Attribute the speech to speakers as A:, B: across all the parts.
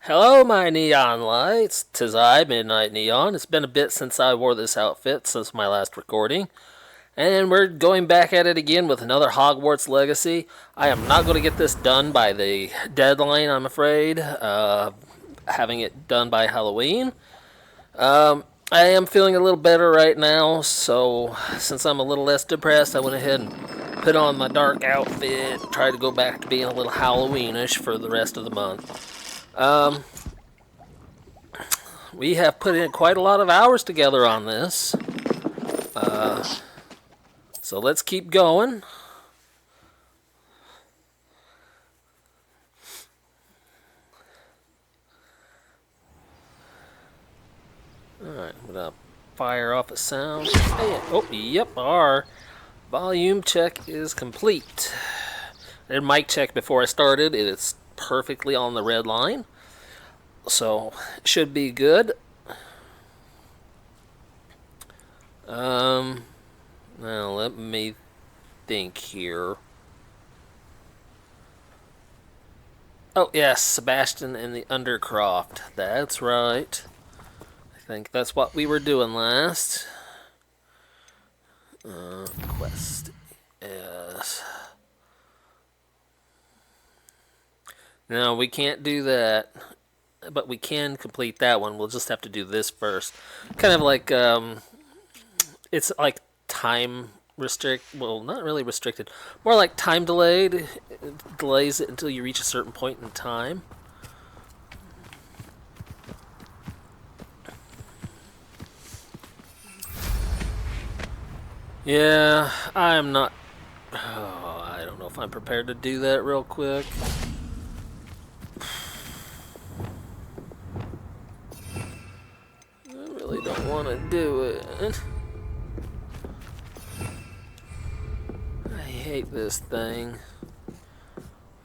A: Hello, my neon lights. 'Tis I, Midnight Neon. It's been a bit since I wore this outfit since my last recording. And we're going back at it again with another Hogwarts Legacy. I am not going to get this done by the deadline, I'm afraid. Having it done by Halloween. I am feeling a little better right now, so since I'm a little less depressed, I went ahead and put on my dark outfit, tried to go back to being a little Halloweenish for the rest of the month. We have put in quite a lot of hours together on this, so let's keep going. Alright, I'm gonna fire off a sound. Oh, yep, our volume check is complete. I did mic check before I started. It is perfectly on the red line, so it should be good. Now let me think here. Oh yes, Sebastian and the Undercroft. That's right. I think that's what we were doing last. Quest. Yes. No, we can't do that. But we can complete that one. We'll just have to do this first. Kind of like, it's like time well, not really restricted. More like time delayed. It delays it until you reach a certain point in time. Yeah, I'm not... Oh, I don't know if I'm prepared to do that real quick. I really don't want to do it. I hate this thing.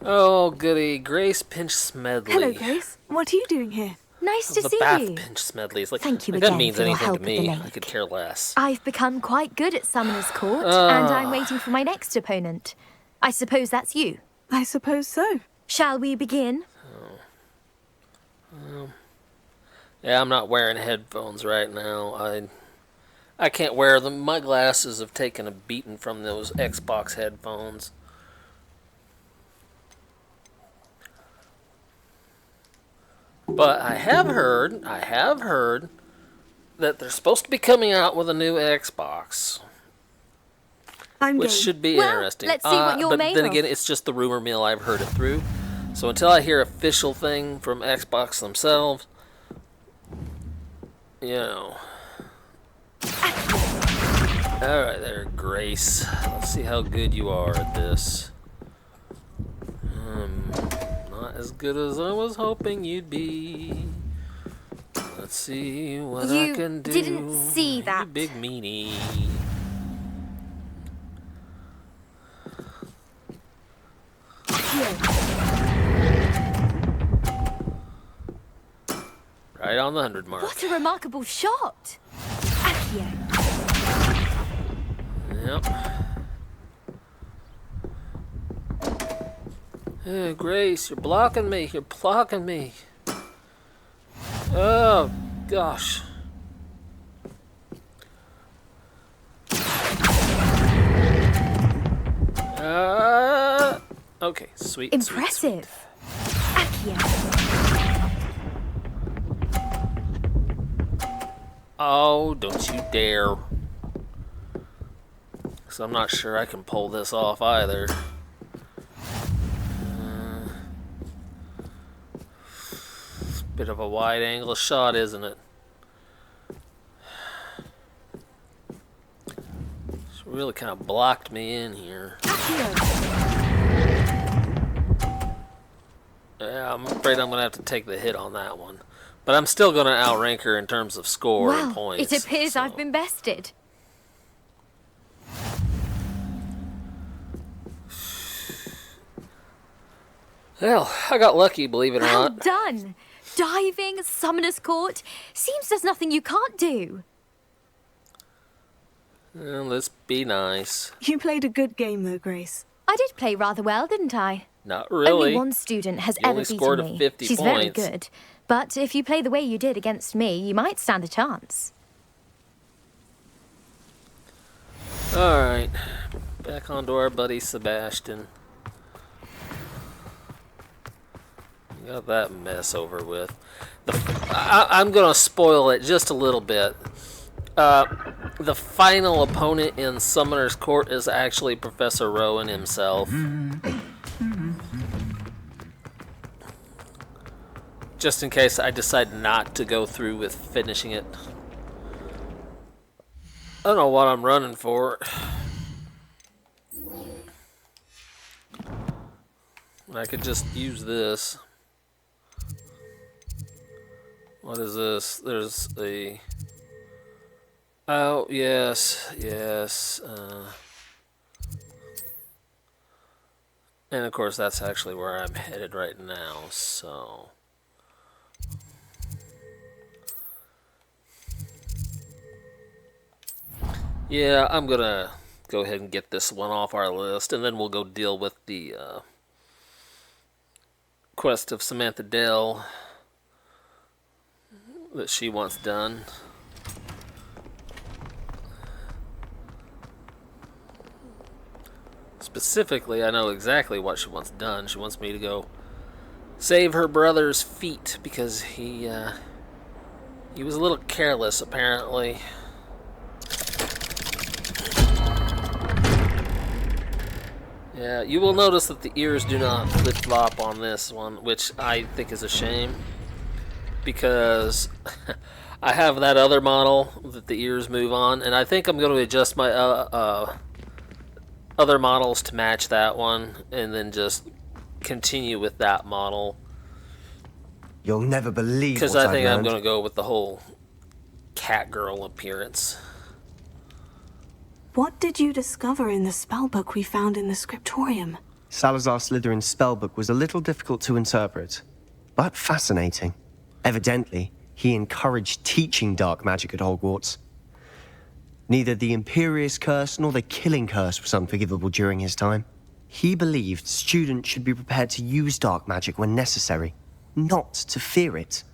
A: Oh, goody. Grace Pinch Smedley.
B: Hello, Grace. What are you doing here?
C: Nice to
A: The
C: see
A: Bath
C: you.
A: Pinch Smedley. It's like,
C: Thank you
A: that
C: again
A: means
C: for your
A: anything
C: help
A: to
C: at the
A: me.
C: lake.
A: I could care less.
C: I've become quite good at Summoner's Court, and I'm waiting for my next opponent. I suppose that's you.
B: I suppose so.
C: Shall we begin?
A: Yeah, I'm not wearing headphones right now. I can't wear them. My glasses have taken a beating from those Xbox headphones. But I have heard that they're supposed to be coming out with a new Xbox, which should be interesting.
C: Let's see what you're made
A: But then
C: of.
A: again, it's just the rumor mill I've heard it through. So until I hear official thing from Xbox themselves, you know. Alright there, Grace. Let's see how good you are at this. Not as good as I was hoping you'd be. Let's see what I can do.
C: You didn't see that.
A: You big meanie. Right on the 100 mark.
C: What a remarkable shot! Accio.
A: Yep. Oh, Grace, you're blocking me. You're blocking me. Oh, gosh. Okay, sweet.
C: Impressive. Accio.
A: Oh, don't you dare. Because I'm not sure I can pull this off either. It's a bit of a wide angle shot, isn't it? It's really kind of blocked me in here. Yeah, I'm afraid I'm going to have to take the hit on that one. But I'm still going to outrank her in terms of score and points.
C: It appears I've been bested.
A: Well, I got lucky, believe it or
C: Well
A: not.
C: done. Diving, Summoner's Court. Seems there's nothing you can't do.
A: Well, let's be nice.
B: You played a good game, though, Grace.
C: I did play rather well, didn't I?
A: Not really.
C: Only one student has
A: You
C: ever
A: only scored
C: beaten me.
A: 50
C: She's very
A: points.
C: good. But if you play the way you did against me, you might stand a chance.
A: Alright. Back onto our buddy Sebastian. Got that mess over with. I'm going to spoil it just a little bit. The final opponent in Summoner's Court is actually Professor Rowan himself. Just in case I decide not to go through with finishing it. I don't know what I'm running for. I could just use this. What is this? There's a... Oh, yes, yes. And of course, that's actually where I'm headed right now, so... Yeah, I'm gonna go ahead and get this one off our list, and then we'll go deal with the quest of Samantha Dell that she wants done. Specifically, I know exactly what she wants done. She wants me to go save her brother's feet because he was a little careless, apparently. Yeah, you will notice that the ears do not flip-flop on this one, which I think is a shame. Because I have that other model that the ears move on, and I think I'm going to adjust my other models to match that one, and then just continue with that model.
D: You'll never believe
A: Because
D: what
A: I think
D: I've
A: I'm
D: learned.
A: going to go with the whole cat girl appearance.
B: What did you discover in the spellbook we found in the scriptorium?
D: Salazar Slytherin's spellbook was a little difficult to interpret, but fascinating. Evidently, he encouraged teaching dark magic at Hogwarts. Neither the Imperious Curse nor the Killing Curse was unforgivable during his time. He believed students should be prepared to use dark magic when necessary, not to fear it.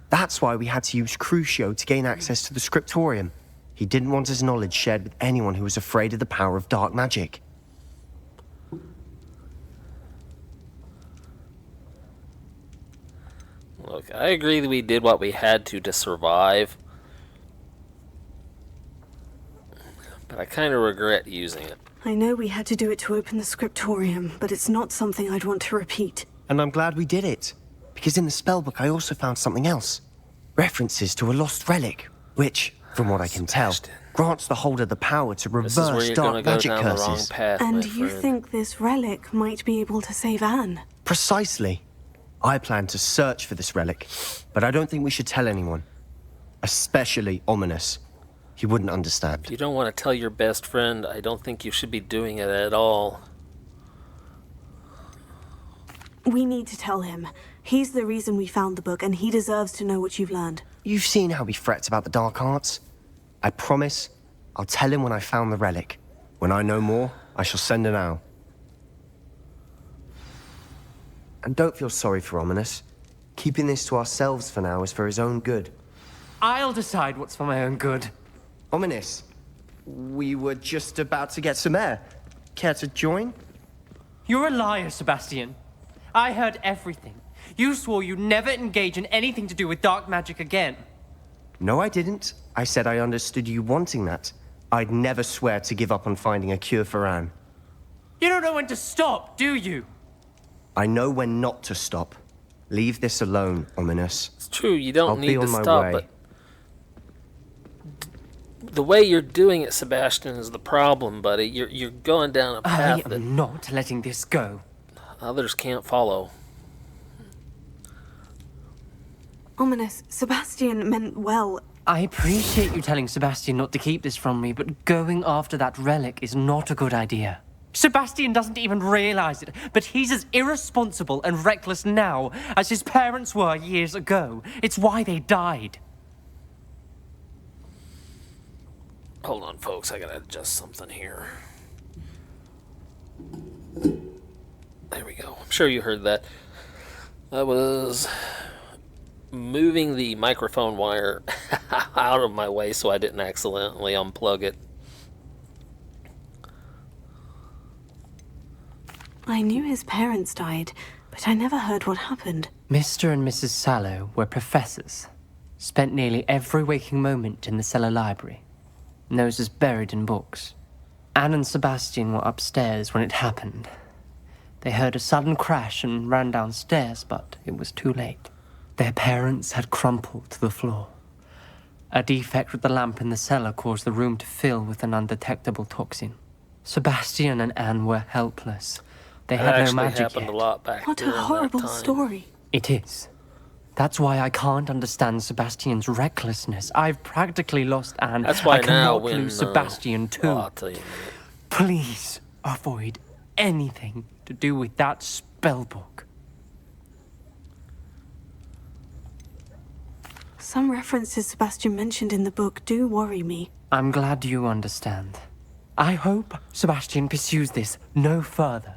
D: That's why we had to use Crucio to gain access to the scriptorium. He didn't want his knowledge shared with anyone who was afraid of the power of dark magic.
A: Look, I agree that we did what we had to survive. But I kind of regret using it.
B: I know we had to do it to open the scriptorium, but it's not something I'd want to repeat.
D: And I'm glad we did it, because in the spellbook I also found something else. References to a lost relic, which, from what I can tell, grants the holder the power to
A: This is where
D: reverse
A: you're going to
D: dark
A: go
D: magic
A: down the wrong
D: curses.
A: path, my
B: And you
A: friend.
B: think this relic might be able to save Anne?
D: Precisely. I plan to search for this relic, but I don't think we should tell anyone. Especially Ominous. He wouldn't understand.
A: If you don't want to tell your best friend, I don't think you should be doing it at all.
B: We need to tell him. He's the reason we found the book, and he deserves to know what you've learned.
D: You've seen how he frets about the dark arts. I promise I'll tell him when I found the relic. When I know more, I shall send an owl. And don't feel sorry for Ominous. Keeping this to ourselves for now is for his own good.
E: I'll decide what's for my own good.
D: Ominous, we were just about to get some air. Care to join?
E: You're a liar, Sebastian. I heard everything. You swore you'd never engage in anything to do with dark magic again.
D: No, I didn't. I said I understood you wanting that. I'd never swear to give up on finding a cure for Anne.
E: You don't know when to stop, do you?
D: I know when not to stop. Leave this alone, Ominous.
A: It's true, you don't
D: I'll
A: need
D: be
A: to
D: on my
A: stop,
D: way.
A: but the way you're doing it, Sebastian, is the problem, buddy. You're going down a
E: I
A: path that
E: am not letting this go.
A: others can't follow.
B: Ominous, Sebastian meant well.
E: I appreciate you telling Sebastian not to keep this from me, but going after that relic is not a good idea. Sebastian doesn't even realize it, but he's as irresponsible and reckless now as his parents were years ago. It's why they died.
A: Hold on, folks. I gotta adjust something here. sure you heard that. I was moving the microphone wire out of my way so I didn't accidentally unplug it.
B: I knew his parents died, but I never heard what happened.
E: Mr. and Mrs. Sallow were professors. Spent nearly every waking moment in the cellar library. Noses buried in books. Anne and Sebastian were upstairs when it happened. They heard a sudden crash and ran downstairs, but it was too late. Their parents had crumpled to the floor. A defect with the lamp in the cellar caused the room to fill with an undetectable toxin. Sebastian and Anne were helpless. They
A: That
E: had no
A: actually
E: magic
A: happened
E: yet.
A: a lot back
B: What a
A: during that
B: horrible
A: time.
B: story.
E: It is. That's why I can't understand Sebastian's recklessness. I've practically lost Anne.
A: That's why
E: I
A: now
E: cannot
A: when
E: lose Sebastian too.
A: well, I'll tell you in a minute.
E: Please avoid anything to do with that spell book.
B: Some references Sebastian mentioned in the book do worry me.
E: I'm glad you understand. I hope Sebastian pursues this no further.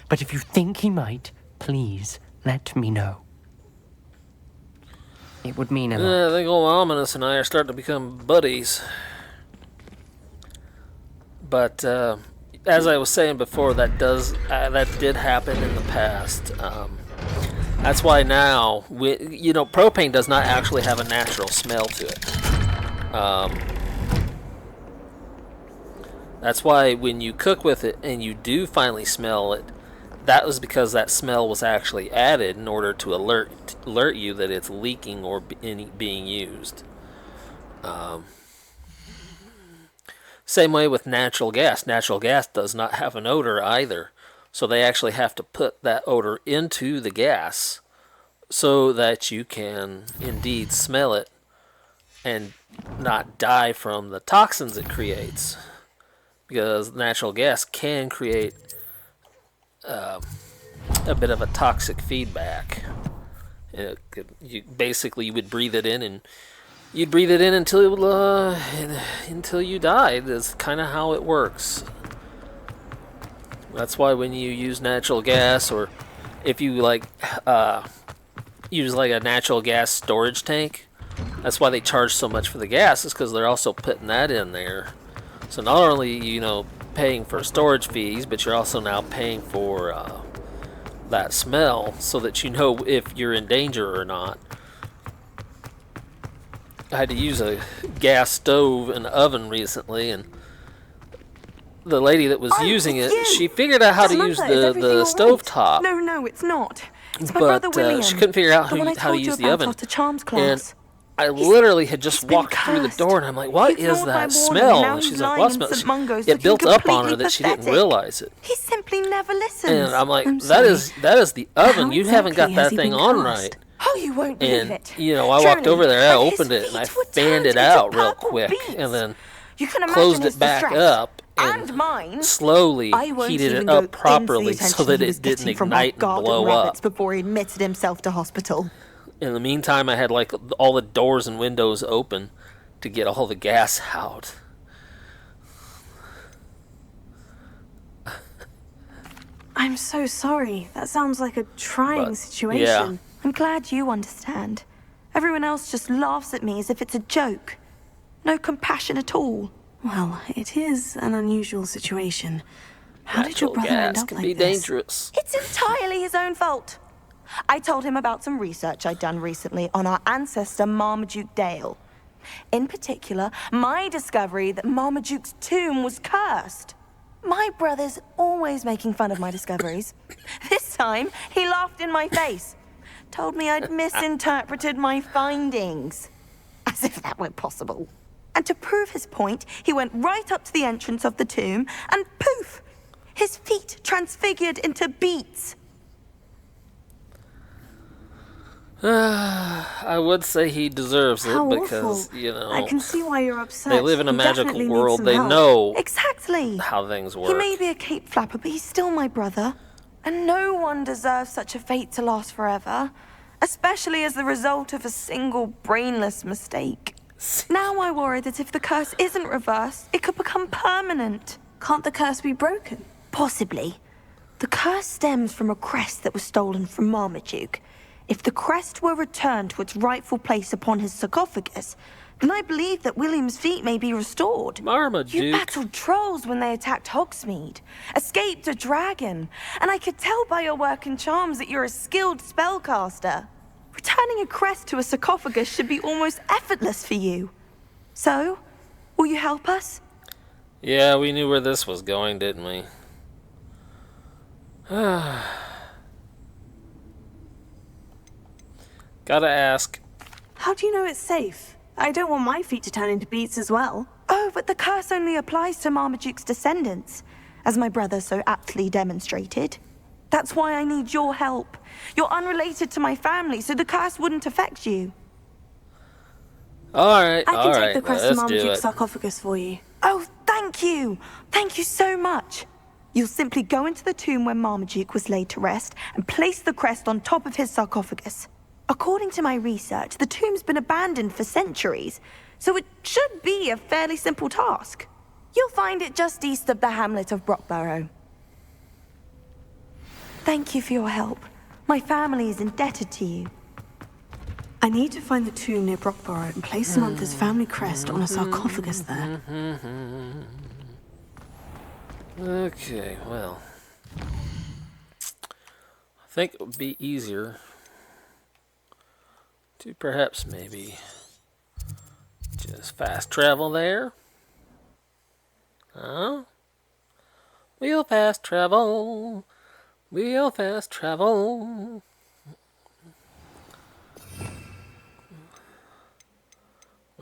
E: But if you think he might, please let me know. It would mean a lot.
A: I think old Ominous and I are starting to become buddies. But as I was saying before, that did happen in the past. That's why now, propane does not actually have a natural smell to it. That's why when you cook with it and you do finally smell it, that was because that smell was actually added in order to alert you that it's leaking or being used. Same way with natural gas. Natural gas does not have an odor either. So they actually have to put that odor into the gas so that you can indeed smell it and not die from the toxins it creates. Because natural gas can create a bit of a toxic feedback. You would breathe it in, and you'd breathe it in until you died. That's kind of how it works. That's why when you use natural gas, or if you use like a natural gas storage tank, that's why they charge so much for the gas, is because they're also putting that in there. So not only paying for storage fees, but you're also now paying for that smell so that you know if you're in danger or not. I had to use a gas stove and oven recently, and the lady that was using it, she figured out how to use the stove top.
B: No, it's not. It's my
A: but
B: brother William.
A: she couldn't figure out
B: The one I
A: how to
B: told you
A: use the
B: about
A: oven.
B: after Charms
A: And
B: class.
A: I literally had just
B: He's been
A: walked through the
B: cursed.
A: door, and I'm like, what
B: He
A: is
B: ignored my
A: that
B: warning,
A: smell?
B: now
A: And she's
B: he's
A: like,
B: lying
A: what
B: in
A: smell?
B: St. Mungo's
A: It
B: looking
A: built up on her
B: completely
A: that she didn't
B: pathetic.
A: realize it.
B: He simply never listens.
A: And I'm like,
B: I'm
A: that is
B: sorry.
A: the oven.
B: How
A: You haven't got
B: exactly
A: that
B: has he
A: thing
B: been
A: on
B: cursed?
A: right.
B: Oh, you won't believe
A: And,
B: it.
A: I walked
B: Journey,
A: over there, I
B: and his
A: opened it, and I
B: feet were
A: fanned it
B: turned
A: out
B: into
A: real
B: purple
A: quick,
B: beets.
A: and then
B: You can imagine
A: closed
B: his
A: it back
B: distress.
A: up,
B: And mine.
A: slowly
B: I won't
A: heated
B: even
A: it
B: go
A: up
B: into the
A: properly
B: attention
A: so that
B: he was
A: it didn't
B: getting from our
A: ignite and
B: garden
A: blow
B: rabbits
A: up.
B: before he admitted himself to hospital.
A: In the meantime, I had all the doors and windows open to get all the gas out.
B: I'm so sorry. That sounds like a trying
A: But,
B: situation.
A: yeah.
B: I'm glad you understand. Everyone else just laughs at me as if it's a joke. No compassion at all. Well, it is an unusual situation. How did your
A: Natural
B: brother end
A: gas
B: up
A: can
B: like
A: be
B: this?
A: dangerous.
F: It's entirely his own fault. I told him about some research I'd done recently on our ancestor Marmaduke Dale. In particular, my discovery that Marmaduke's tomb was cursed. My brother's always making fun of my discoveries. This time, he laughed in my face. Told me I'd misinterpreted my findings. As if that were possible. And to prove his point, he went right up to the entrance of the tomb and poof! His feet transfigured into beets.
A: I would say he deserves it
B: How
A: because,
B: awful. I can see why you're upset.
A: they live in a
B: He
A: magical
B: definitely needs
A: world.
B: some
A: They
B: help.
A: know
F: Exactly.
A: how things work.
F: He may be a cape flapper, but he's still my brother. And no one deserves such a fate to last forever. Especially as the result of a single brainless mistake. Now I worry that if the curse isn't reversed, it could become permanent.
B: Can't the curse be broken?
F: Possibly.
B: The curse stems from a crest that was stolen from Marmaduke. If the crest were returned to its rightful place upon his sarcophagus, then I believe that William's feet may be restored.
A: Marmaduke.
F: You battled trolls when they attacked Hogsmeade, escaped a dragon, and I could tell by your work and charms that you're a skilled spellcaster. Returning a crest to a sarcophagus should be almost effortless for you. So, will you help us?
A: Yeah, we knew where this was going, didn't we? Gotta ask.
B: How do you know it's safe? I don't want my feet to turn into beets as well.
F: Oh, but the curse only applies to Marmaduke's descendants, as my brother so aptly demonstrated. That's why I need your help. You're unrelated to my family, so the curse wouldn't affect you.
A: Alright,
B: I can
A: alright,
B: take the crest to
A: let's do
B: Marmaduke's
A: it.
B: sarcophagus for you.
F: Oh, thank you! Thank you so much! You'll simply go into the tomb where Marmaduke was laid to rest and place the crest on top of his sarcophagus. According to my research, the tomb's been abandoned for centuries, so it should be a fairly simple task. You'll find it just east of the hamlet of Brockborough. Thank you for your help. My family is indebted to you.
B: I need to find the tomb near Brockborough and place Samantha's family crest on a sarcophagus there.
A: Okay, well. I think it would be easier to perhaps maybe just fast travel there. Huh? We'll fast travel. We'll fast travel.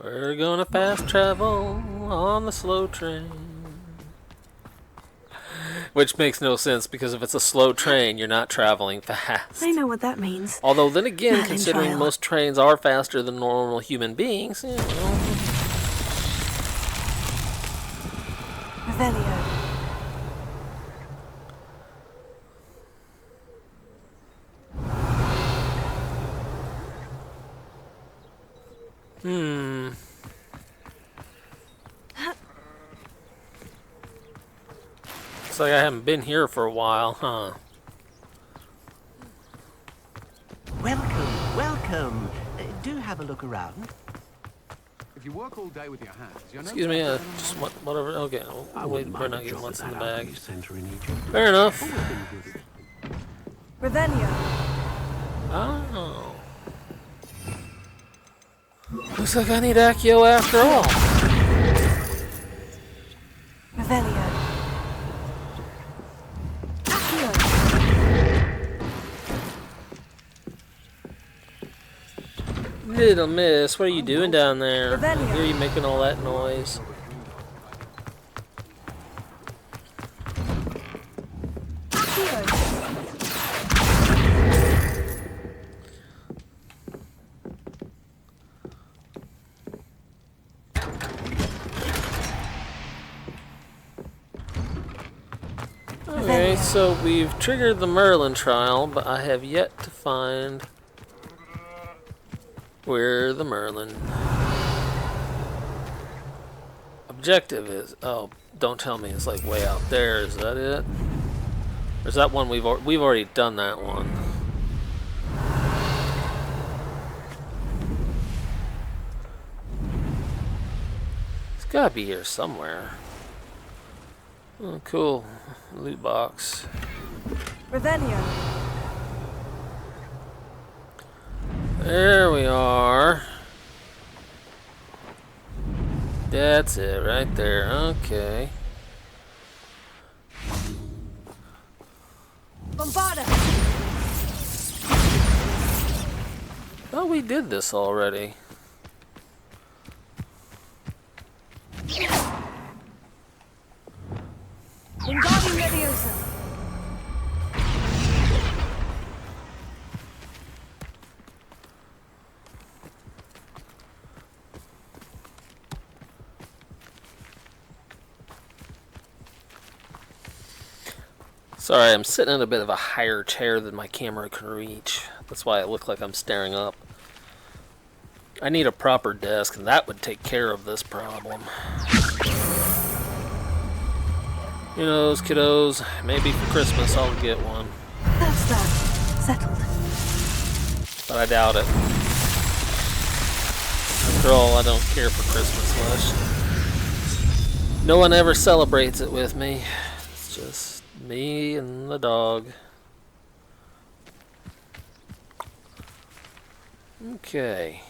A: We're gonna fast travel on the slow train. Which makes no sense, because if it's a slow train, you're not traveling fast.
B: I know what that means.
A: Although then again,
B: Merlin
A: considering
B: trial.
A: most trains are faster than normal human beings, you know.
B: Revelio.
A: Looks like I haven't been here for a while, huh?
G: Welcome, welcome. Do have a look around.
H: If you work all day with your hands, you're
A: Excuse me, just whatever. Okay,
G: I
A: wait
G: wouldn't
A: for
G: mind
A: not
G: a
A: getting
G: job
A: what's
G: at
A: in the
G: that
A: bag.
G: outreach centre in Egypt.
A: Fair enough.
B: Revelio.
A: Oh. Looks like I need Accio after all.
B: Revelio.
A: Little miss, what are you doing down there? I
B: Revelio.
A: hear you making all that noise. Okay, so we've triggered the Merlin trial, but I have yet to find where the Merlin objective is. Oh, don't tell me it's like way out there. Is that it? Or is that one we've already done that one? It's gotta be here somewhere. Oh, cool. Loot box.
B: Revelio.
A: There we are. That's it right there. Okay.
B: Bombarda.
A: Oh, we did this already.
B: Wingardium Leviosa.
A: Sorry, I'm sitting in a bit of a higher chair than my camera can reach. That's why I look like I'm staring up. I need a proper desk, and that would take care of this problem. Who knows, kiddos? Maybe for Christmas I'll get one.
B: That's that. Settled.
A: But I doubt it. After all, I don't care for Christmas much. No one ever celebrates it with me. It's just me and the dog. Okay.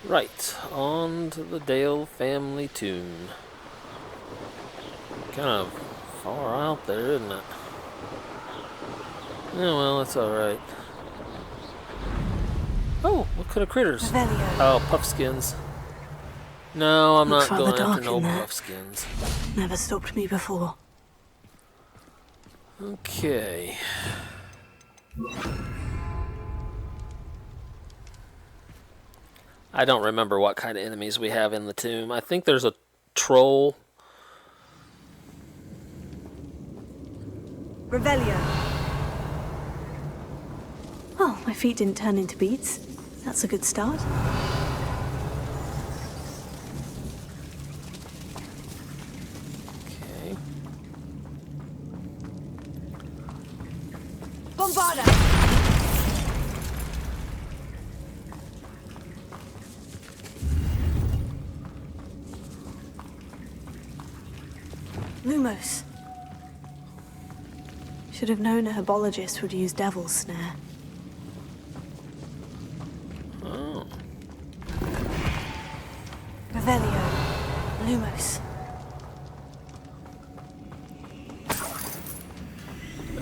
A: Right, on to the Dale family tomb. Kind of far out there, isn't it? Yeah, well, it's alright. Oh, what kind of critters?
B: Revelio.
A: Oh, puffskins. No, I'm
B: Looks
A: not
B: rather
A: going after
B: dark
A: no
B: in there.
A: puffskins.
B: Never stopped me before.
A: Okay. I don't remember what kind of enemies we have in the tomb. I think there's a troll.
B: Revelio. Well, my feet didn't turn into beets. That's a good start.
A: Okay.
B: Bombarda! Lumos. Should have known a herbologist would use Devil's Snare.
A: Oh.
B: Revelio. Lumos.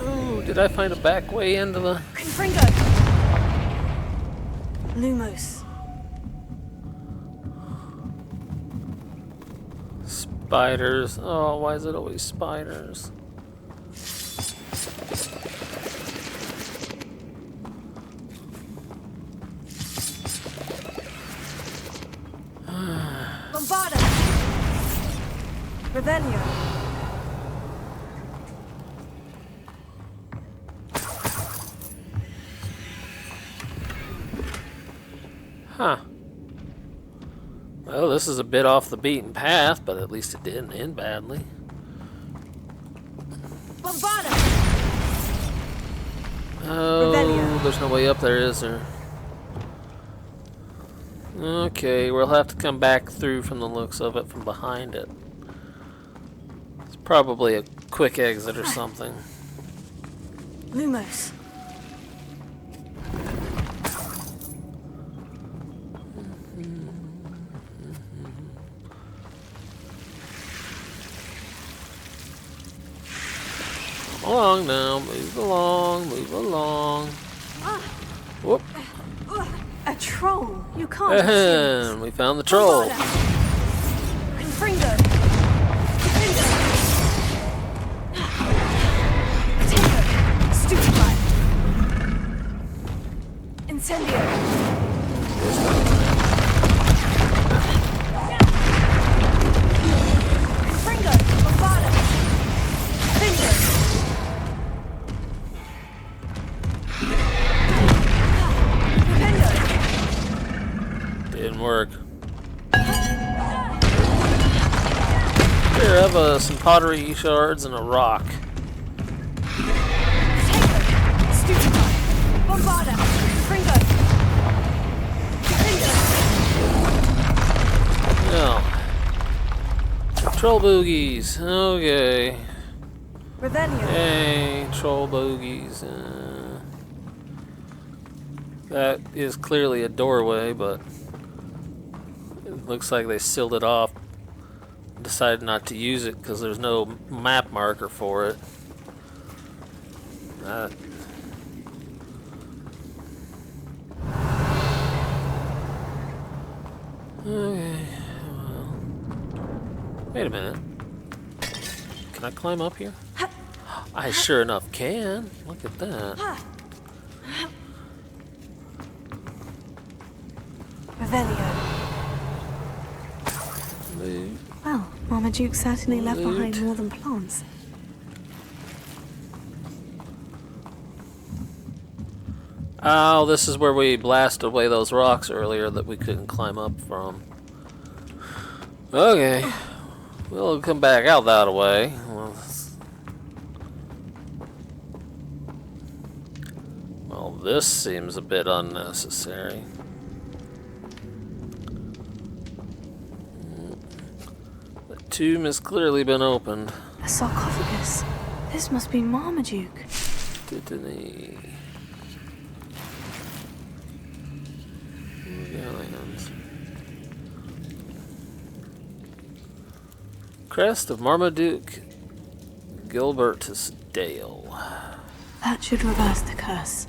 A: Oh, did I find a back way into the...
B: Confringo! Lumos.
A: Spiders. Oh, why is it always spiders?
B: Bombarda! Revelio.
A: Huh. Well, this is a bit off the beaten path, but at least it didn't end badly.
B: Bombarda!
A: Oh,
B: Revelio.
A: there's no way up there, is there? Okay, we'll have to come back through from the looks of it, from behind it. It's probably a quick exit or something.
B: Lumos.
A: Come along now, move along, move along. Whoop.
B: A troll. You can't.
A: Ahem, we found the troll.
B: Confringo. Confringo. Tingo. Stupefy. Incendio. Confringo. Bombarda. Confringo.
A: Didn't work. Here, have some pottery shards and a rock.
B: Stupefy. Bombarda. Confringo. Confringo.
A: Now, troll boogies. Okay.
B: Revelio.
A: Hey, troll boogies. That is clearly a doorway, but it looks like they sealed it off. Decided not to use it because there's no map marker for it. Okay, well. Wait a minute. Can I climb up here? I sure enough can. Look at that.
B: Revelio.
A: Loot.
B: Well, Marmaduke certainly left behind
A: Loot.
B: more than plants.
A: Oh, this is where we blasted away those rocks earlier that we couldn't climb up from. Okay. We'll come back out that way. Well, this seems a bit unnecessary. The tomb has clearly been opened.
B: A sarcophagus. This must be Marmaduke.
A: Tiffany. Galleons. Crest of Marmaduke Gilbertus Dale.
B: That should reverse the curse.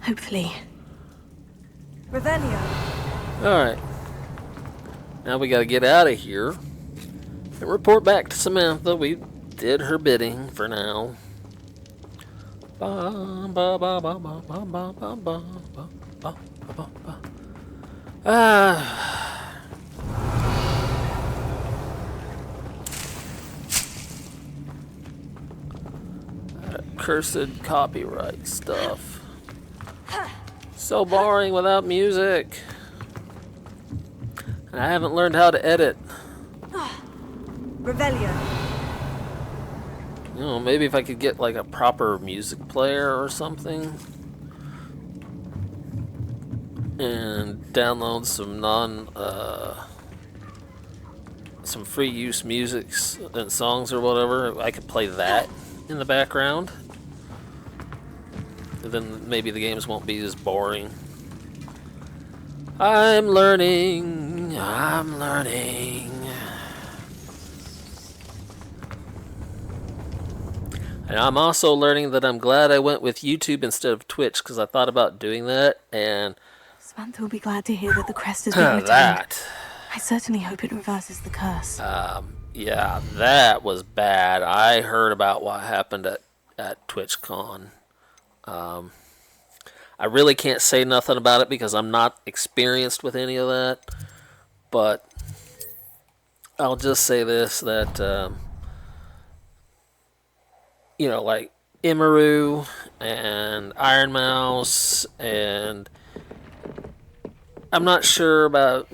B: Hopefully.
F: Revelio.
A: Alright. Now we gotta get out of here and report back to Samantha. We did her bidding for now. Ba, ba, ba, ba, ba, ba, ba, ba, ba, ba, ba, ba. That cursed copyright stuff. So boring without music. And I haven't learned how to edit.
F: Revelio.
A: You know, maybe if I could get like a proper music player or something. And download some some free use musics and songs or whatever. I could play that in the background. And then maybe the games won't be as boring. I'm learning. And I'm also learning that I'm glad I went with YouTube instead of Twitch, because I thought about doing that, and
B: Samantha will be glad to hear that the crest has been returned.
A: that.
B: I certainly hope it reverses the curse.
A: Yeah, that was bad. I heard about what happened at TwitchCon. I really can't say nothing about it because I'm not experienced with any of that. But I'll just say this, that, you know, like Imaru and Iron Mouse, and I'm not sure about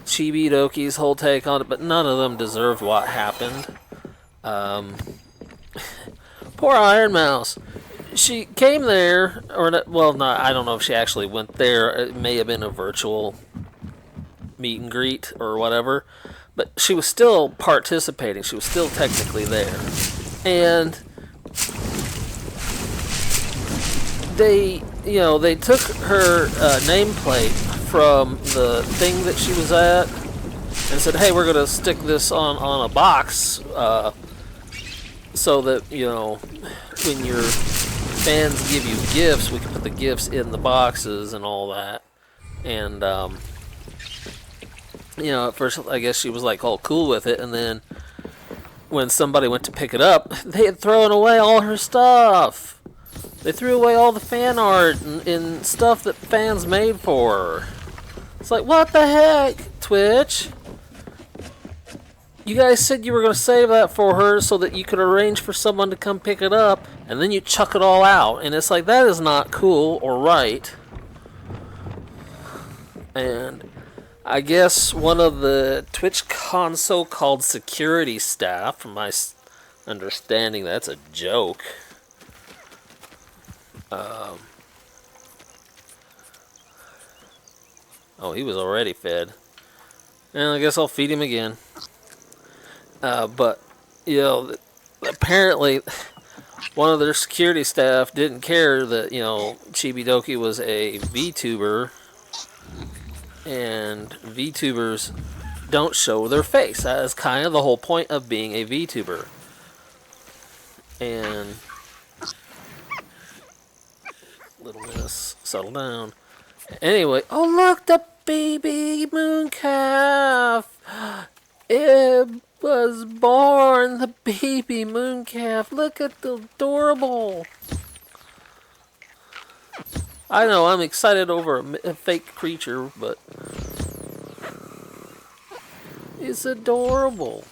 A: Chibi Doki's whole take on it, but none of them deserved what happened. Poor Iron Mouse. She came there, or well, not. I don't know if she actually went there. It may have been a virtual meet and greet or whatever, but she was still participating. She was still technically there, and they took her nameplate from the thing that she was at and said, "Hey, we're gonna stick this on a box, so that when your fans give you gifts, we can put the gifts in the boxes and all that." And at first I guess she was like all cool with it, and then when somebody went to pick it up, they had thrown away all her stuff. They threw away all the fan art and stuff that fans made for her. It's like, what the heck, Twitch? You guys said you were going to save that for her so that you could arrange for someone to come pick it up, and then you chuck it all out. And it's like, that is not cool or right. And I guess one of the TwitchCon so-called security staff, from my understanding, that's a joke. Oh, he was already fed. And I guess I'll feed him again. But, apparently one of their security staff didn't care that, Chibi Doki was a VTuber. And VTubers don't show their face. That is kind of the whole point of being a VTuber. And little miss, settle down. Anyway, oh look, the baby moon calf. It was born, the baby moon calf. Look at the adorable. I know I'm excited over a fake creature, but it's adorable.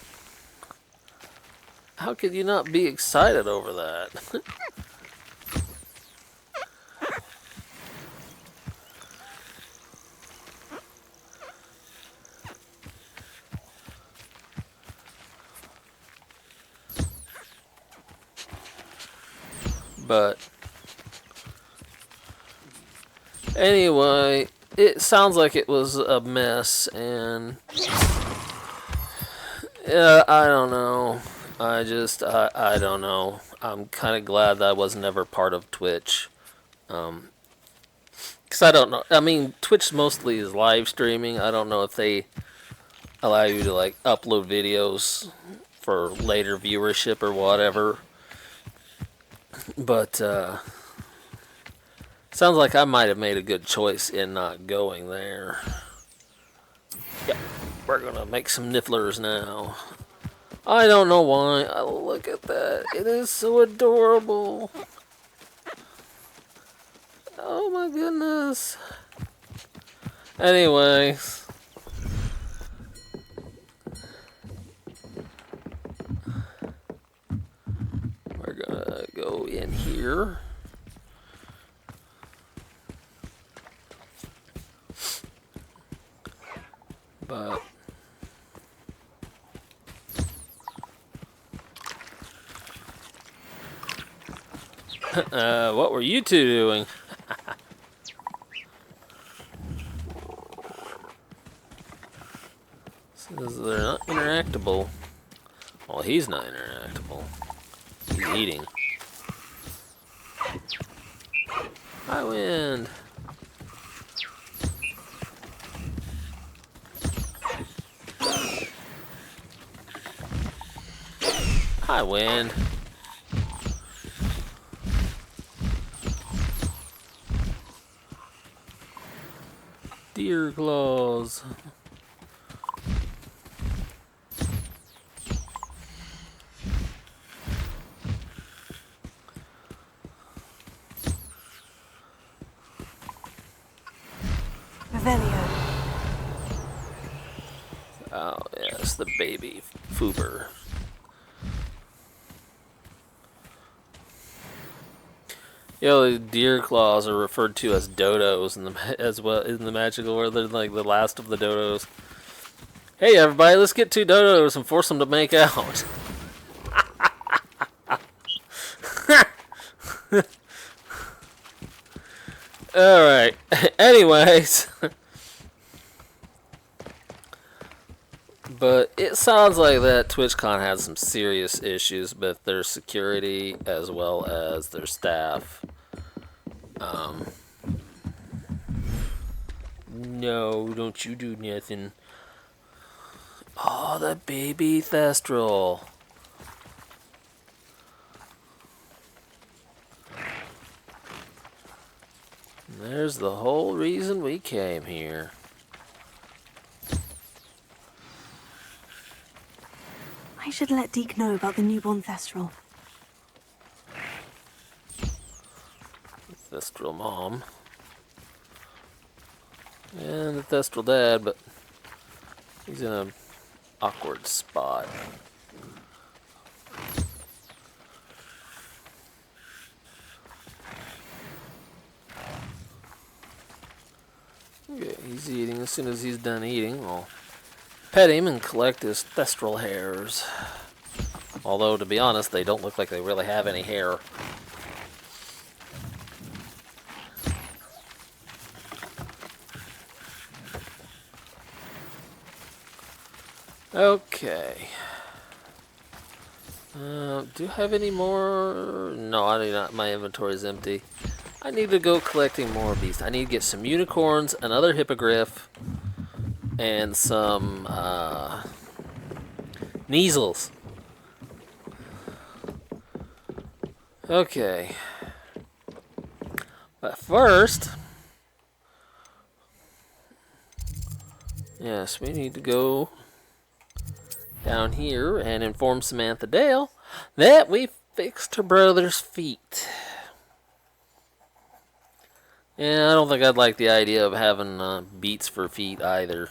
A: How could you not be excited over that? But anyway, it sounds like it was a mess, and I don't know. I don't know. I'm kind of glad that I was never part of Twitch. Because I don't know. I mean, Twitch mostly is live streaming. I don't know if they allow you to, like, upload videos for later viewership or whatever. But, sounds like I might have made a good choice in not going there. Yep. We're gonna make some nifflers now. I don't know why. Oh, look at that. It is so adorable. Oh my goodness. Anyways. We're gonna go in here. But what were you two doing? Says they're not interactable. Well, he's not interactable. He's eating. High wind. High wind. Deer claws.
B: Revelio.
A: Oh, yes, the baby Foober. The deer claws are referred to as dodos as well in the magical world. They're like the last of the dodos. Hey, everybody, let's get 2 dodos and force them to make out. Alright. Anyways. But it sounds like that TwitchCon has some serious issues with their security as well as their staff. No, don't you do nothing. Oh, the baby Thestral. There's the whole reason we came here.
B: I should let Deke know about the newborn Thestral.
A: Thestral mom. And the Thestral dad, but he's in an awkward spot. Okay, he's eating. As soon as he's done eating, I'll pet him and collect his Thestral hairs. Although, to be honest, they don't look like they really have any hair. Okay. Do I have any more? No, I do not. My inventory is empty. I need to go collecting more of these. I need to get some unicorns, another hippogriff, and some measles. Okay. But first, yes, we need to go down here and inform Samantha Dale that we fixed her brother's feet. Yeah, I don't think I'd like the idea of having beats for feet either.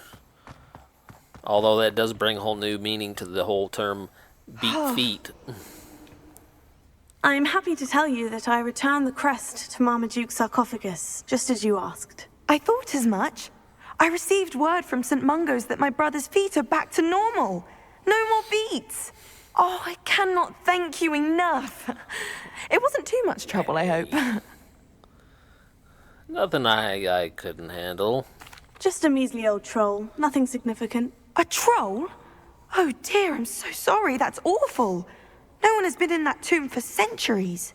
A: Although that does bring a whole new meaning to the whole term beat feet.
B: I'm happy to tell you that I returned the crest to Marmaduke's sarcophagus, just as you asked.
F: I thought as much. I received word from St. Mungo's that my brother's feet are back to normal. No more beats. Oh, I cannot thank you enough. It wasn't too much trouble, I hope.
A: Nothing I couldn't handle.
B: Just a measly old troll. Nothing significant.
F: A troll? Oh dear, I'm so sorry. That's awful. No one has been in that tomb for centuries.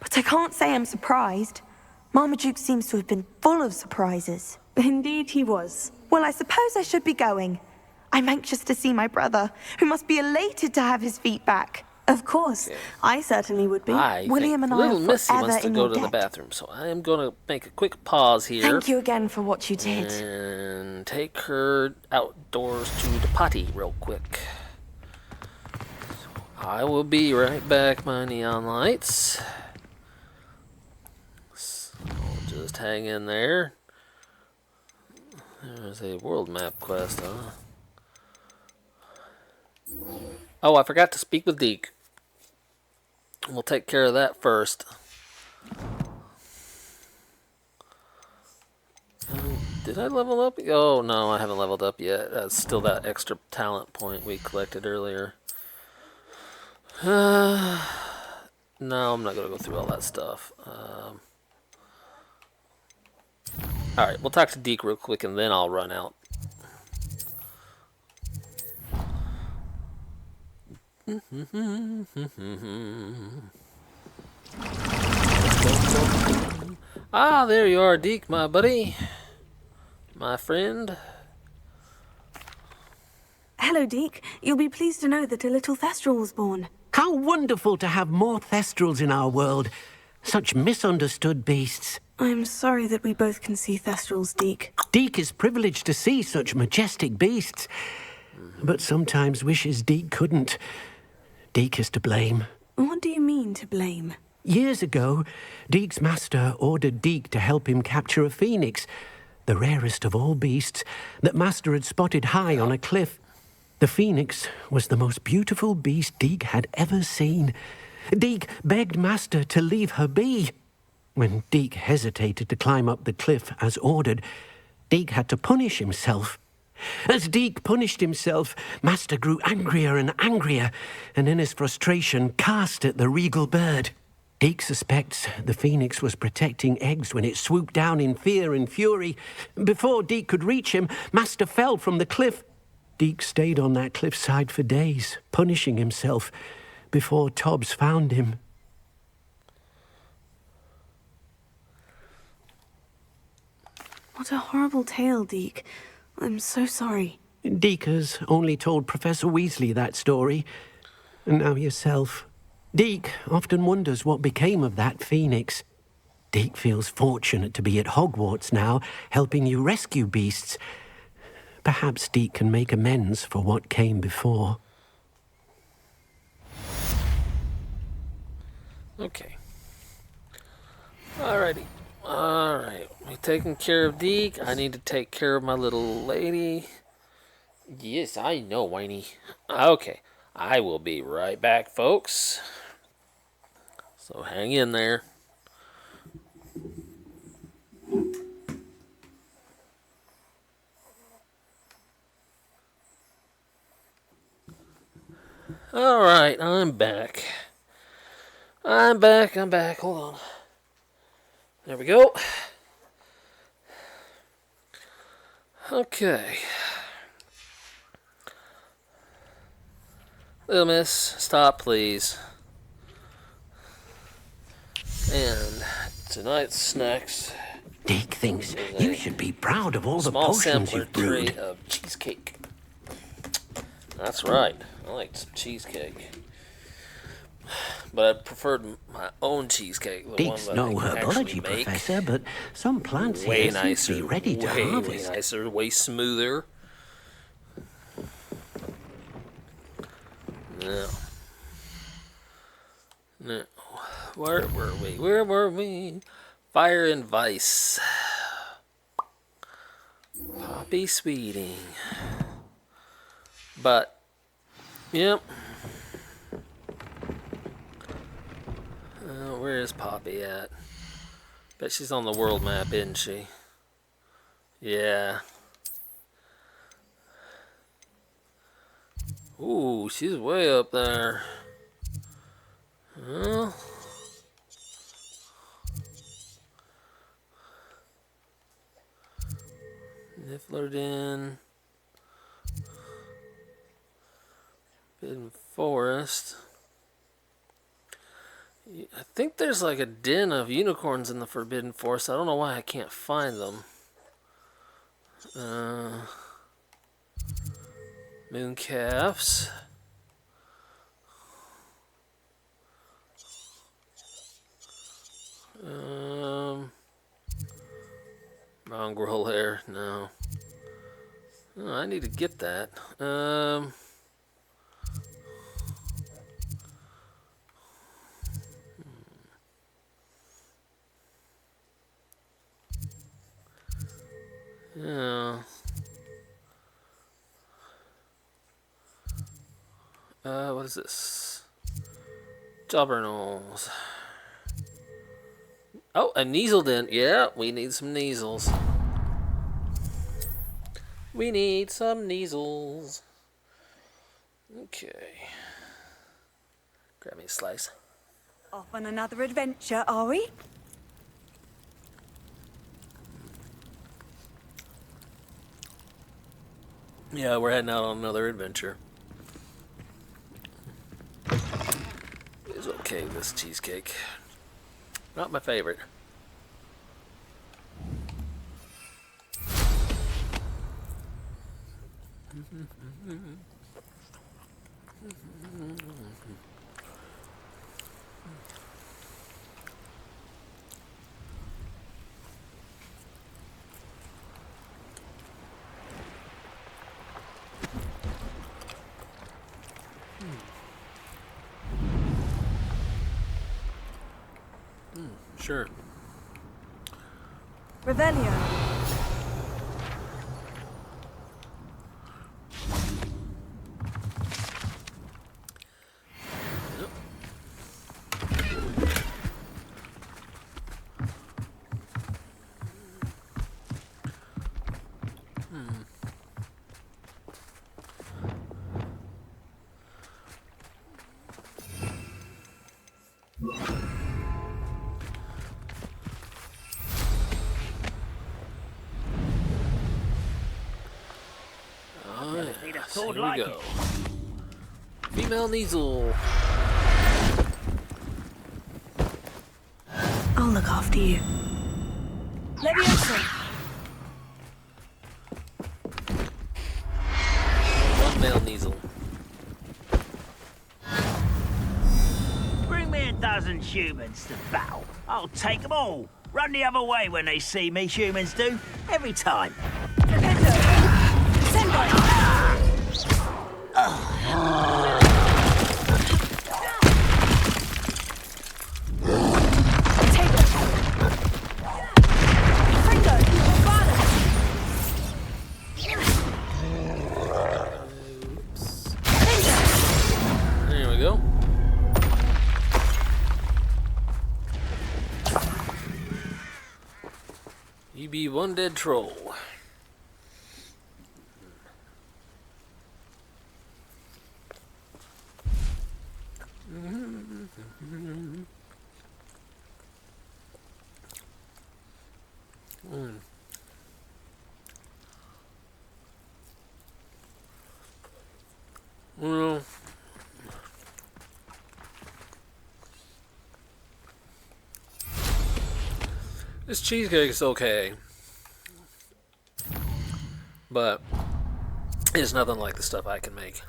F: But I can't say I'm surprised. Marmaduke seems to have been full of surprises.
B: Indeed he was.
F: Well, I suppose I should be going. I'm anxious to see my brother, who must be elated to have his feet back.
B: Of course. I certainly would be.
F: William and I
A: little
F: are
A: Missy wants
F: forever
A: to
F: in
A: go
F: your
A: to the
F: debt.
A: bathroom, so I am going to make a quick pause here.
F: Thank you again for what you did.
A: And take her outdoors to the potty real quick. I will be right back, my neon lights. So just hang in there. There's a world map quest, huh? Oh, I forgot to speak with Deke. We'll take care of that first. Did I level up? Oh, no, I haven't leveled up yet. That's still that extra talent point we collected earlier. No, I'm not going to go through all that stuff. Alright, we'll talk to Deke real quick and then I'll run out. Ah, there you are, Deke, my buddy. My friend.
B: Hello, Deke. You'll be pleased to know that a little Thestral was born.
G: How wonderful to have more Thestrals in our world. Such misunderstood beasts.
B: I'm sorry that we both can see Thestrals, Deke.
G: Deke is privileged to see such majestic beasts, but sometimes wishes Deke couldn't. Deke is to blame.
B: What do you mean, to blame?
G: Years ago, Deke's master ordered Deke to help him capture a phoenix, the rarest of all beasts, that master had spotted high on a cliff. The phoenix was the most beautiful beast Deke had ever seen. Deke begged master to leave her be. When Deke hesitated to climb up the cliff as ordered, Deke had to punish himself. As Deke punished himself, master grew angrier and angrier, and in his frustration cast at the regal bird. Deke suspects the phoenix was protecting eggs when it swooped down in fear and fury. Before Deke could reach him, master fell from the cliff. Deke stayed on that cliffside for days, punishing himself, before Tobbs found him.
B: What a horrible tale, Deke. I'm so sorry.
G: Deke has only told Professor Weasley that story, and now yourself. Deke often wonders what became of that phoenix. Deke feels fortunate to be at Hogwarts now, helping you rescue beasts. Perhaps Deke can make amends for what came before.
A: Okay. Alrighty. Alright. We taking care of Deke. I need to take care of my little lady. Yes, I know, Whiny. Okay. I will be right back, folks. So hang in there. Alright, I'm back. I'm back. Hold on. There we go. Okay. Little miss, stop please. And tonight's snacks.
G: Deke thinks you should be proud of all the
A: Small
G: potions
A: sampler
G: you've brewed.
A: tray of cheesecake. That's right. I like some cheesecake. But I preferred my own cheesecake. The
G: Deke's
A: one that
G: no
A: I can
G: herbology
A: actually make.
G: professor, but some plants
A: Way
G: here seem to
A: nicer.
G: be ready to
A: Way
G: harvest.
A: nicer. Way smoother. No. No. Where were we? Fire and Vice. Poppy Sweeting. But, yep. Where is Poppy at? Bet she's on the world map, isn't she? Yeah. Ooh, she's way up there. Well, Floated in. Forbidden Forest. I think there's like a den of unicorns in the Forbidden Forest. I don't know why I can't find them. Mooncalves. Mongrel hair. No. Oh, I need to get that. Yeah. What is this? Jobbernals. Oh, a Kneasel den. Yeah, we need some Kneasels. We need some Kneasels. Okay. Grab me a slice.
B: Off on another adventure, are we?
A: Yeah, we're heading out on another adventure. It's okay, this cheesecake. Not my favorite. Sure.
B: Revelio.
A: Here we go. Female Kneasel.
B: I'll look after you. Leviosa.
A: One male Kneasel.
I: Bring me a dozen humans to battle. I'll take them all. Run the other way when they see me, humans do. Every time.
B: Rependo. Sendo.
A: There we go. You be one dead troll. Well, this cheesecake is okay, but it's nothing like the stuff I can make.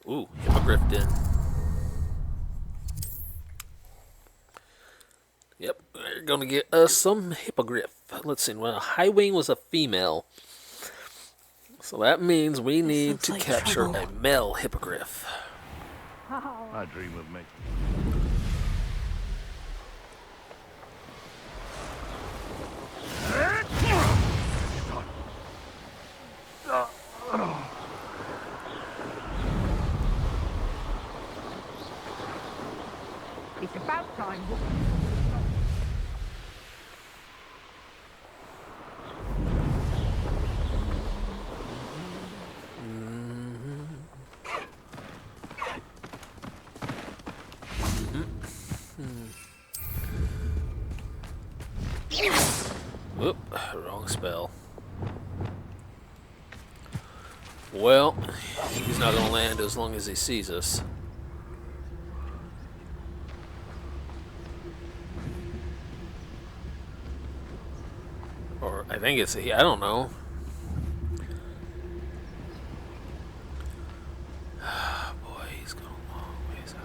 A: Ooh, Hippogriff Den. Yep, we're gonna get us some Hippogriff. Let's see, well, Highwing was a female. So that means we need to capture a male Hippogriff.
H: I dream of making.
A: Well, he's not going to land as long as he sees us. Or I think it's he. I don't know. Boy, he's going a long ways out.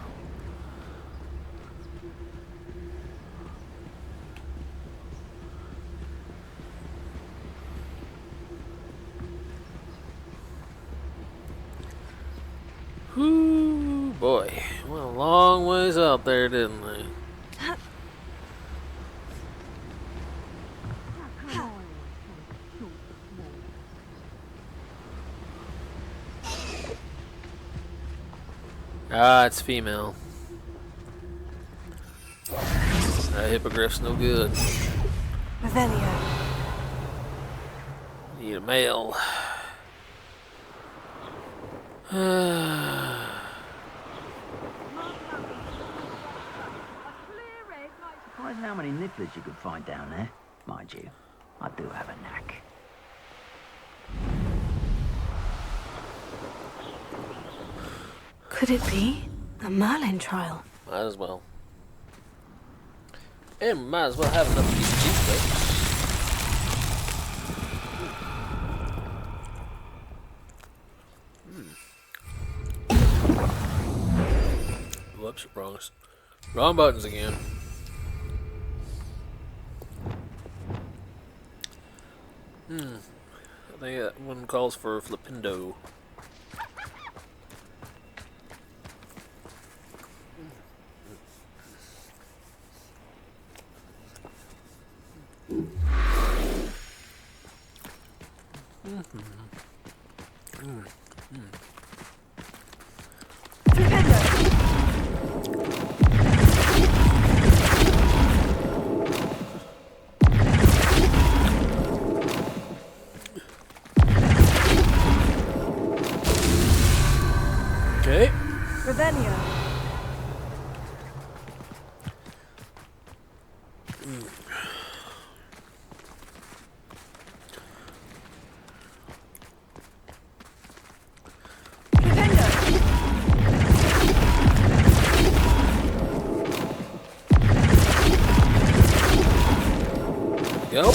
A: Whoo, boy. Went a long ways out there, didn't they? Ah, it's female. That hippogriff's no good.
B: Revelio.
A: Need a male.
I: Surprising how many nibblers you could find down there. Mind you, I do have a knack.
B: Could it be a Merlin trial?
A: Might as well. And might as well have another piece of cheesecake. Whoops, wrong buttons again. I think that one calls for Flipindo. Okay.
B: Revelio.
A: Go.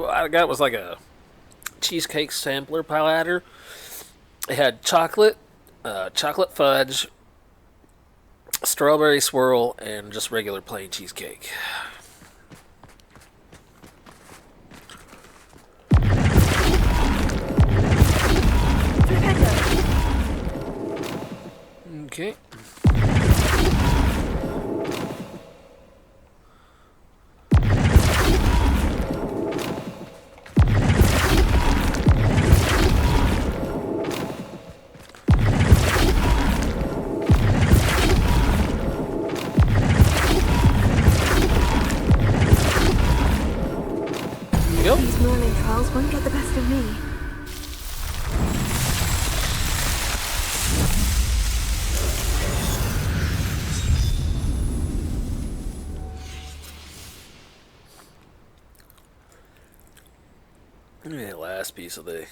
A: I got was like a cheesecake sampler platter. It had chocolate, chocolate fudge, strawberry swirl, and just regular plain cheesecake. Okay.
B: These Merlin trials won't get the best of me.
A: Give me that last piece of the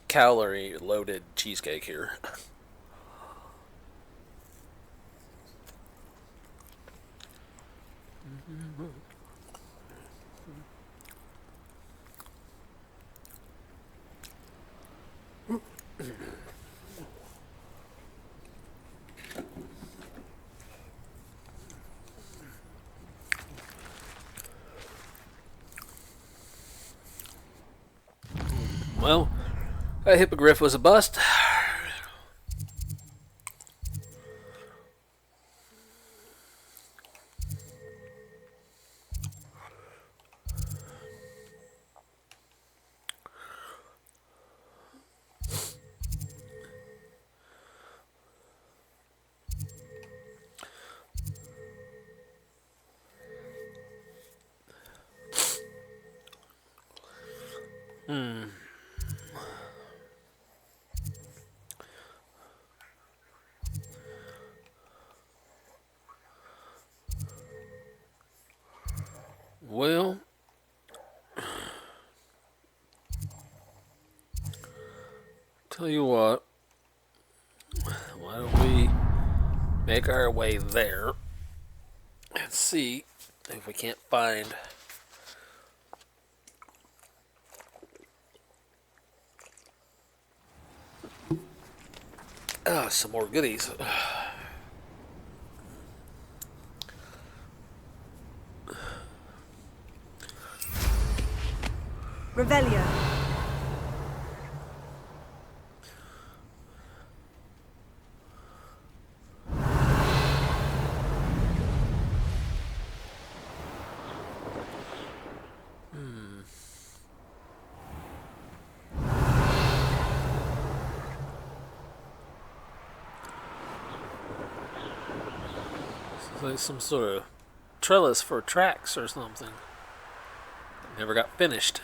A: calorie-loaded cheesecake here. Well, that hippogriff was a bust. Well, Tell you what, why don't we make our way there and see if we can't find some more goodies.
B: Revelio.
A: It's like some sort of trellis for tracks or something. Never got finished.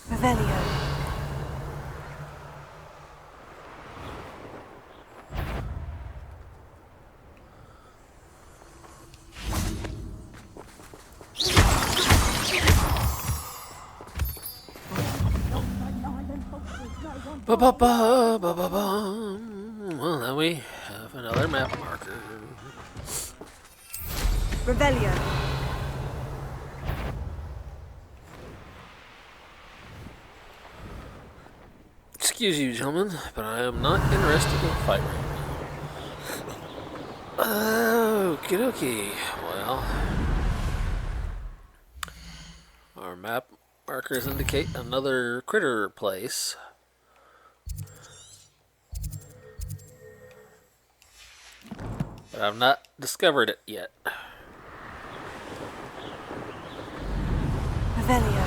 B: Revelio.
A: Ba-ba-ba-ba-ba-bum. Well, now we have another map marker.
B: Revelio.
A: Excuse you, gentlemen, but I am not interested in a fight right now. Okie dokie. Well, our map markers indicate another critter place. But I've not discovered it yet.
B: Revelio.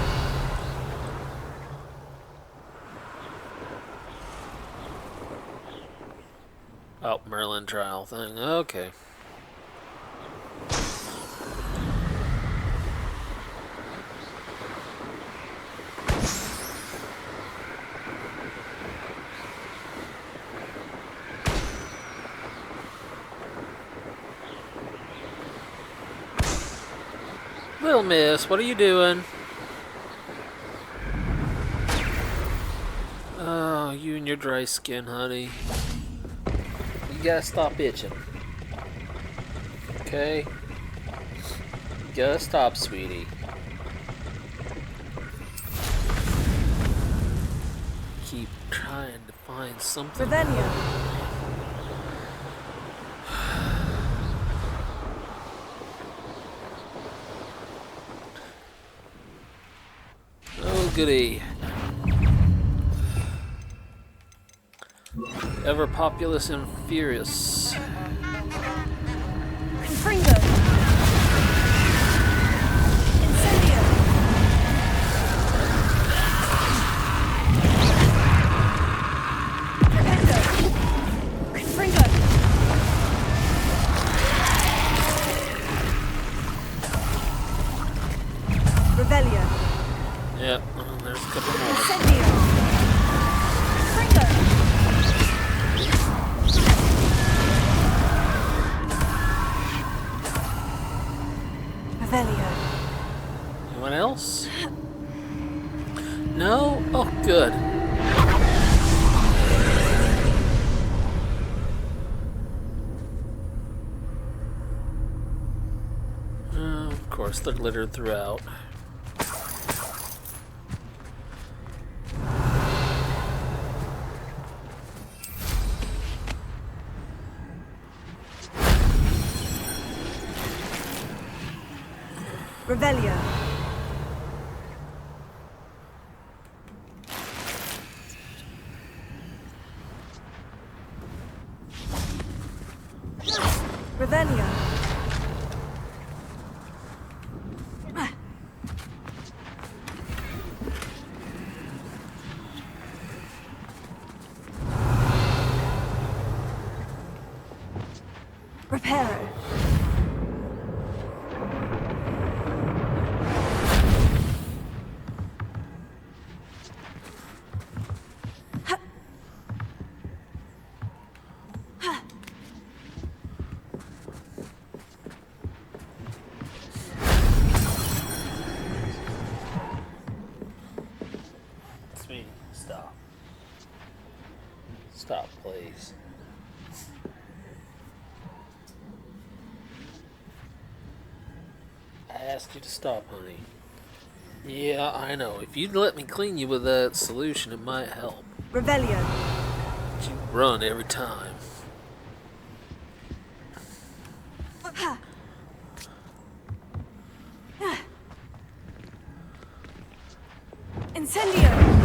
A: Oh, Merlin trial thing. Okay. Little miss, what are you doing? Oh, you and your dry skin, honey. You gotta stop itching. Okay? You gotta stop, sweetie. Keep trying to find something.
B: Revelio.
A: Oh, goody. Ever populous and furious.
B: Confringo. Incendio. Rependo. Confringo. Revelio.
A: Yep, there's a couple more.
B: Incendio. Confringo. Revelio.
A: Anyone else? No? Oh, good. Of course, they're littered throughout.
B: Revelio. Revelio. Reparo.
A: Sweetie, stop. Stop, please. I asked you to stop, honey. Yeah, I know. If you'd let me clean you with that solution, it might help.
B: Revelio.
A: But you run every time.
B: Incendio.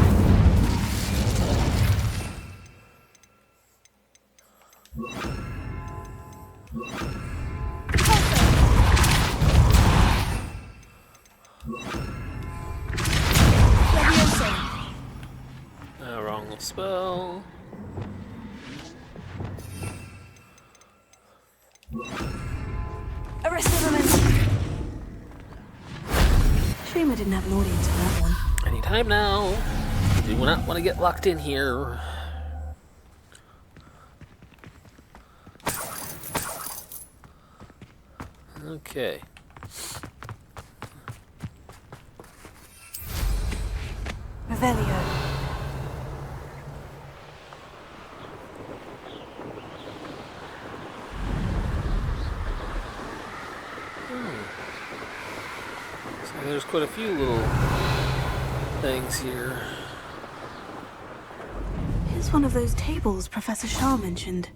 A: Wrong spell.
B: Arrested momentum. Shame I didn't have an audience for that one.
A: Anytime now. Do not want to get locked in here. Okay.
B: Revelio.
A: So there's quite a few little things here.
B: Here's one of those tables Professor Shah mentioned.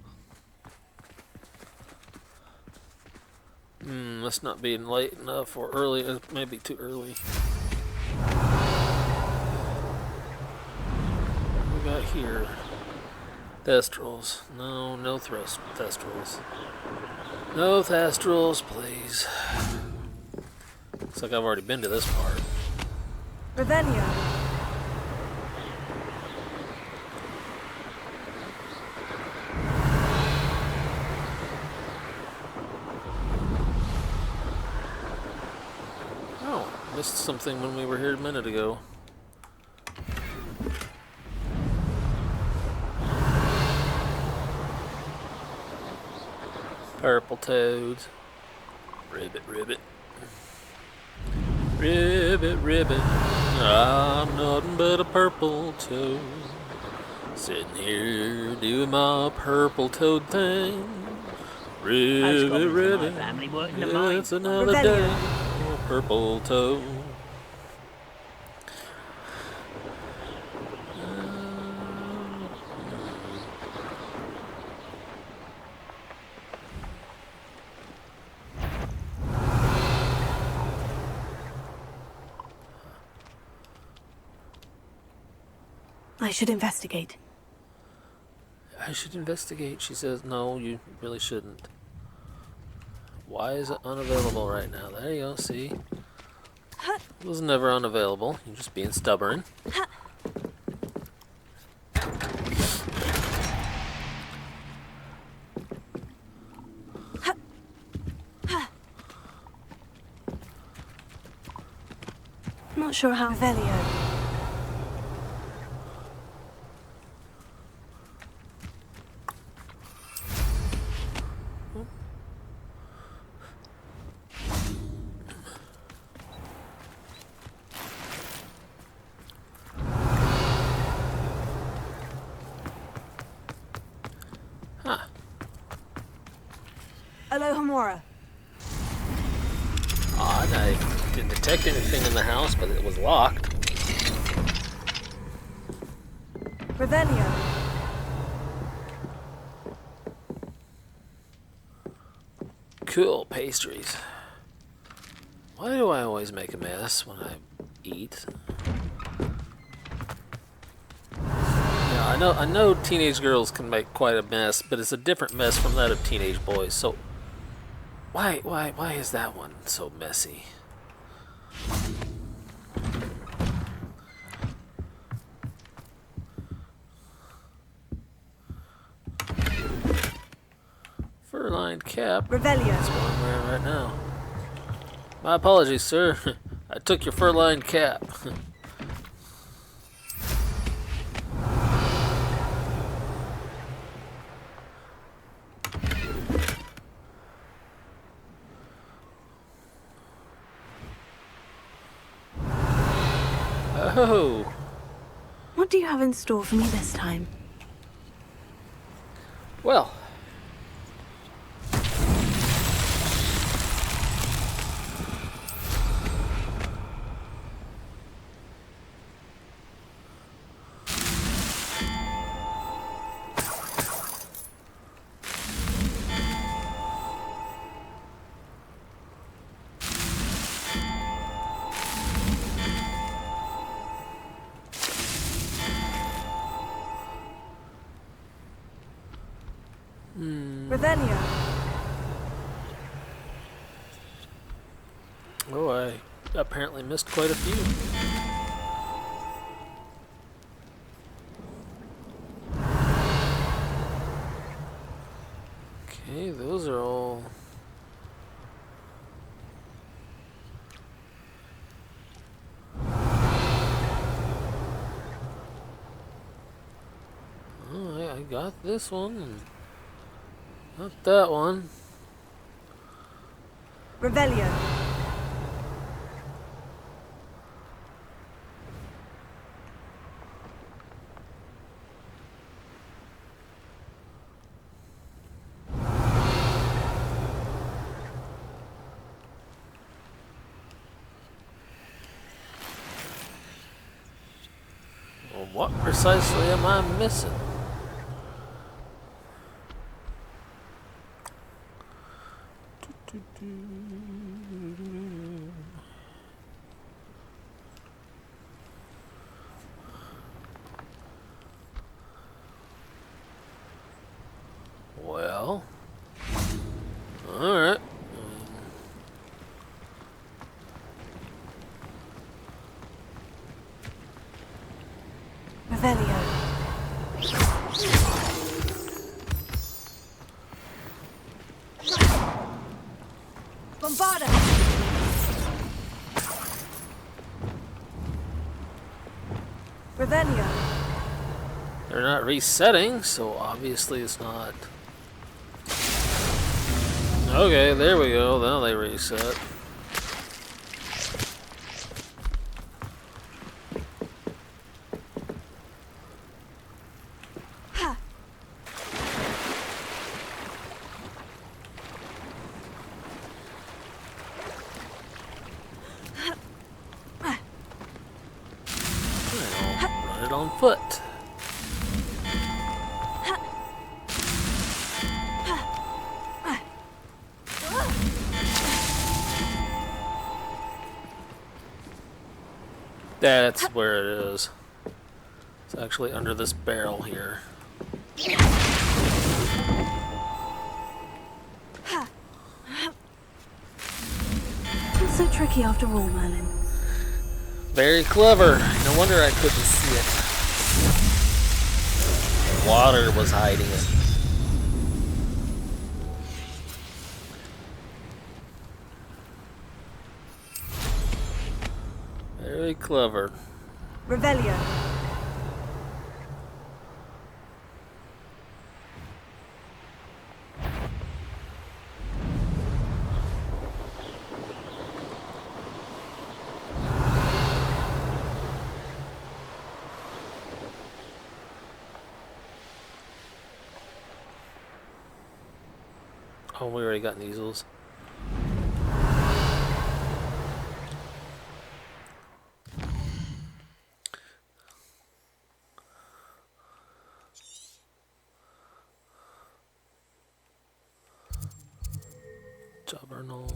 A: Must not be late enough or early. Maybe too early. What we got here? Thestrals. No, no thestrals. No thestrals, please. Looks like I've already been to this part.
B: Revelio.
A: Oh, missed something when we were here a minute ago. Purple toads. Ribbit, ribbit. Ribbit, ribbit. I'm nothing but a purple toad. Sitting here doing my purple toad thing. Ribbit, ribbit.
I: Family working the mine.
A: It's another day. Oh, purple toad.
B: I should investigate.
A: I should investigate. She says, no, you really shouldn't. Why is it unavailable right now? There you go, see? It was never unavailable. You're just being stubborn.
B: Not sure how. Revelio. Alohomora.
A: Odd, I didn't detect anything in the house, but it was locked.
B: Revelio.
A: Cool pastries. Why do I always make a mess when I eat? Yeah, I know teenage girls can make quite a mess, but it's a different mess from that of teenage boys. So why is that one so messy? Fur-lined cap.
B: Revelio.
A: That's what I'm wearing right now. My apologies, sir. I took your fur-lined cap. Oh.
B: What do you have in store for me this time?
A: Well.
B: Revelio.
A: Oh, I apparently missed quite a few. Okay, those are all... Oh, I got this one, and not that one.
B: Revelio.
A: Well, what precisely am I missing? Well, all right.
B: Revelio. Bombarda. Revelio.
A: They're not resetting, so obviously it's not. Okay, there we go. Now they reset. Run it on foot. That's where it is. It's actually under this barrel here.
B: It's so tricky after all, Merlin.
A: Very clever. No wonder I couldn't see it. Water was hiding it. Very clever.
B: Revelio.
A: Oh, we already got easels. Jobberno,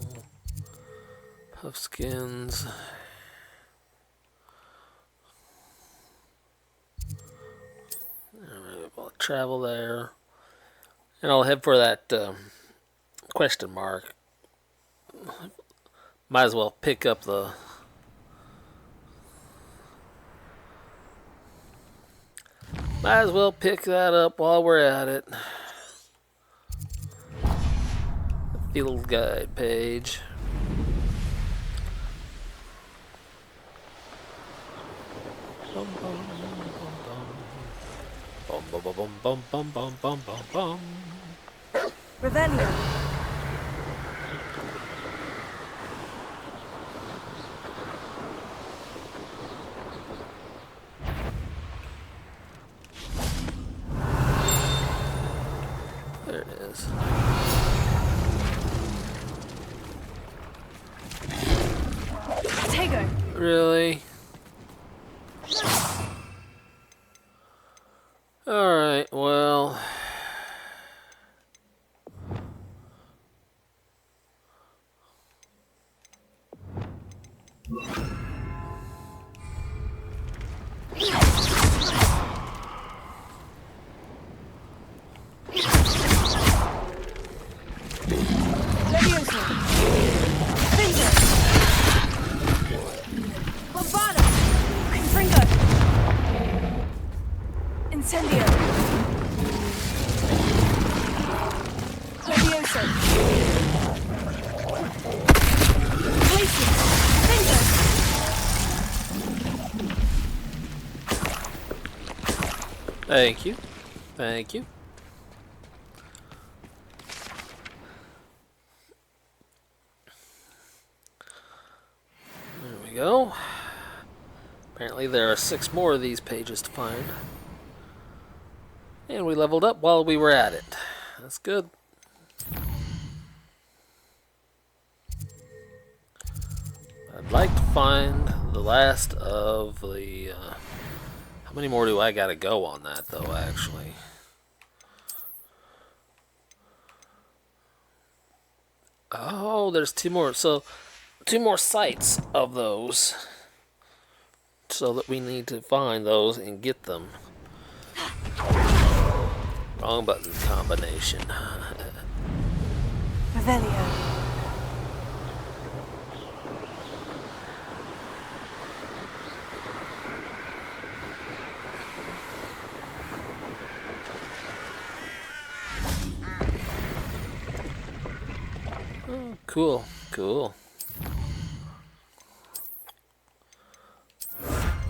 A: Puffskins. Alright, I'll travel there. And I'll head for that question mark. Might as well pick up the... Might as well pick that up while we're at it. Field guide page. Bum bum bum bum bum bum bum bum bum bum bum.
B: Revelio.
A: is.
C: Tego.
A: Really? Alright, well...
B: Leviosa! Finger! Bombada! Confringo! Incendio! Leviosa! Glacius! Finger!
A: Thank you. Thank you. There we go. Apparently there are 6 more of these pages to find. And we leveled up while we were at it. That's good. I'd like to find the last of the... how many more do I gotta go on that, though, actually? Oh, there's 2 more. So, 2 more sites of those. So that we need to find those and get them. Wrong button combination.
B: Revelio.
A: Oh, cool, cool.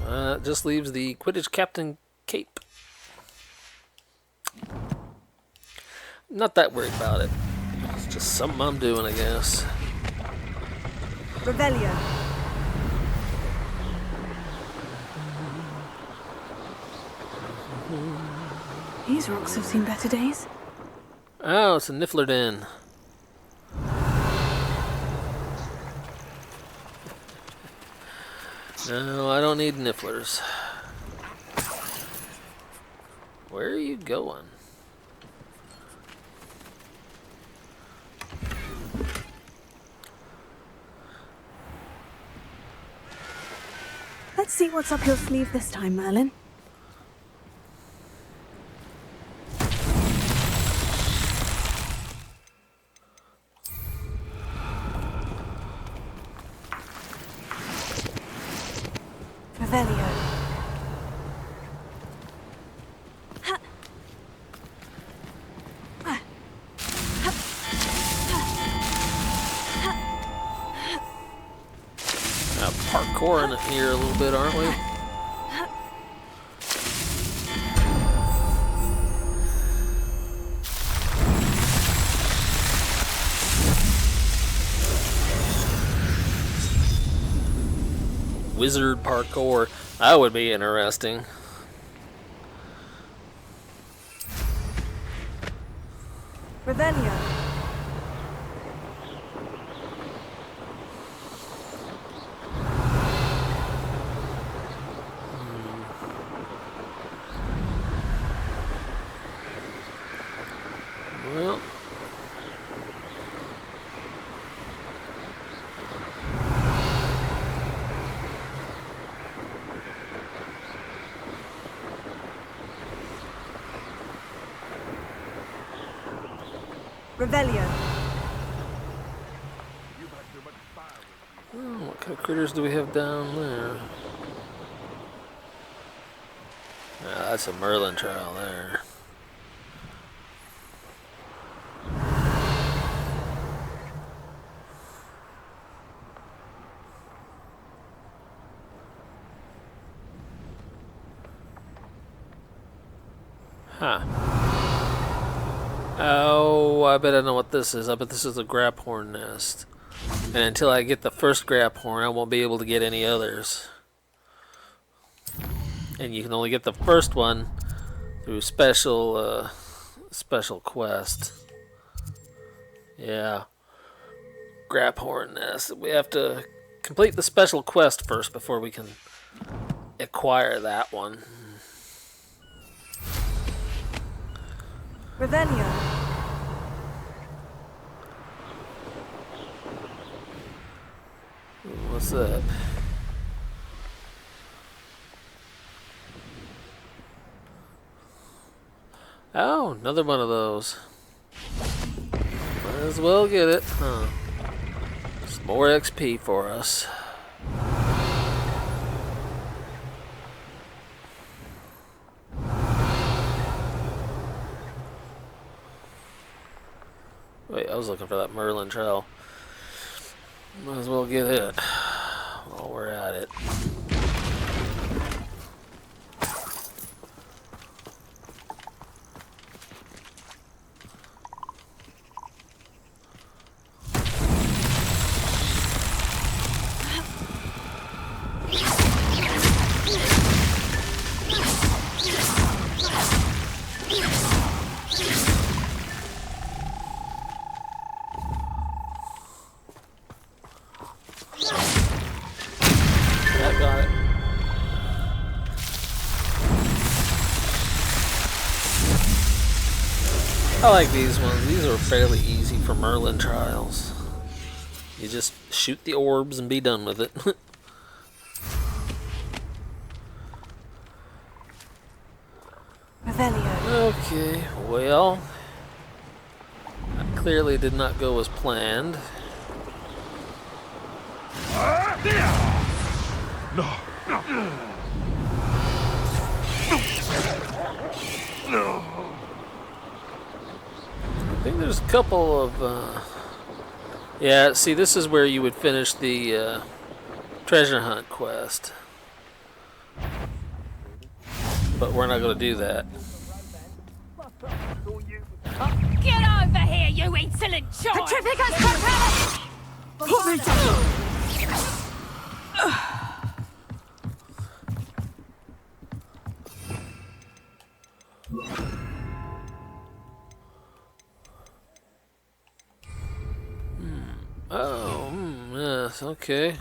A: That just leaves the Quidditch Captain Cape. Not that worried about it. It's just something I'm doing, I guess.
B: Revelio. These rocks have seen better days.
A: Oh, it's a Niffler Den. No, I don't need Nifflers. Where are you going?
B: Let's see what's up your sleeve this time, Merlin. Revelio.
A: Parkouring it here a little bit, aren't we? Wizard parkour. That would be interesting.
B: Revelio.
A: Well,
B: Revelio.
A: oh, what kind of critters do we have down there? Ah, that's a Merlin trial there. Huh. Oh, I bet I know what this is. I bet this is a graphorn nest. And until I get the first graphorn, I won't be able to get any others. And you can only get the first one through special quest. Yeah. Graphorn nest. We have to complete the special quest first before we can acquire that one.
B: Revelio.
A: What's that? Oh, another one of those. Might as well get it. Huh. Some more XP for us. Wait, I was looking for that Merlin trail. Might as well get it while we're at it. I got it. I like these ones. These are fairly easy for Merlin trials. You just shoot the orbs and be done with it.
B: Revelio.
A: Okay, well, that clearly did not go as planned. I think there's a couple of, yeah, see, this is where you would finish the treasure hunt quest. But we're not going to do that.
C: Get over here, you insolent child! Petrificus
A: Oh, yes, okay.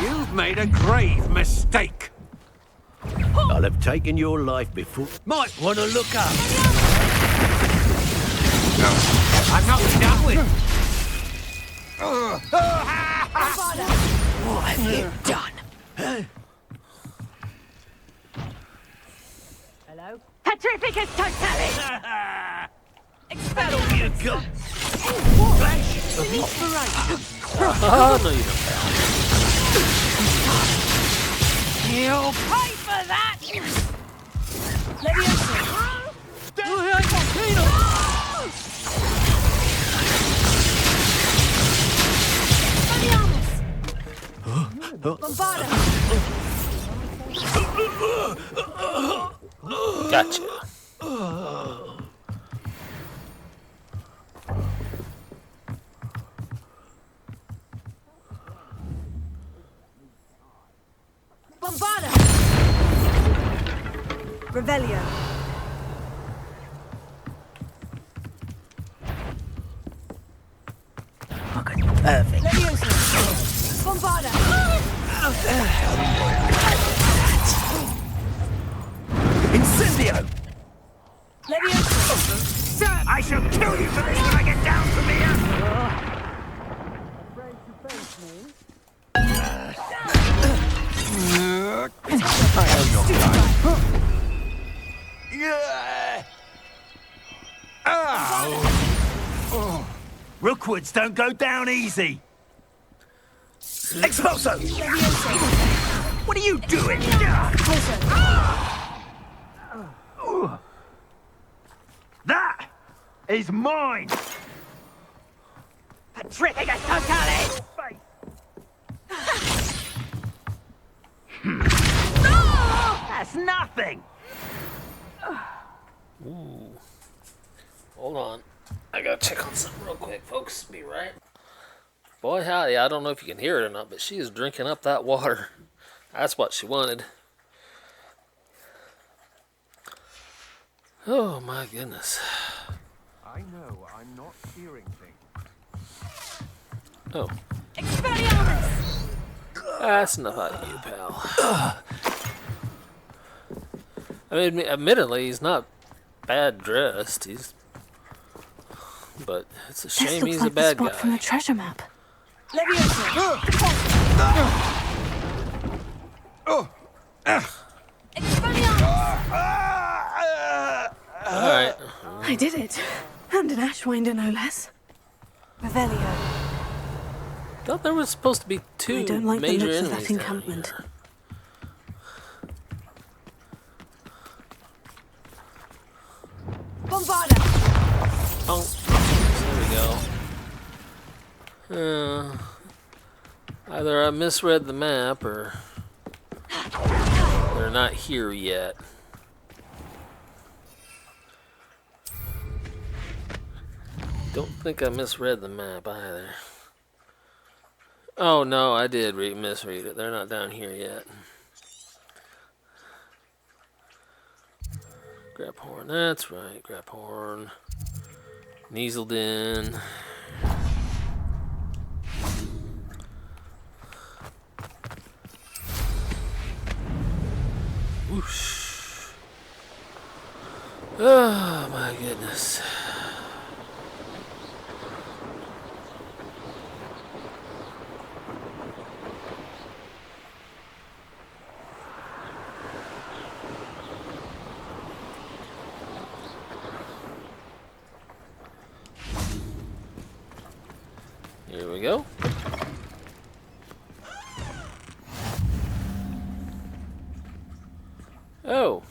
H: You've made a grave mistake.
J: I'll have taken your life before.
I: Might want to look up.
H: I'm not done with.
I: What have you done?
C: Hello? Petrificus totalis! Expel
I: You got flash of inspiration.
A: Oh, no, you don't.
I: You'll
C: pay for that!
A: Gotcha.
B: Bombarda. Revelio.
I: perfect.
B: Bombarda.
I: Incendio!
B: Leviosa.
I: I shall kill you for this when I get down from here! Rookwoods don't go down easy. Expulso! What are you doing? That is mine!
C: Petrificus totalis!
I: That's nothing!
A: Ooh. Hold on. I gotta check on something real quick, folks. Be right Boy, howdy, I don't know if you can hear it or not, but she is drinking up that water. That's what she wanted. Oh, my goodness.
J: I know I'm not hearing things.
A: Oh.
C: Expelliarmus!
A: That's enough out of you, pal. I mean, admittedly, he's not bad dressed. But it's a shame
B: This
A: he's
B: looks
A: a
B: like the
A: bad
B: spot from
A: guy.
B: the treasure map.
A: Alright.
B: I did it. And an Ashwinder, no less. Revelio.
A: Thought there was supposed to be
B: I
A: two
B: don't like the
A: major
B: looks of
A: enemies
B: that
A: down
B: encampment.
A: here.
C: Bombarda!
A: Oh, there we go. Either I misread the map or they're not here yet. Don't think I misread the map either. Oh no, I did misread it. They're not down here yet. Grab horn, that's right, grab horn. Neaselden. Whoosh. Oh my goodness. Here we go. Oh.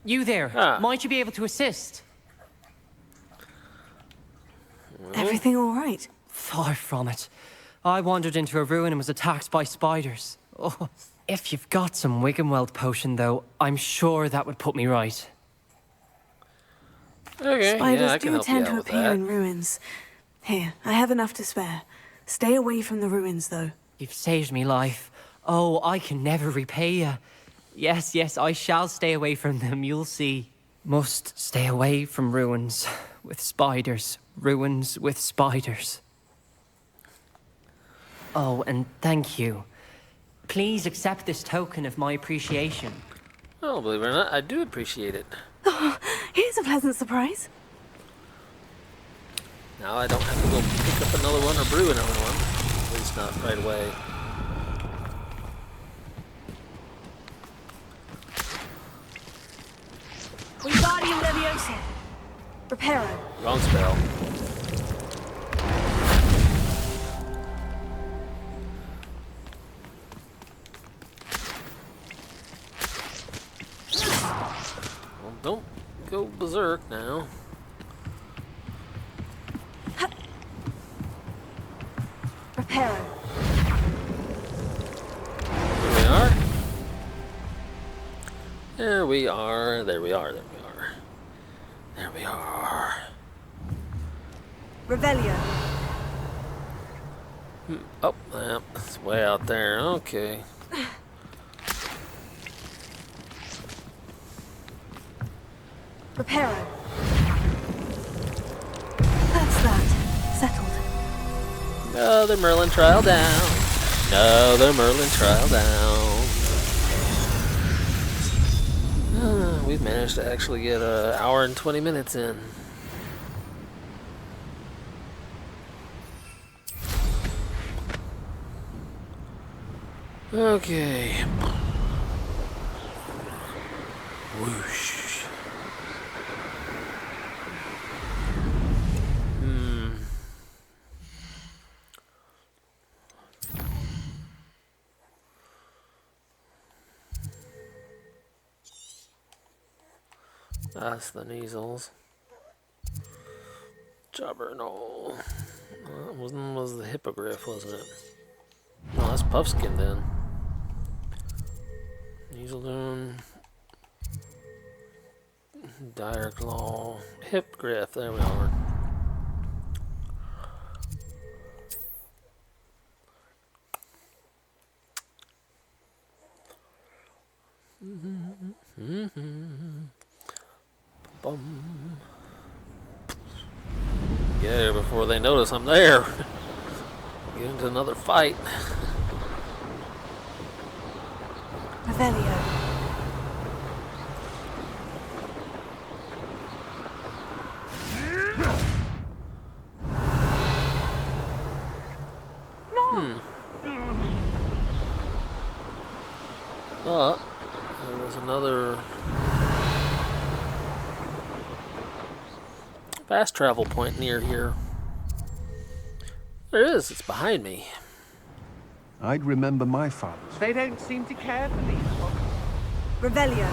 E: You there.
A: Ah.
E: Might you be able to assist?
B: Everything all right?
E: Far from it. I wandered into a ruin and was attacked by spiders. Oh, if you've got some Wiggenweld potion, though, I'm sure that would put me right.
A: Okay,
B: Spiders
A: yeah, I can
B: do
A: help you
B: tend
A: out
B: to
A: with
B: appear
A: that.
B: in ruins. Here, I have enough to spare. Stay away from the ruins, though.
E: You've saved me life. Oh, I can never repay you. Yes, yes, I shall stay away from them, you'll see. Must stay away from ruins with spiders. Ruins with spiders. Oh, and thank you. Please accept this token of my appreciation.
A: Oh, believe it or not, I do appreciate it.
B: Here's a pleasant surprise.
A: Now I don't have to go pick up another one or brew another one. At least not right away.
C: Wingardium Leviosa! Reparo!
A: Wrong spell. Well, don't go berserk now.
C: Reparo!
A: There we are. There we are. There we are. There we are. There we are.
C: Revelio!
A: Oh, yeah, it's way out there. Okay.
C: Reparo!
B: That's that. Settled.
A: Another Merlin trial down. Another Merlin trial down. We've managed to actually get an hour and 20 minutes in. Okay. Whoosh. That's the Neasels. Jobberknoll. That was the Hippogriff, wasn't it? No, that's Puffskin then. Neaseldoon. Direclaw. Hippogriff, there we are. Bum. Get there before they notice I'm there. Get into another fight.
B: Revelio.
A: But there was another fast travel point near here. There is. It's behind me.
K: I'd remember my father.
E: They don't seem to care for me.
B: Revelio.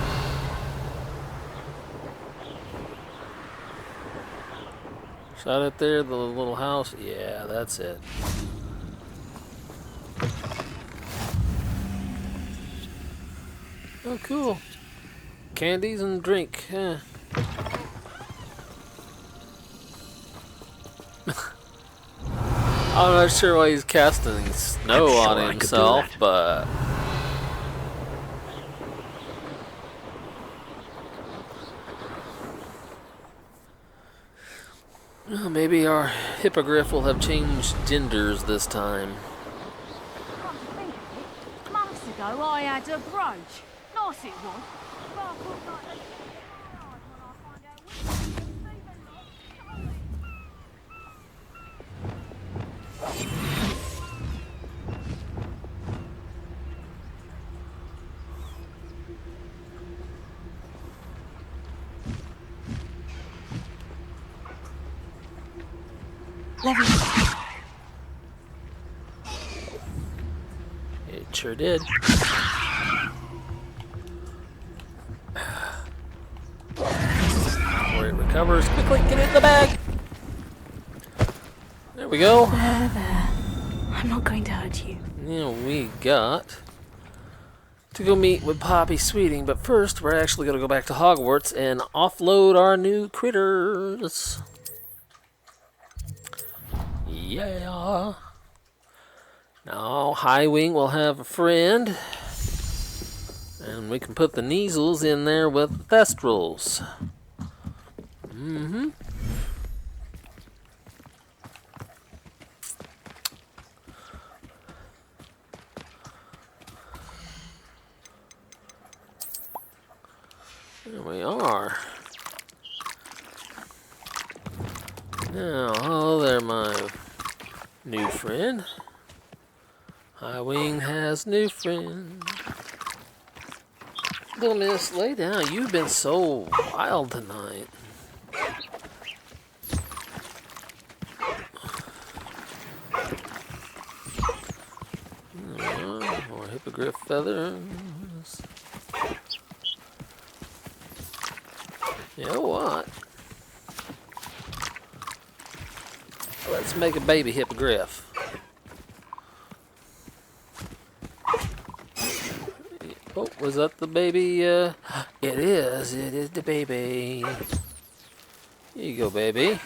A: Is that it there? The little house? Yeah, that's it. Oh, cool. Candies and drink. Yeah. I'm not sure why he's casting snow
J: I'm
A: on
J: sure I could do
A: himself,
J: that.
A: but... Well, maybe our hippogriff will have changed genders this time.
L: Months ago, I had a brooch. Nice it was. But I thought like they when I find out which
A: It sure did. Before it recovers, quickly get it in the bag. There we go.
B: There. I'm not going to hurt you.
A: Now we got to go meet with Poppy Sweeting, but first we're actually going to go back to Hogwarts and offload our new critters. Yeah. Now Highwing will have a friend, and we can put the Neasels in there with the Thestrals. Mm-hmm. There we are. Now, hello there, my new friend. Highwing has new friend. Little Miss, lay down. You've been so wild tonight. More hippogriff feathers. You know what? Let's make a baby hippogriff. Oh, was that the baby? It is. It is the baby. Here you go, baby.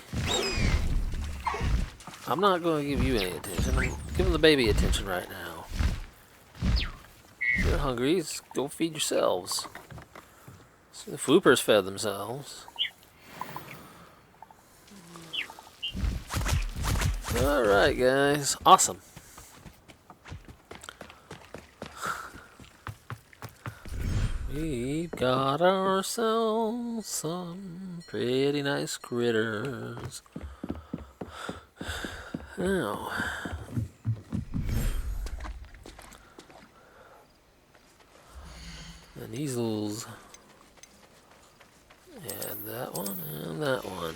A: I'm not going to give you any attention. I'm giving the baby attention right now. If you're hungry, just go feed yourselves. See, the Floopers fed themselves. Alright, guys. Awesome. We've got ourselves some pretty nice critters. Now, the Neasels. And that one and that one.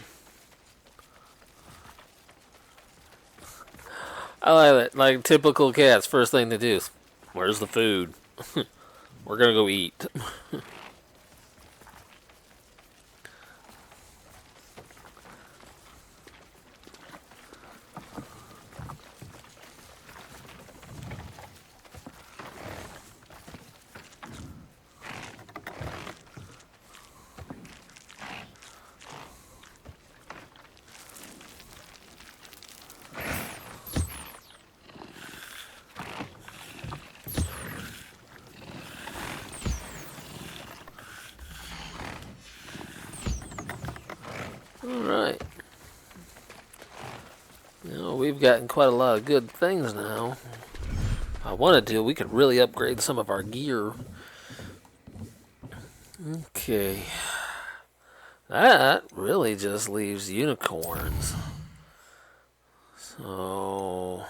A: I like it. Like typical cats, first thing they do is, where's the food? We're gonna go eat. Alright. We've gotten quite a lot of good things now. If I wanted to, we could really upgrade some of our gear. Okay. That really just leaves unicorns. So...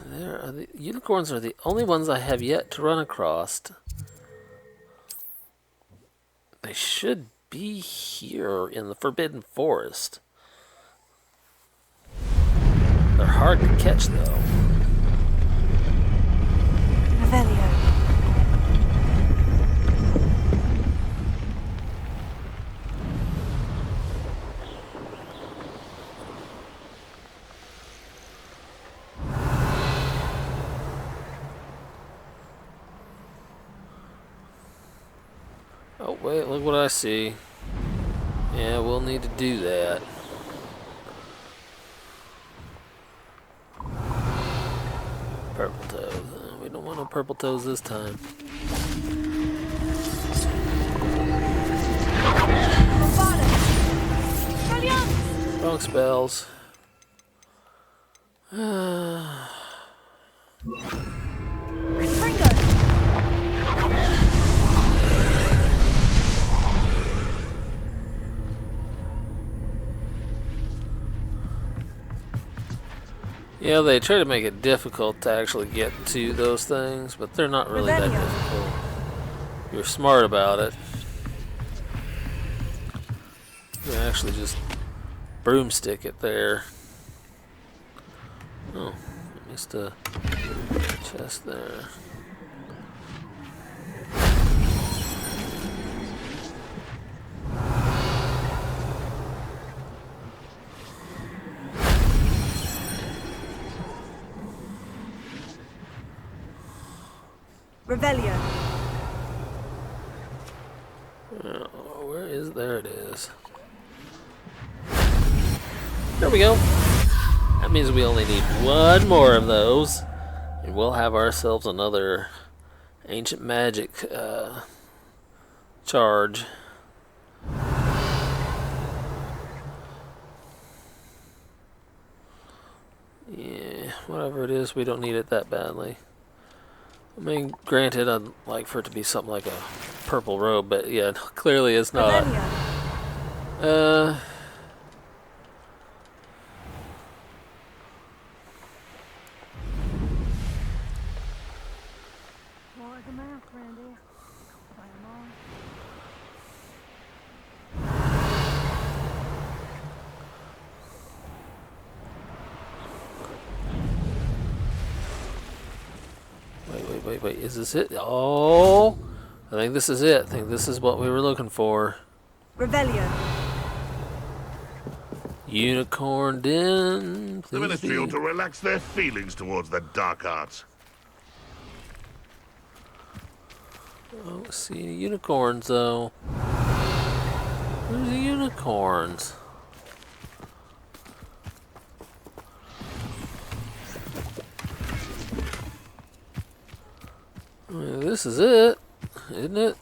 A: the unicorns are the only ones I have yet to run across. They should be here in the Forbidden Forest. They're hard to catch, though.
B: Revelio.
A: Oh, wait, look what I see. Yeah, we'll need to do that. Purple toes. We don't want no purple toes this time. Wrong spells. Yeah, they try to make it difficult to actually get to those things, but they're not really that difficult. You're smart about it. You can actually just broomstick it there. Oh, I missed a chest there.
B: Revelio.
A: Oh, where is... There it is. There we go. That means we only need one more of those. And we'll have ourselves another ancient magic charge. Yeah, whatever it is, we don't need it that badly. I mean, granted, I'd like for it to be something like a purple robe, but yeah, clearly it's not. Wait, is this it? Oh, I think this is it. I think this is what we were looking for.
B: Revelio.
A: Unicorn Den.
M: The Ministry ought to relax their feelings towards the dark arts.
A: I don't see any unicorns, though. Where's the unicorns? This is it, isn't it?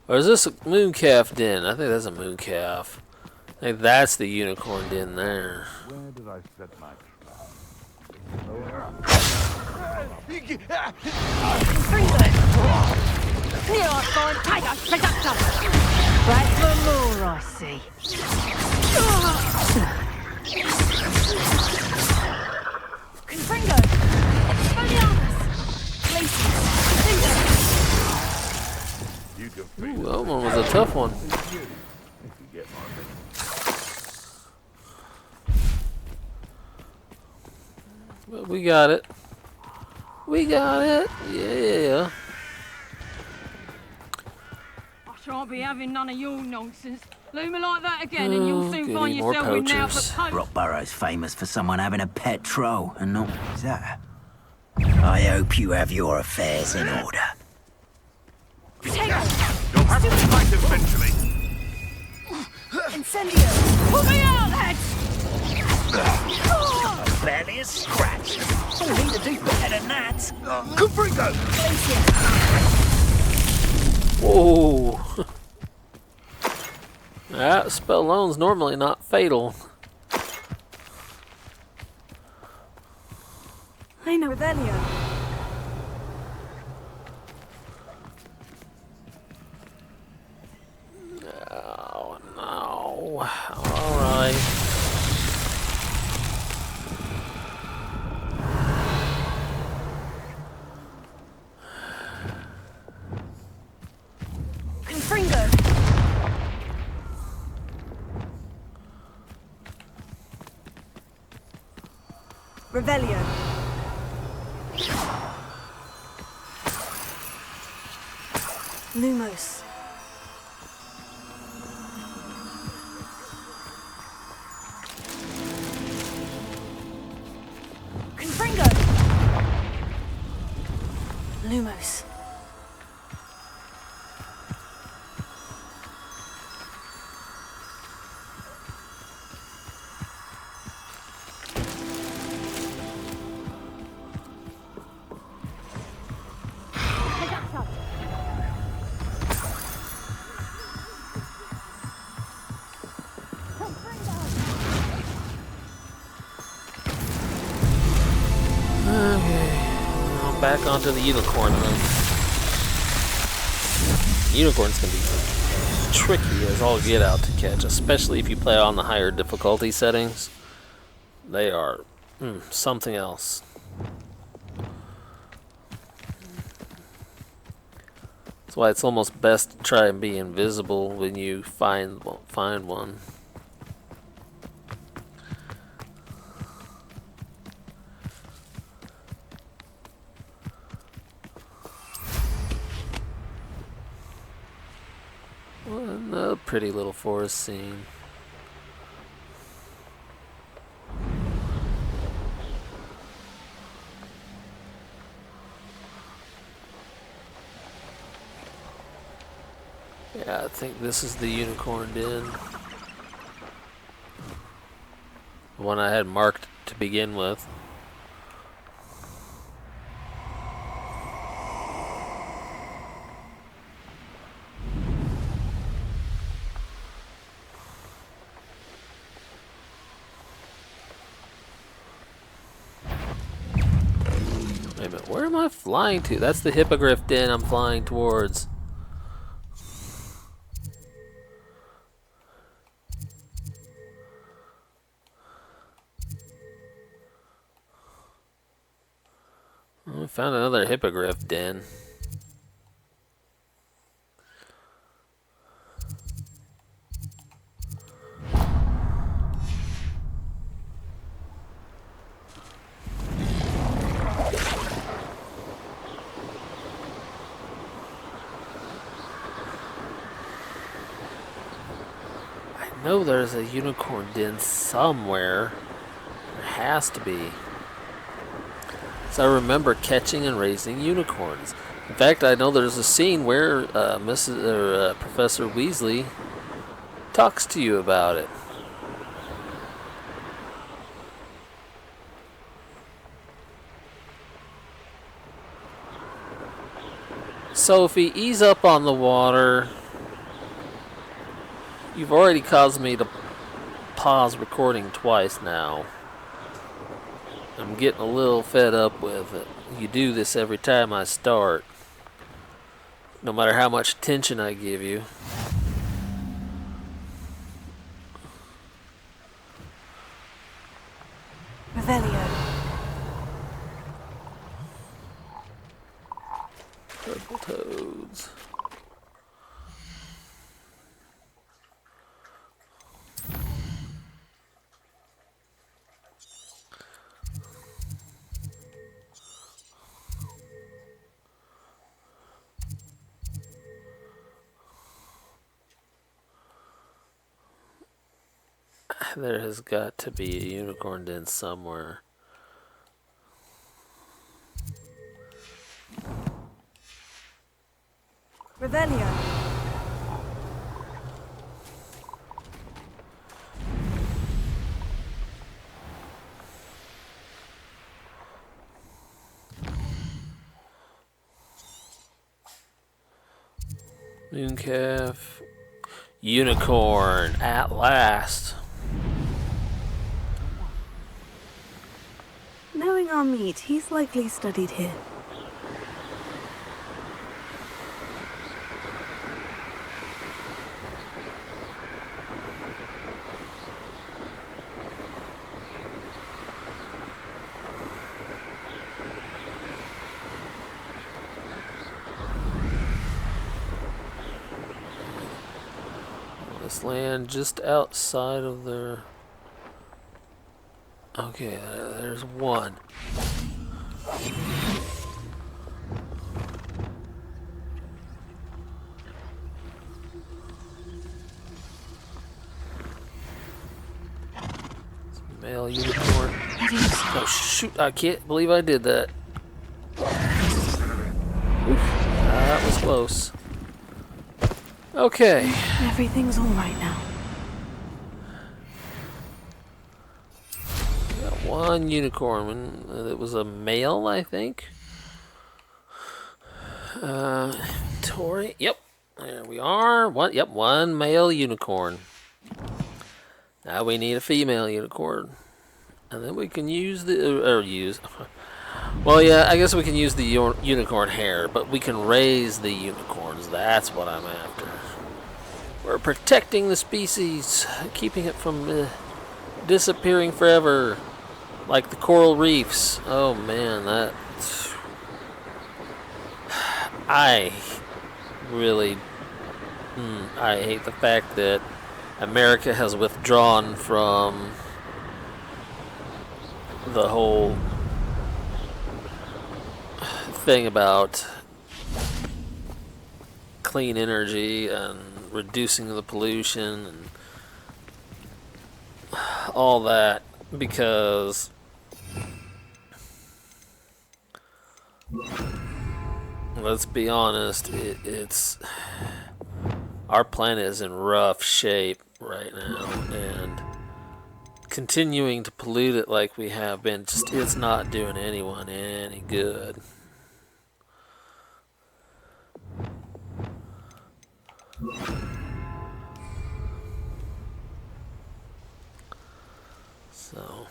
A: Or is this a mooncalf den? I think that's a mooncalf. I think that's the unicorn den there.
M: Where did I set my
L: Here I find Tiger Productor. Back for more, I see. Confringo.
A: Ooh, that one was a tough one. But we got it. We got it. Yeah.
L: I shan't be having none of your nonsense. Leave me like that again and you'll soon find yourself with now for post.
I: Rockborough's famous for someone having a pet troll, and not... Is that? I hope you have your affairs in order.
M: You'll have to fight eventually.
B: Incendio.
L: Put me out, lads!
I: Barely a scratch. All need to do better than that.
M: Confringo!
A: Whoa. That spell alone's normally not fatal.
B: I know Revelio.
A: Oh no. Alright.
B: Confringo. Revelio. Lumos. Confringo. Lumos.
A: Back onto the unicorn then. Unicorns can be tricky as all get out to catch, especially if you play on the higher difficulty settings. They are something else. That's why it's almost best to try and be invisible when you find one. Another pretty little forest scene. Yeah, I think this is the unicorn den. The one I had marked to begin with. Wait a minute, where am I flying to? That's the hippogriff den I'm flying towards. Oh, I found another hippogriff den. I know there's a unicorn den somewhere. There has to be. So I remember catching and raising unicorns. In fact, I know there's a scene where Professor Weasley talks to you about it. Sophie, ease up on the water. You've already caused me to pause recording twice now. I'm getting a little fed up with it. You do this every time I start. No matter how much attention I give you.
B: Revelio.
A: Purple toads. There has got to be a unicorn den somewhere.
B: Revelio.
A: Mooncalf. Unicorn, at last.
B: Knowing our meat, he's likely studied here.
A: This land just outside of their... Okay, there's one. Male unicorn. Oh shoot, I can't believe I did that. Oof, that was close. Okay.
B: Everything's all right now.
A: Got one unicorn. It was a male, I think. Tori. Yep. There we are. One. Yep. One male unicorn. Now we need a female unicorn, and then we can use the Well, yeah. I guess we can use the unicorn hair, but we can raise the unicorns. That's what I'm after. We're protecting the species, keeping it from disappearing forever, like the coral reefs. Oh man, that... I really... I hate the fact that America has withdrawn from the whole thing about clean energy and reducing the pollution and all that, because let's be honest, it's our planet is in rough shape right now, and continuing to pollute it like we have been, just it's not doing anyone any good. So,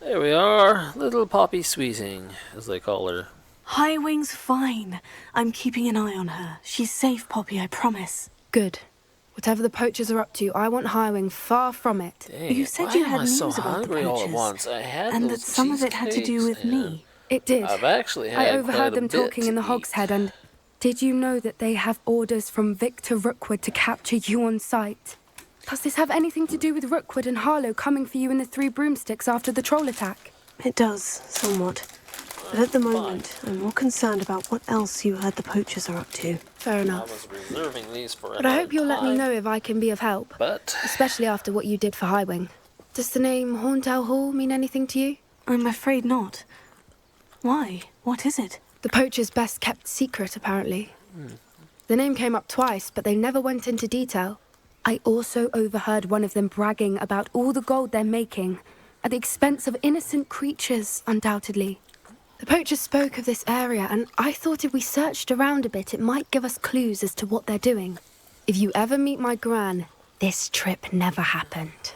A: there we are, little Poppy Sweeting, as they call her.
B: Highwing's fine. I'm keeping an eye on her. She's safe, Poppy, I promise.
N: Good. Whatever the poachers are up to, I want Highwing far from it.
A: Dang,
B: You said
A: why
B: you
A: am
B: had
A: I
B: news
A: so
B: about the
A: hungry all at
B: poachers,
A: once? I had
B: and that
A: those
B: some of it had to do with
A: cheesecakes,
B: me.
N: It did.
A: I've actually had
N: I overheard
A: quite a
N: them
A: bit
N: talking in the
A: to
N: Hogshead, and did you know that they have orders from Victor Rookwood to capture you on sight? Does this have anything to do with Rookwood and Harlow coming for you in the Three Broomsticks after the troll attack?
B: It does, somewhat. But at the moment, I'm more concerned about what else you heard the poachers are up to.
N: Fair
A: I
N: enough.
A: was reserving these for
N: But I hope you'll let me
A: time,
N: know if I can be of help.
A: But
N: Especially after what you did for Highwing. Does the name Horntail Hall mean anything to you?
B: I'm afraid not. Why? What is it?
N: The poacher's best kept secret, apparently. The name came up twice, but they never went into detail. I also overheard one of them bragging about all the gold they're making, at the expense of innocent creatures, undoubtedly. The poachers spoke of this area, and I thought if we searched around a bit, it might give us clues as to what they're doing. If you ever meet my gran, this trip never happened.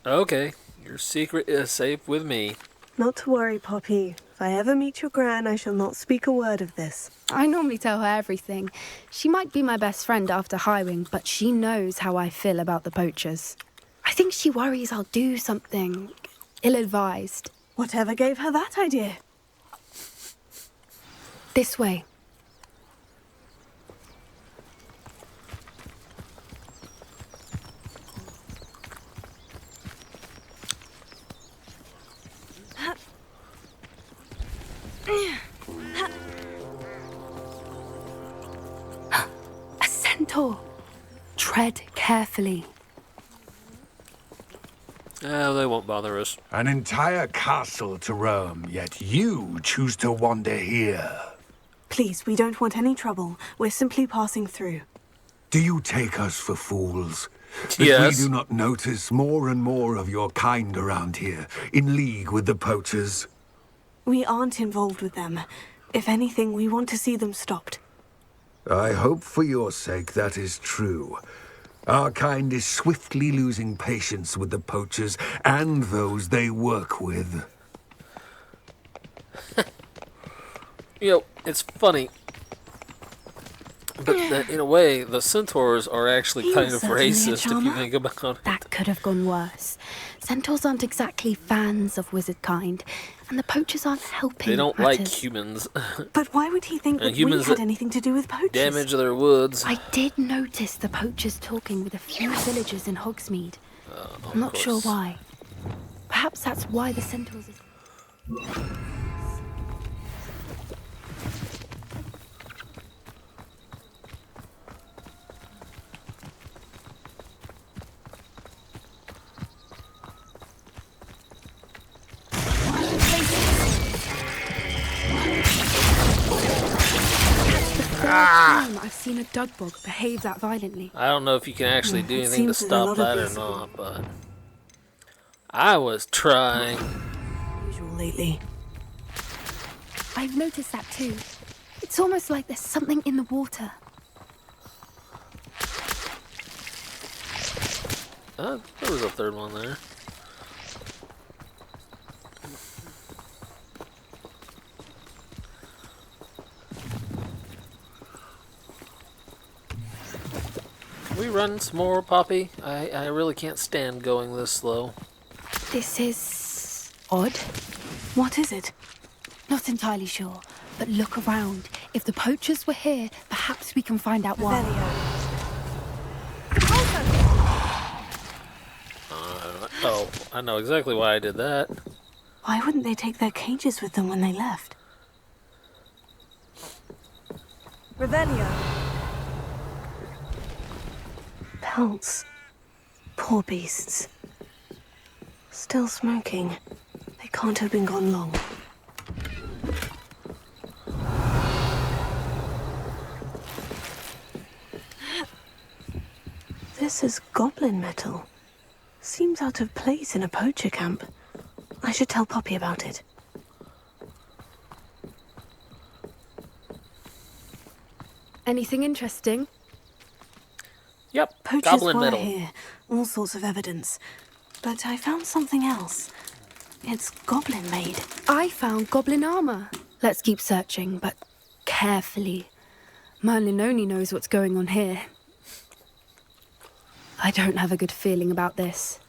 A: okay, your secret is safe with me.
B: Not to worry, Poppy. If I ever meet your gran, I shall not speak a word of this.
N: I normally tell her everything. She might be my best friend after Highwing, but she knows how I feel about the poachers. I think she worries I'll do something ill-advised.
B: Whatever gave her that idea?
N: This way. A centaur. Tread carefully.
A: Oh, they won't bother us.
H: An entire castle to roam, yet you choose to wander here.
B: Please, we don't want any trouble. We're simply passing through.
H: Do you take us for fools? that
A: Yes.
H: we do not notice more and more of your kind around here, in league with the poachers?
B: We aren't involved with them. If anything, we want to see them stopped.
H: I hope for your sake that is true. Our kind is swiftly losing patience with the poachers and those they work with.
A: You know, it's funny. But in a way, the centaurs are actually
N: He
A: kind
N: was
A: of
N: certainly a
A: racist if you
N: charmer.
A: think about it.
N: That could have gone worse. Centaurs aren't exactly fans of wizard kind, and the poachers aren't helping.
A: They don't
N: matters.
A: like humans.
B: But why would he think
A: And
B: that we
A: humans
B: had
A: that
B: anything to do with poachers?
A: Damage their woods.
N: I did notice the poachers talking with a few villagers in Hogsmeade. I'm not sure
A: course.
N: why. Perhaps that's why the centaurs... Time I've seen a dugbog behave that violently.
A: I don't know if you can actually do
B: It
A: anything to
B: seems that a
A: stop
B: lot of
A: that or
B: these-
A: not, but I was trying.
B: Usual lately.
N: I've noticed that too. It's almost like there's something in the water.
A: There was a third one there. Can we run some more, Poppy? I really can't stand going this slow.
N: This is odd.
B: What is it?
N: Not entirely sure, but look around. If the poachers were here, perhaps we can find out why.
A: Oh, I know exactly why I did that.
B: Why wouldn't they take their cages with them when they left? Revelio. Pelts. Poor beasts. Still smoking. They can't have been gone long. This is goblin metal. Seems out of place in a poacher camp. I should tell Poppy about it.
N: Anything interesting?
A: Yep,
B: Poachers
A: goblin
B: were
A: metal.
B: here. All sorts of evidence. But I found something else. It's goblin made.
N: I found goblin armor. Let's keep searching, but carefully. Merlin only knows what's going on here. I don't have a good feeling about this.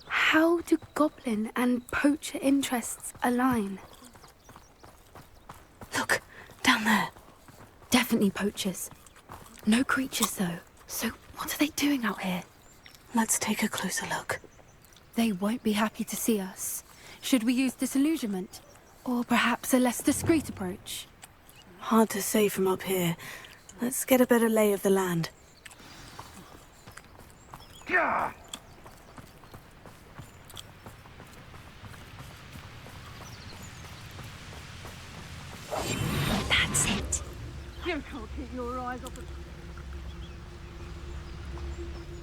N: How do goblin and poacher interests align?
B: Look, down there.
N: Definitely poachers. No creatures, though. So what are they doing out here?
B: Let's take a closer look.
N: They won't be happy to see us. Should we use disillusionment? Or perhaps a less discreet approach?
B: Hard to say from up here. Let's get a better lay of the land.
N: That's it.
L: You can't keep your eyes off the...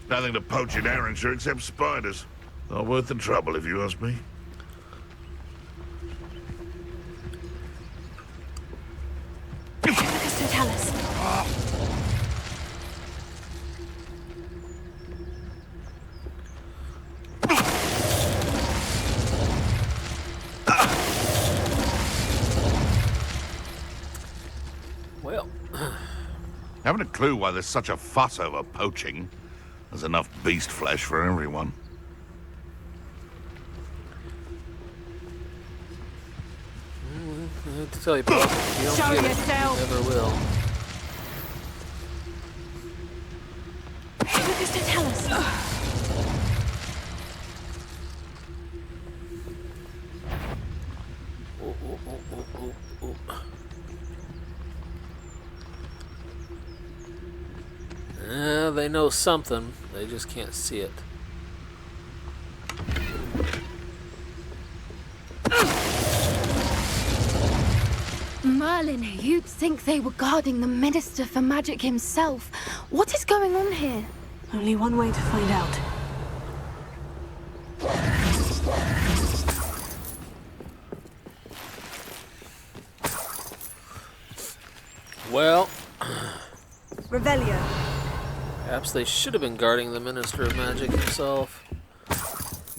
M: Nothing to poach in Arrynshire except spiders. Not worth the trouble, if you ask me.
B: Totalis.
A: Well,
M: Haven't a clue why there's such a fuss over poaching. There's enough beast flesh for everyone.
A: I have to tell you, Pop, if you don't
L: Show
A: get
L: yourself.
A: it, you never will.
B: Lucas, tell us.
A: They know something. They just can't see it.
N: Merlin Merlin, you'd think they were guarding the Minister for Magic himself. What is going on here?
B: Only one way to find out.
A: Well,
B: Revelio.
A: perhaps they should have been guarding the Minister of Magic himself.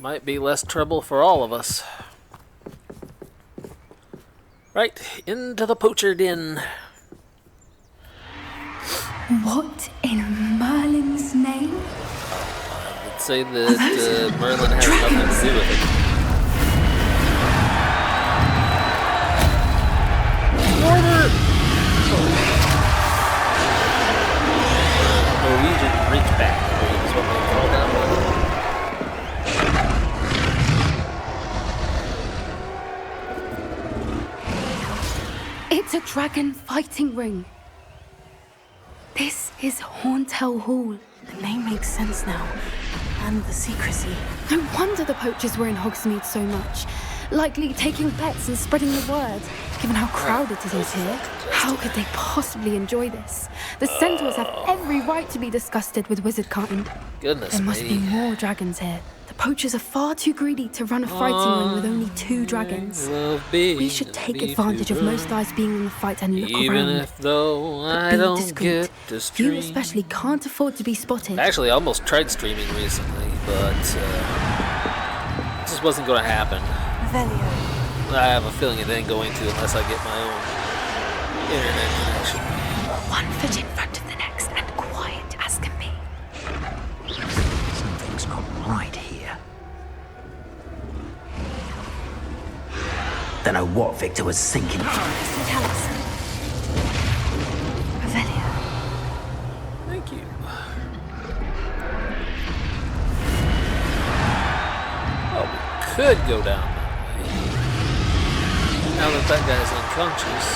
A: Might be less trouble for all of us. Right, into the poacher den.
N: What in Merlin's name?
A: I'd say that Merlin has nothing to do with it. Order! Norwegian Reachback is what they call that one.
N: It's a dragon fighting ring. This is Horntail Hall.
B: The name makes sense now. And the secrecy.
N: No wonder the poachers were in Hogsmeade so much. Likely taking bets and spreading the word. Given how crowded it is here, how could they possibly enjoy this? The centaurs have every right to be disgusted with wizard kind.
A: Goodness
N: There must be
A: me.
N: more dragons here. The poachers are far too greedy to run a fighting ring with only 2 dragons. We should take advantage of most eyes being in the fight and look
A: Even
N: around.
A: if though I
N: Be
A: don't
N: discreet.
A: get to stream.
N: You especially can't afford to be spotted.
A: Actually, I almost tried streaming recently, but it just wasn't going to happen.
B: Revelio.
A: I have a feeling it ain't going to unless I get my own internet connection.
N: One foot in front of the next and quiet as can be.
I: Something's not right here. Don't know what Victor was thinking.
B: Tell us. Revelio.
A: Thank you. Oh, we could go down that way. Now that guy's unconscious.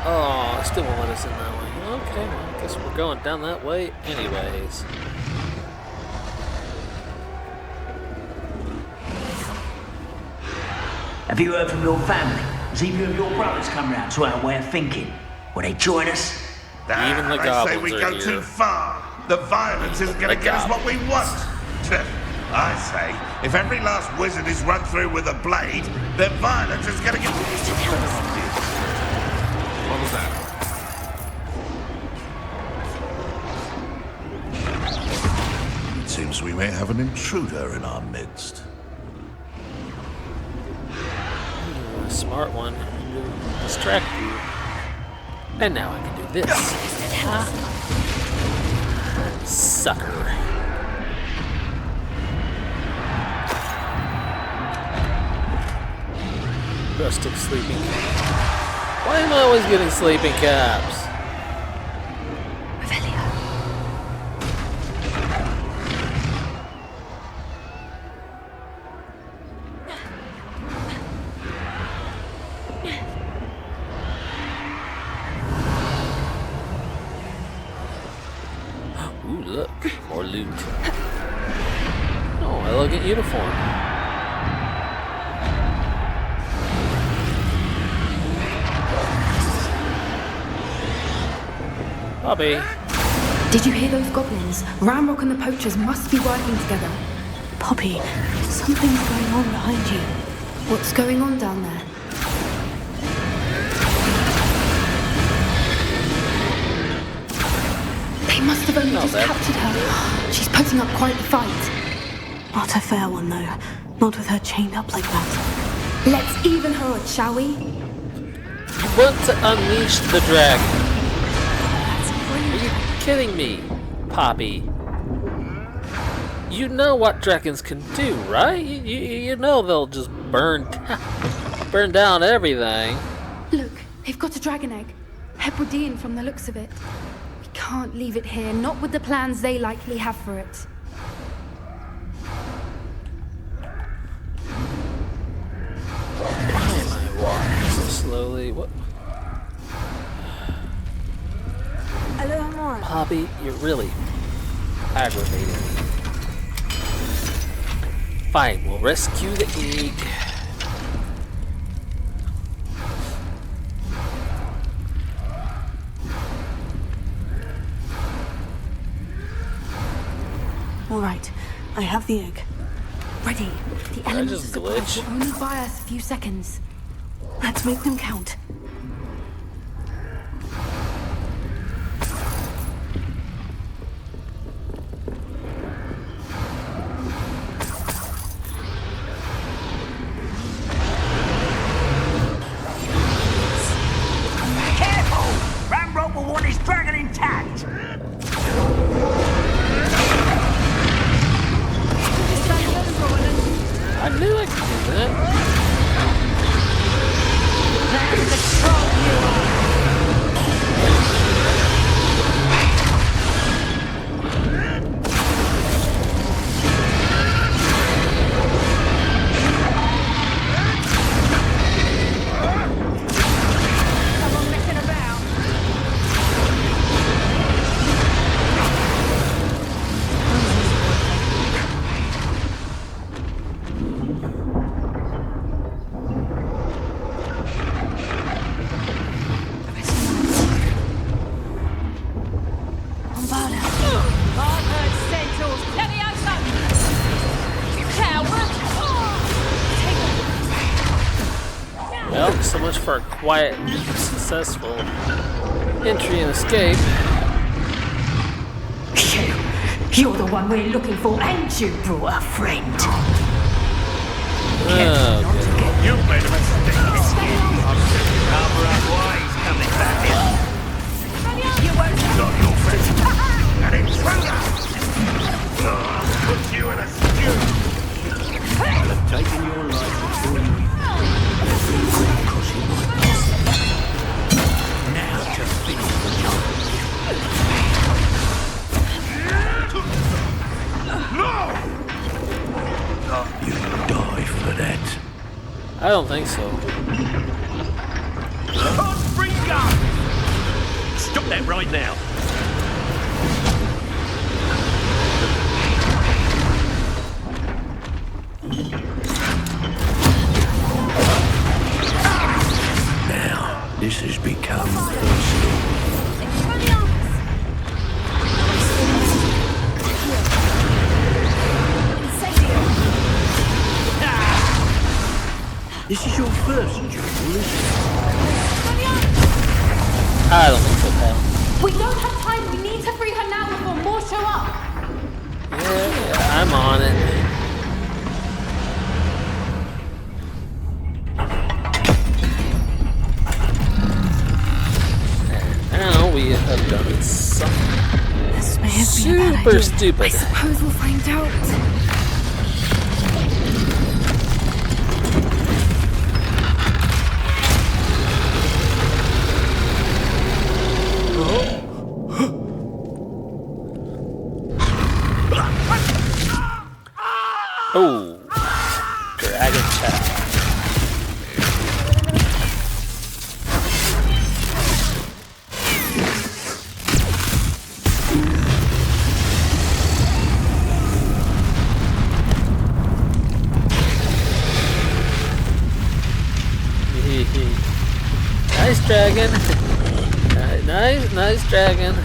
A: Oh, I still won't let us in that way. Okay, well, I guess we're going down that way anyways.
I: Have you heard from your family? Has either of your brothers come round to our way of thinking? Will they join us?
A: Even the
M: They say
A: goblins
M: we
A: are
M: go
A: here.
M: too far. The violence isn't going to give us what we want. I say, if every last wizard is run through with a blade, then violence is going to get... What was that? It seems we may have an intruder in our midst.
A: Smart one. Distract you. And now I can do this. Sucker. Rustic sleeping cap. Why am I always getting sleeping caps? Ooh, look. More loot. Oh, elegant uniform. Bobby.
N: Did you hear those goblins? Ramrock and the poachers must be working together.
B: Poppy, something's going on behind you.
N: What's going on down there? They must have only just captured her. She's putting up quite the fight.
B: Not a fair one, though. Not with her chained up like that.
N: Let's even her up, shall we?
A: You want to unleash the dragon? Are you kidding me, Poppy? You know what dragons can do, right? You know they'll just burn down everything.
N: Look, they've got a dragon egg. Hebridean from the looks of it. We can't leave it here, not with the plans they likely have for it.
A: Why am I walking so slowly? What? Poppy, you're really aggravating me. Fine, we'll rescue the egg.
B: All right, I have the egg.
N: Ready. The elements of
A: just
N: surprise
A: glitch?
N: will only buy us a few seconds.
B: Let's make them count.
I: Careful! Ramrod will want his dragon intact!
A: I knew I could do that.
L: That's the troll you are! Someone messing about? I've heard centaurs leviosa! Coward!
A: Well, so much for a quiet, successful entry and escape.
L: You're the one we're looking for, and you brought a friend.
A: Oh,
I: You made a mistake. I'm sick of Harbour up wise coming back here. You won't stop your friend. An intruder! I'll put you in a stew.
J: I'll have taken your life before you crossing my path. Now to finish the job.
M: No!
J: You'll die for that.
A: I don't think so.
I: Free gun!
J: Stop that right now. Now, this has become personal. This is your first duel, isn't it?
A: I don't think so, pal.
N: We don't have time. We need to free her now before more show up.
A: Yeah, I'm on it. And now we have done something
B: This may have been a bad
A: super
B: idea.
N: I
A: stupid.
N: suppose we'll find out.
A: Oh, dragon tap. Nice dragon. Nice dragon.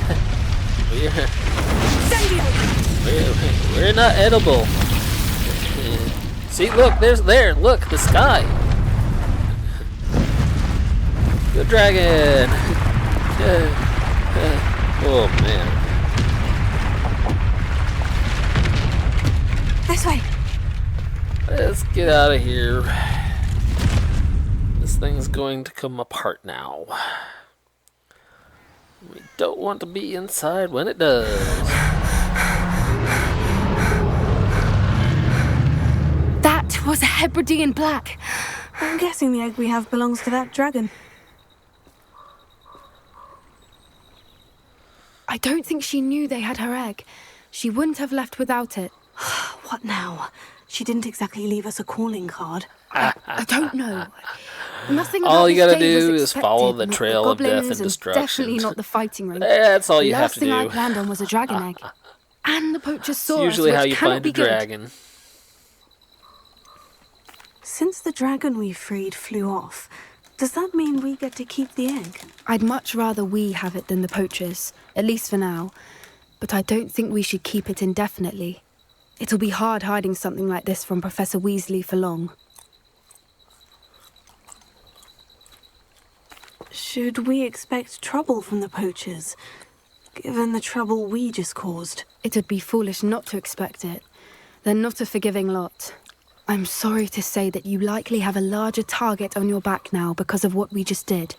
A: We're not edible. See, look, look, the sky. Good dragon. Oh man.
B: This way.
A: Let's get out of here. This thing's going to come apart now. We don't want to be inside when it does.
N: That was a Hebridean black.
B: I'm guessing the egg we have belongs to that dragon.
N: I don't think she knew they had her egg. She wouldn't have left without it.
B: What now? She didn't exactly leave us a calling card.
N: I don't know. Nothing about
A: All you
N: this
A: gotta
N: day was
A: do is follow
N: expected,
A: the
N: not
A: trail of death
N: goblins
A: and destruction.
N: Definitely not the fighting ring.
A: That's all you have to
N: The last
A: do.
N: thing I planned on was a dragon egg. And the poacher
A: It's
N: saw
A: usually
N: us,
A: how
N: which
A: you
N: cannot
A: find a
N: be good.
A: dragon.
B: Since the dragon we freed flew off, does that mean we get to keep the egg?
N: I'd much rather we have it than the poachers, at least for now. But I don't think we should keep it indefinitely. It'll be hard hiding something like this from Professor Weasley for long.
B: Should we expect trouble from the poachers, given the trouble we just caused?
N: It would be foolish not to expect it. They're not a forgiving lot. I'm sorry to say that you likely have a larger target on your back now because of what we just did.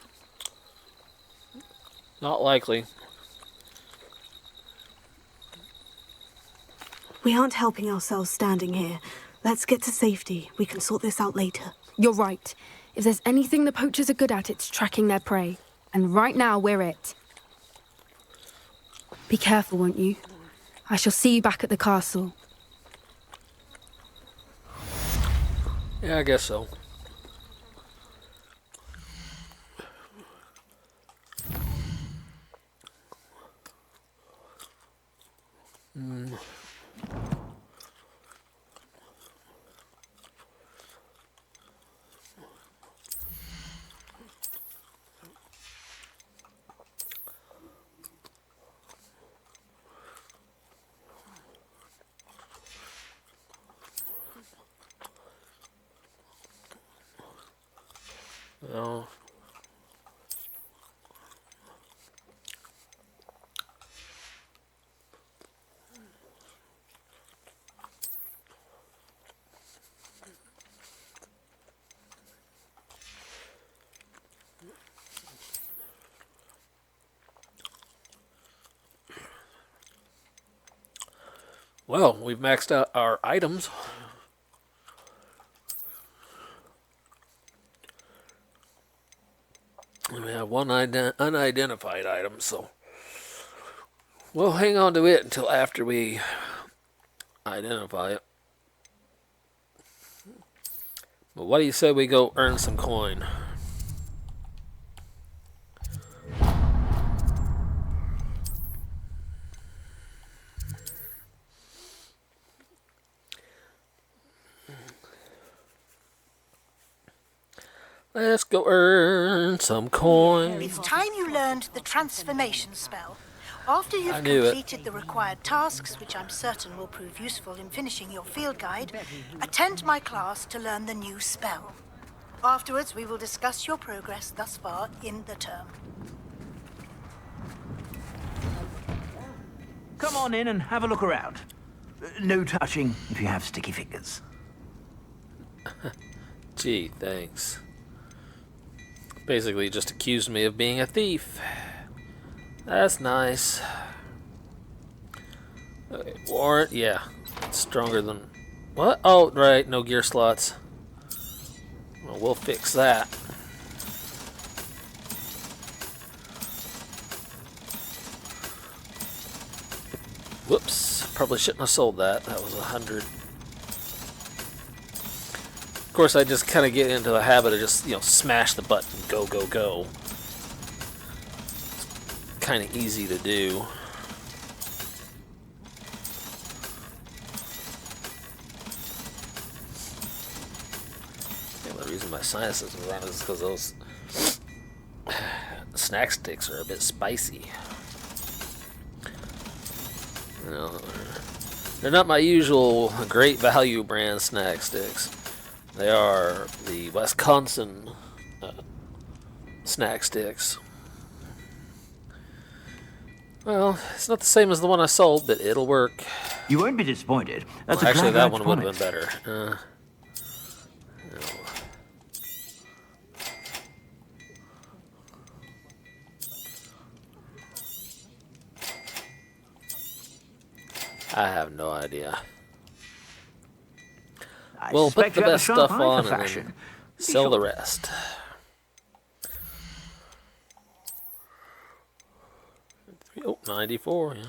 A: Not likely.
B: We aren't helping ourselves standing here. Let's get to safety. We can sort this out later.
N: You're right. If there's anything the poachers are good at, it's tracking their prey. And right now, we're it. Be careful, won't you? I shall see you back at the castle.
A: Yeah, I guess so. Oh. Well, we've maxed out our items. We have one unidentified item, so we'll hang on to it until after we identify it. But what do you say we go earn some coin? Let's go earn some coin.
O: It's time you learned the transformation spell. After you've
A: I knew it.
O: completed the required tasks, which I'm certain will prove useful in finishing your field guide, attend my class to learn the new spell. Afterwards, we will discuss your progress thus far in the term.
I: Come on in and have a look around. No touching if you have sticky fingers.
A: Gee, thanks. Basically just accused me of being a thief. That's nice. Okay, warrant, yeah. It's stronger than... What? Oh, right, no gear slots. Well, we'll fix that. Whoops. Probably shouldn't have sold that. That was 100. Of course, I just kind of get into the habit of just, smash the button, go, go, go. It's kind of easy to do. The only reason my sinuses are running is because those snack sticks are a bit spicy. They're not my usual great value brand snack sticks. They are the Wisconsin snack sticks. Well, it's not the same as the one I sold, but it'll work.
I: You won't be disappointed. That's
A: Well,
I: a
A: actually,
I: glad
A: that
I: word
A: one would
I: promise.
A: have been better. I have no idea.
I: I
A: We'll put
I: suspect
A: the
I: you have a
A: best
I: sharp
A: stuff
I: eye for
A: on and
I: fashion.
A: then
I: Be
A: sell
I: sure.
A: the rest. Oh, 94, yeah.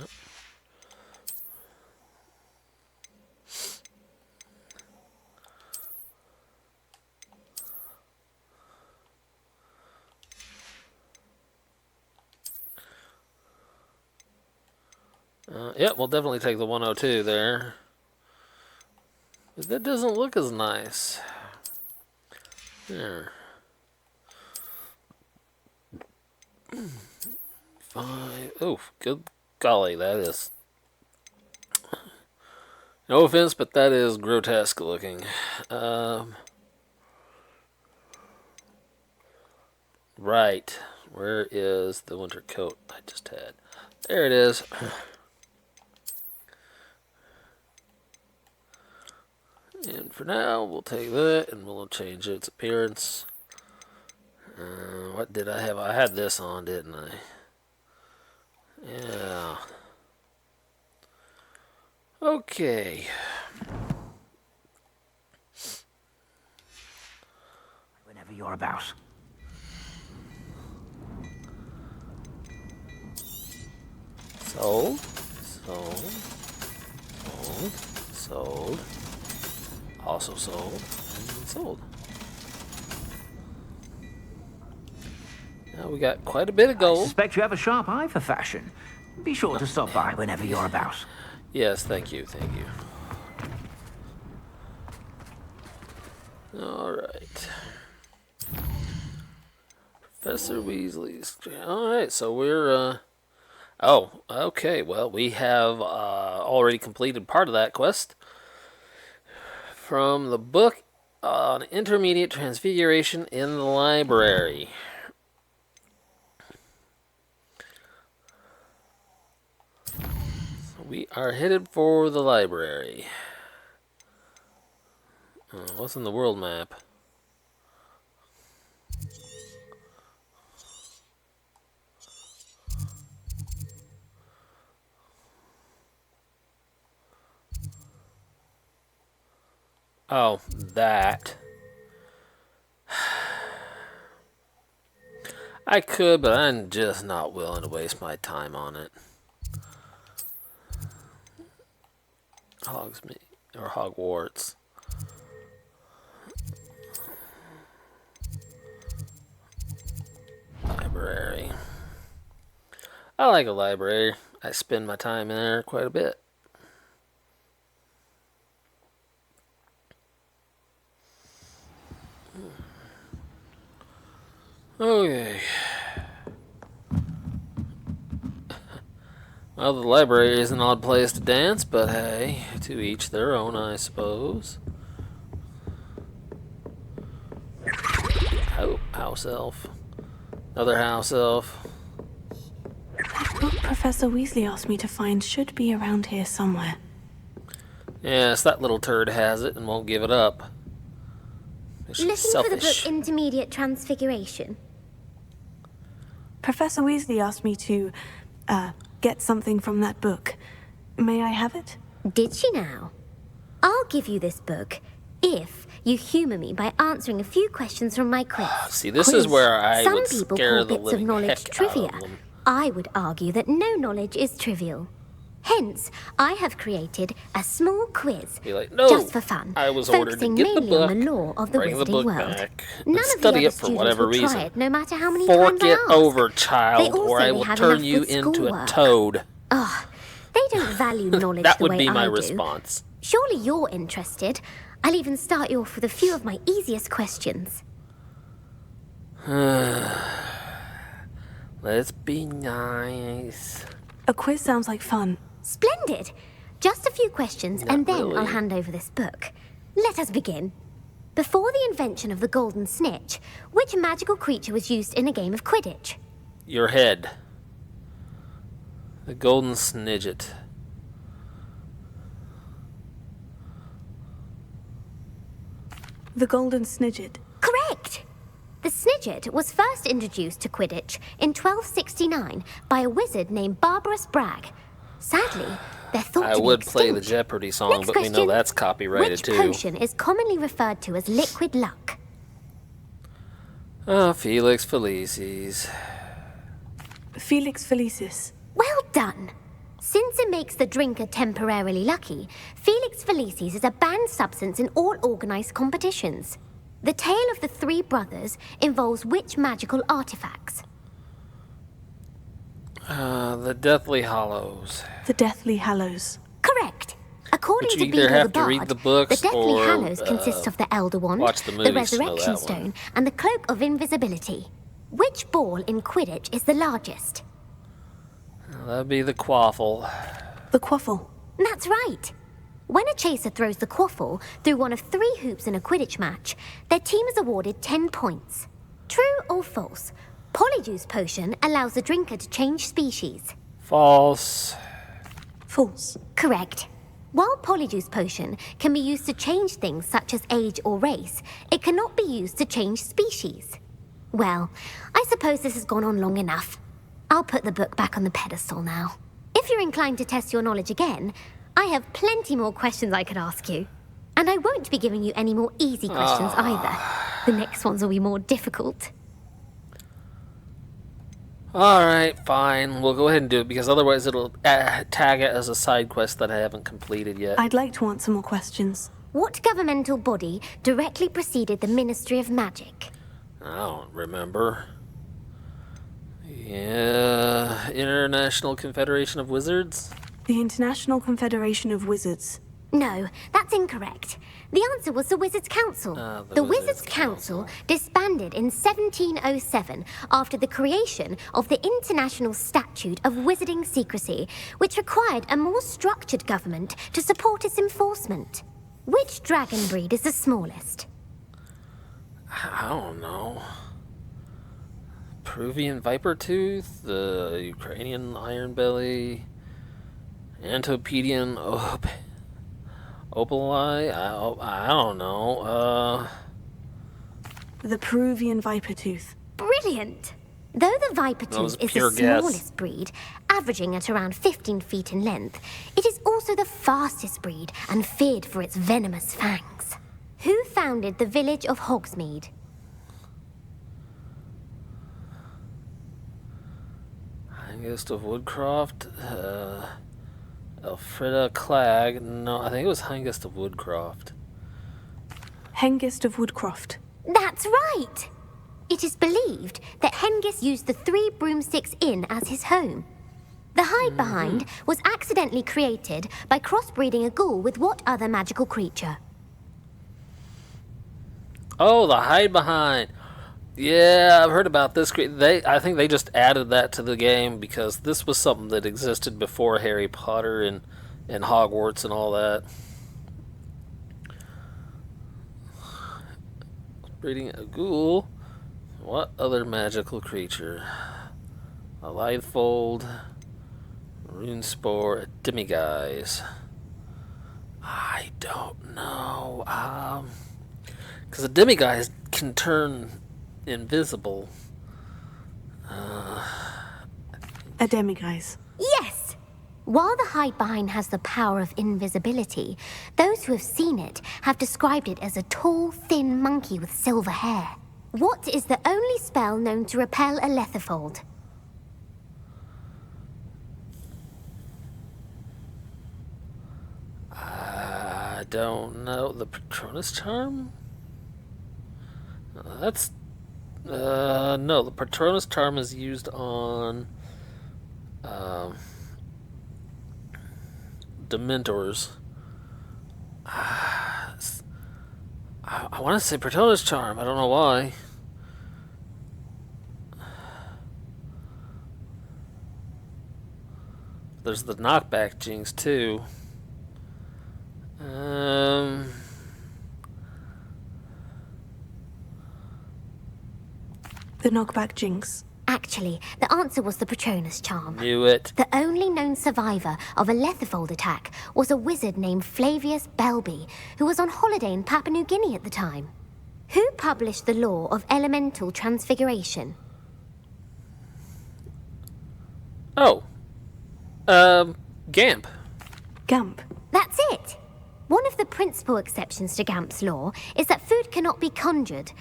A: Yeah, we'll definitely take the 102 there. But that doesn't look as nice. There. 5. Oh, good golly, that is. No offense, but that is grotesque looking. Right. Where is the winter coat I just had? There it is. And for now, we'll take that and we'll change its appearance. What did I have? I had this on, didn't I? Yeah. Okay.
I: Whenever you're about.
A: Sold. Sold. Sold. Sold. Also sold. And sold. Now we got quite a bit of gold.
I: I suspect you have a sharp eye for fashion. Be sure to stop by whenever you're about.
A: Yes, thank you, thank you. Alright. Professor Weasley's... Alright, so we're, Oh, okay, well, we have already completed part of that quest. From the book on intermediate transfiguration in the library. So we are headed for the library. What's in the world map? Oh, that. I could, but I'm just not willing to waste my time on it. Hogsmeade or Hogwarts. Library. I like a library. I spend my time in there quite a bit. Okay. Well, the library is an odd place to dance, but hey, to each their own, I suppose. Oh, house elf. Another house elf.
B: That book Professor Weasley asked me to find should be around here somewhere.
A: Yes, that little turd has it and won't give it up. She's
C: Looking
A: selfish.
C: for the book Intermediate Transfiguration.
B: Professor Weasley asked me to, get something from that book. May I have it?
C: Did she now? I'll give you this book if you humour me by answering a few questions from my quiz.
A: See, this is where I
C: Some
A: would
C: people
A: scare
C: call
A: the
C: bits of
A: living
C: knowledge
A: heck
C: trivia.
A: out of them.
C: I would argue that no knowledge is trivial. Hence, I have created a small quiz
A: Be like, no,
C: just for fun,
A: I was ordered to
C: focusing
A: get the
C: mainly
A: book,
C: on the law of the
A: bring the
C: wizarding
A: book
C: world.
A: back,
C: None
A: and
C: of
A: study
C: the
A: it
C: other
A: for
C: students
A: whatever
C: will
A: reason.
C: try it, no matter how many
A: Fork
C: times I
A: it
C: ask.
A: over,
C: They
A: child,
C: all
A: or
C: say
A: I
C: they
A: will
C: have
A: turn
C: enough
A: you
C: with
A: into a
C: schoolwork.
A: toad.
C: Ugh, they don't value knowledge
A: That
C: the
A: would
C: way
A: be my
C: I do.
A: response.
C: Surely you're interested. I'll even start you off with a few of my easiest questions.
A: Let's be nice.
B: A quiz sounds like fun.
C: Splendid! Just a few questions,
A: Not
C: and then
A: really.
C: I'll hand over this book. Let us begin. Before the invention of the golden snitch, which magical creature was used in a game of Quidditch?
A: Your head. The golden snidget.
B: The Golden Snidget.
C: Correct! The Snidget was first introduced to Quidditch in 1269 by a wizard named Barbarous Bragg. Sadly, they're thought
A: I
C: to be
A: would play the
C: extinct.
A: Jeopardy song,
C: Next
A: but we know
C: question.
A: that's copyrighted
C: Which
A: too.
C: potion is commonly referred to as liquid luck?
A: Felix Felicis.
B: Felix Felicis.
C: Well done! Since it makes the drinker temporarily lucky, Felix Felicis is a banned substance in all organised competitions. The tale of the three brothers involves which magical artifacts?
A: The Deathly Hallows.
B: The Deathly Hallows.
C: Correct. According
A: But
C: to
A: you either
C: Beedle
A: have
C: the
A: to read
C: Bard,
A: the books
C: the Deathly
A: or,
C: Hallows consists of the Elder Wand,
A: watch the
C: the
A: movies to know
C: Resurrection
A: that one.
C: Stone, and the Cloak of Invisibility. Which ball in Quidditch is the largest?
A: That'd be the Quaffle.
B: The Quaffle.
C: That's right. When a chaser throws the quaffle through one of 3 hoops in a Quidditch match, their team is awarded 10 points. True or false? Polyjuice Potion allows the drinker to change species.
A: False.
B: False.
C: Correct. While Polyjuice Potion can be used to change things such as age or race, it cannot be used to change species. Well, I suppose this has gone on long enough. I'll put the book back on the pedestal now. If you're inclined to test your knowledge again, I have plenty more questions I could ask you. And I won't be giving you any more easy questions either. The next ones will be more difficult.
A: Alright, fine. We'll go ahead and do it, because otherwise it'll tag it as a side quest that I haven't completed yet.
B: I'd like to answer more questions.
C: What governmental body directly preceded the Ministry of Magic?
A: I don't remember. Yeah, International Confederation of Wizards?
B: The International Confederation of Wizards.
C: No, that's incorrect. The answer was the Wizards' Council. The Wizards' Council disbanded in 1707 after the creation of the International Statute of Wizarding Secrecy, which required a more structured government to support its enforcement. Which dragon breed is the smallest?
A: I don't know. Peruvian Viper Tooth, the Ukrainian Iron Belly, Antopedian Opali, I don't know.
B: The Peruvian Viper Tooth.
C: Brilliant! Though the Viper Tooth is the smallest breed, averaging at around 15 feet in length, it is also the fastest breed and feared for its venomous fangs. Who founded the village of Hogsmeade?
A: Hengist of Woodcroft, Elfrida Clegg. No, I think it was Hengist of Woodcroft.
B: Hengist of Woodcroft.
C: That's right! It is believed that Hengist used the 3 Broomsticks Inn as his home. The hide-behind was accidentally created by crossbreeding a ghoul with what other magical creature?
A: Oh, the hide-behind. Yeah, I've heard about this. I think they just added that to the game because this was something that existed before Harry Potter and Hogwarts and all that. Breeding a ghoul. What other magical creature? A Lithefold, Runespore, a Demiguise. I don't know. Because a Demiguise can turn invisible.
B: A Demiguise.
C: Yes! While the hide-behind has the power of invisibility, those who have seen it have described it as a tall, thin monkey with silver hair. What is the only spell known to repel a Lethifold?
A: I don't know. The Patronus Charm? That's... no, the Patronus Charm is used on... Dementors. I want to say Patronus Charm. I don't know why. There's the knockback jinx too.
B: The knockback jinx.
C: Actually, the answer was the Patronus Charm.
A: Knew it.
C: The only known survivor of a Lethifold attack was a wizard named Flavius Belby, who was on holiday in Papua New Guinea at the time. Who published the law of elemental transfiguration?
A: Oh. Gamp.
B: Gamp.
C: That's it! One of the principal exceptions to Gamp's law is that food cannot be conjured,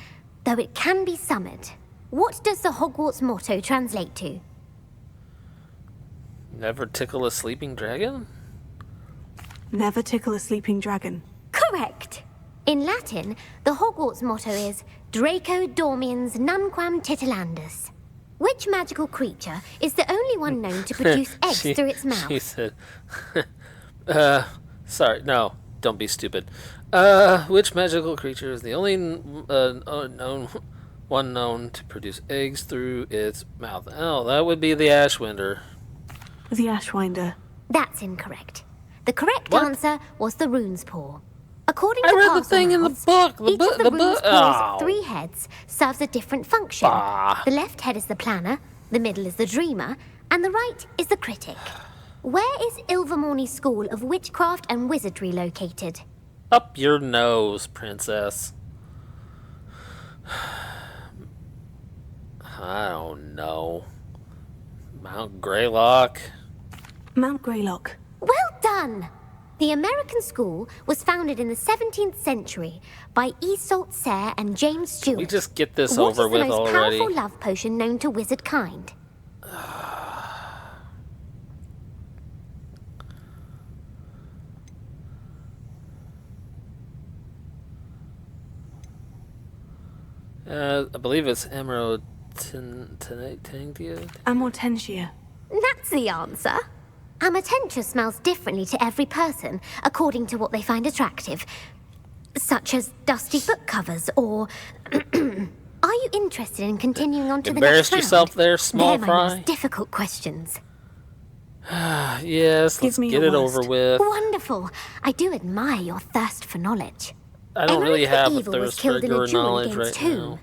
C: though it can be summoned. What does the Hogwarts motto translate to?
A: Never tickle a sleeping dragon?
B: Never tickle a sleeping dragon.
C: Correct! In Latin, the Hogwarts motto is Draco Dormiens Nunquam Titilandus. Which magical creature is the only one known to produce eggs through its mouth?
A: She said, sorry, no, don't be stupid. Which magical creature is the only one known to produce eggs through its mouth? Oh, that would be the Ashwinder.
B: The Ashwinder.
C: That's incorrect. The correct answer was the rune's paw. According
A: I
C: to
A: read the
C: Castle
A: thing in the
C: Mouse,
A: book.
C: each of the rune's paw's
A: Oh.
C: 3 heads serves a different function.
A: Bah.
C: The left head is the planner, the middle is the dreamer, and the right is the critic. Where is Ilvermorny School of Witchcraft and Wizardry located?
A: Up your nose, princess. I don't know. Mount Greylock?
B: Mount Greylock.
C: Well done! The American school was founded in the 17th century by Isolde Sayre and James Stewart.
A: We just get this
C: What
A: over
C: is the
A: with
C: most
A: already.
C: powerful love potion known to wizard kind?
A: I believe it's Emerald Tangia.
B: Amortentia.
C: That's the answer. Amortentia smells differently to every person, according to what they find attractive, such as dusty book covers or... Are you interested in continuing on to the next
A: Embarrassed
C: round?
A: yourself there, small
C: They're my
A: fry?
C: most difficult questions.
A: Yes, let's
B: me
A: get
B: your
A: it over
B: worst.
A: with.
C: Wonderful. I do admire your thirst for knowledge.
A: I don't really
C: Emmerich the
A: have a
C: Evil was
A: thirst for
C: killed in a
A: your
C: duel
A: knowledge
C: against
A: right
C: whom?
A: now.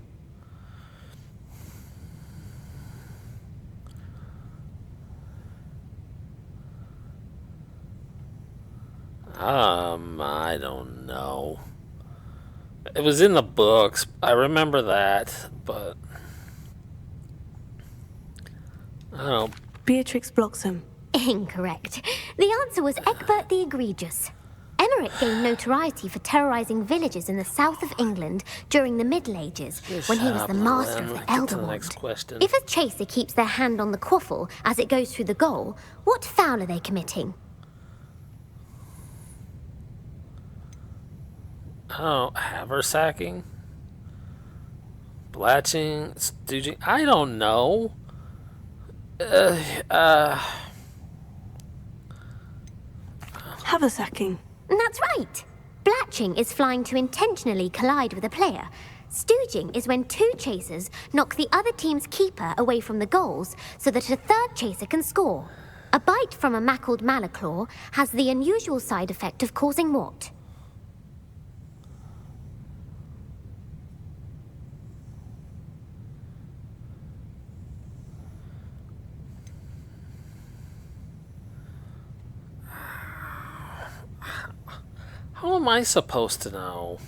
A: I don't know. It was in the books. I remember that, but I don't know.
B: Beatrix Bloxham.
C: Incorrect. The answer was Egbert the Egregious. Emmerich gained notoriety for terrorizing villages in the south of England during the Middle Ages, when he was the master of the Elder Wand.
A: Next question.
C: If a chaser keeps their hand on the quaffle as it goes through the goal, what foul are they committing?
A: Oh, haversacking, blatching, stooging. I don't know.
B: Haversacking.
C: That's right. Blatching is flying to intentionally collide with a player. Stooging is when 2 chasers knock the other team's keeper away from the goals so that a third chaser can score. A bite from a mackled malaclaw has the unusual side effect of causing what?
A: How am I supposed to know?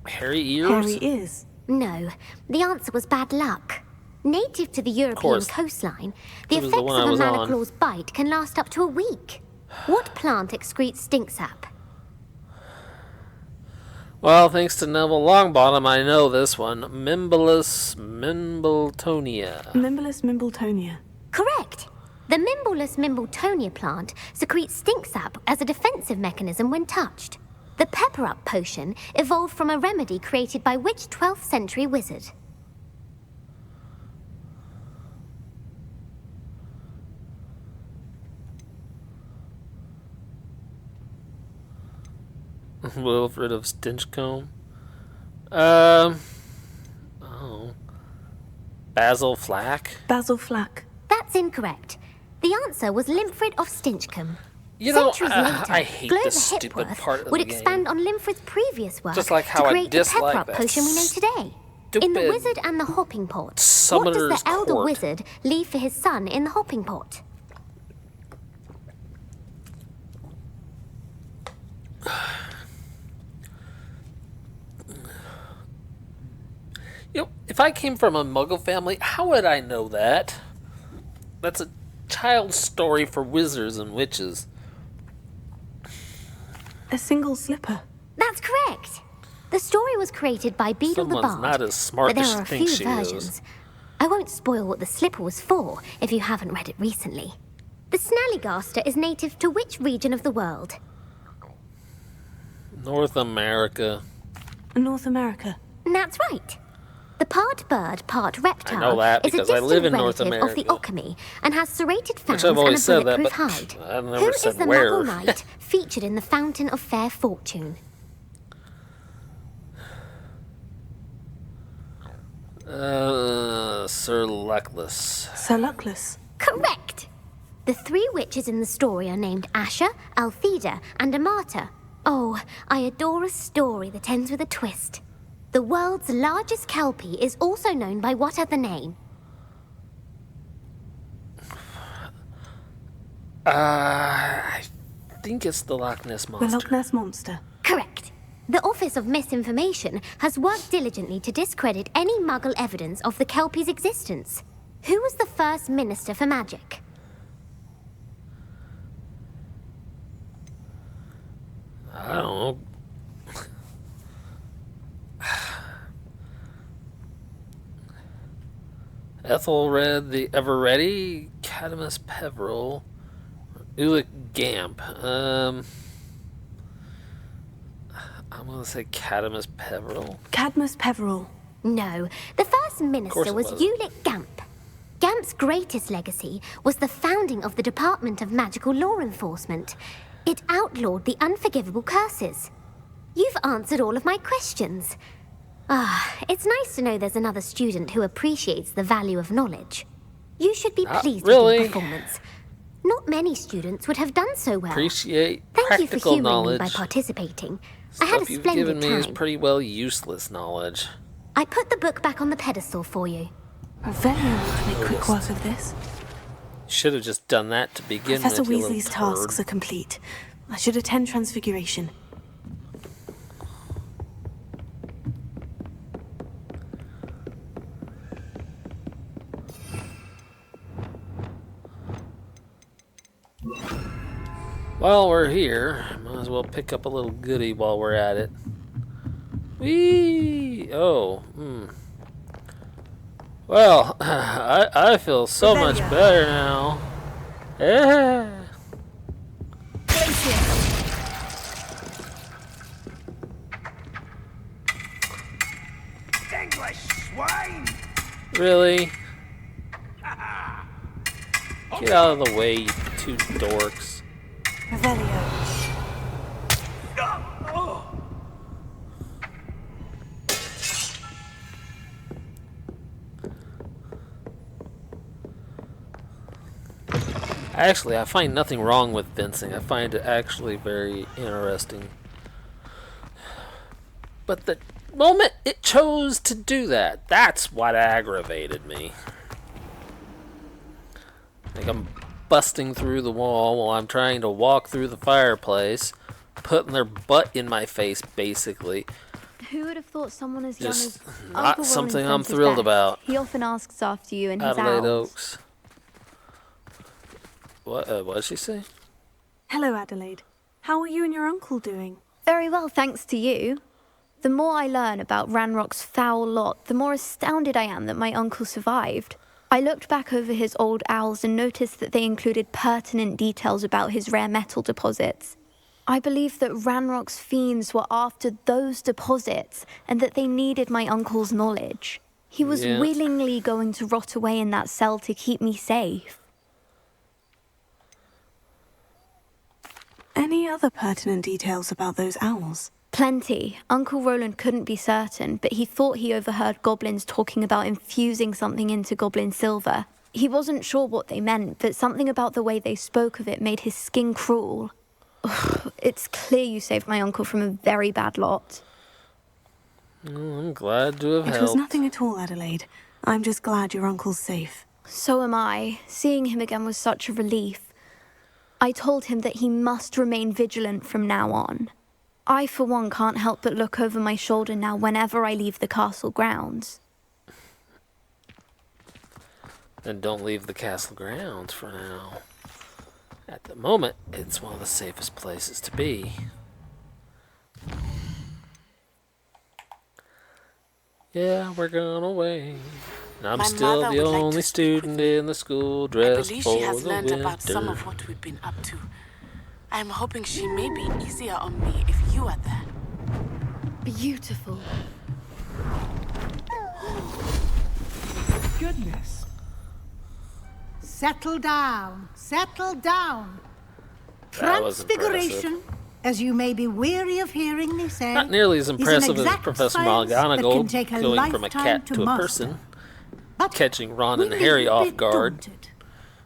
A: Hairy ears?
B: Hairy ears.
C: No, the answer was bad luck. Native to the European coastline, the
A: It was the
C: effects
A: one I
C: of a
A: was on.
C: malaclaw's bite can last up to a week. What plant excretes stink sap?
A: Well, thanks to Neville Longbottom, I know this one. Mimblus Mimbletonia.
B: Mimblus Mimbletonia.
C: Correct. The Mimblus Mimbletonia plant secretes stink sap as a defensive mechanism when touched. The Pepper Up potion evolved from a remedy created by which 12th century wizard?
A: Wilfred of Stinchcombe. Oh. Basil Flack.
B: Basil Flack.
C: That's incorrect. The answer was Limfrid of Stinchcombe.
A: You know,
C: Centuries later,
A: I hate
C: Glover
A: this stupid
C: Hipworth
A: part of
C: would
A: the game.
C: expand on Limfrid's previous work
A: Just like how
C: to
A: I
C: create the
A: dislike
C: Pepper Up
A: that
C: potion we know today. In The
A: stupid
C: Wizard and the Hopping Pot, what does
A: Summoner's
C: the elder
A: Court.
C: wizard leave for his son in the Hopping Pot?
A: You know, if I came from a Muggle family, how would I know that? That's a child's story for wizards and witches.
B: A single slipper.
C: That's correct. The story was created by Beedle the
A: Someone's
C: Bard,
A: not as smart
C: but
A: as
C: there
A: she
C: are a
A: thinks
C: few
A: she
C: versions.
A: is.
C: I won't spoil what the slipper was for if you haven't read it recently. The Snallygaster is native to which region of the world?
A: North America.
B: North America.
C: That's right. The part bird, part reptile
A: I know that
C: is a
A: because I
C: distant
A: live in North
C: relative of the
A: America.
C: Occamy and has serrated fangs
A: I've
C: and a
A: always said that,
C: bulletproof
A: but
C: hide.
A: I've never
C: Who is
A: said
C: the
A: where.
C: Muggle Knight featured in the Fountain of Fair Fortune?
A: Sir Luckless.
B: Sir Luckless.
C: Correct. The 3 witches in the story are named Asha, Altheda, and Amata. Oh, I adore a story that ends with a twist. The world's largest kelpie is also known by what other name?
A: I think it's the Loch Ness Monster.
B: The Loch Ness Monster.
C: Correct. The Office of Misinformation has worked diligently to discredit any Muggle evidence of the kelpie's existence. Who was the first Minister for Magic?
A: I don't know. Ethelred the Ever-Ready, Cadmus Peveril, Ulick Gamp. I'm gonna say Cadmus Peveril.
B: Cadmus Peveril.
C: No, the first minister was Ulick Gamp. Gamp's greatest legacy was the founding of the Department of Magical Law Enforcement. It outlawed the unforgivable curses. You've answered all of my questions. It's nice to know there's another student who appreciates the value of knowledge. You should be pleased with your performance. Not many students would have done so well.
A: Appreciate
C: Thank you for
A: practical
C: humoring me
A: knowledge.
C: by participating.
A: Stuff
C: I had a
A: you've
C: splendid
A: given me
C: time.
A: is pretty well useless knowledge.
C: I put the book back on the pedestal for you.
B: Revelio will make quick work of this.
A: Should have just done that to begin
B: Professor
A: with. you
B: Weasley's
A: little turd.
B: tasks are complete. I should attend Transfiguration.
A: While we're here, might as well pick up a little goodie while we're at it. Whee! Oh, Well, I feel so much better now. Yeah.
I: English swine!
A: Really? Get out of the way, you 2 dorks.
B: Revelio.
A: Actually, I find nothing wrong with fencing. I find it actually very interesting. But the moment it chose to do that, that's what aggravated me. Like I'm busting through the wall while I'm trying to walk through the fireplace, putting their butt in my face, basically.
P: Who would have thought someone as young
A: Just
P: as
A: not
P: Uncle
A: something
P: Roland
A: I'm
P: sends his
A: thrilled
P: best?
A: about.
P: He often asks after you and his
A: Adelaide
P: owls.
A: Oaks. What did she say?
B: Hello, Adelaide. How are you and your uncle doing?
P: Very well, thanks to you. The more I learn about Ranrock's foul lot, the more astounded I am that my uncle survived. I looked back over his old owls and noticed that they included pertinent details about his rare metal deposits. I believe that Ranrock's fiends were after those deposits and that they needed my uncle's knowledge. He was willingly going to rot away in that cell to keep me safe.
B: Any other pertinent details about those owls?
P: Plenty. Uncle Roland couldn't be certain, but he thought he overheard goblins talking about infusing something into goblin silver. He wasn't sure what they meant, but something about the way they spoke of it made his skin crawl. Ugh, it's clear you saved my uncle from a very bad lot.
A: I'm glad to have helped.
B: It was nothing at all, Adelaide. I'm just glad your uncle's safe.
P: So am I. Seeing him again was such a relief. I told him that he must remain vigilant from now on. I, for one, can't help but look over my shoulder now whenever I leave the castle grounds.
A: Then don't leave the castle grounds for now. At the moment, it's one of the safest places to be. Yeah, we're going away. And I'm
Q: My
A: still
Q: mother
A: the
Q: would like
A: only
Q: to
A: student in the school
Q: I
A: dressed
Q: believe
A: for
Q: she has
A: the
Q: learned
A: winter.
Q: about some of what we've been up to. I'm hoping she may be easier on me if you are there.
N: Beautiful.
O: Goodness. Settle down. Settle down.
A: That was
O: Transfiguration, as you may be weary of hearing me say,
A: Not nearly as
O: is an
A: impressive as
O: exact
A: Professor
O: science that can
A: McGonagall
O: take a
A: going from a
O: lifetime
A: cat to a
O: master.
A: person,
O: But
A: catching Ron
O: we
A: and
O: may
A: Harry
O: be
A: off guard.
O: daunted.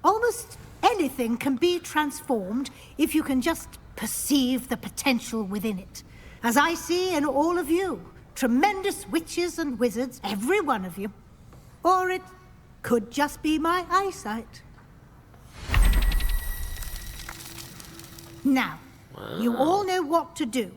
O: Almost anything can be transformed if you can just perceive the potential within it. As I see in all of you, tremendous witches and wizards, every one of you. Or it could just be my eyesight. Now, you all know what to do.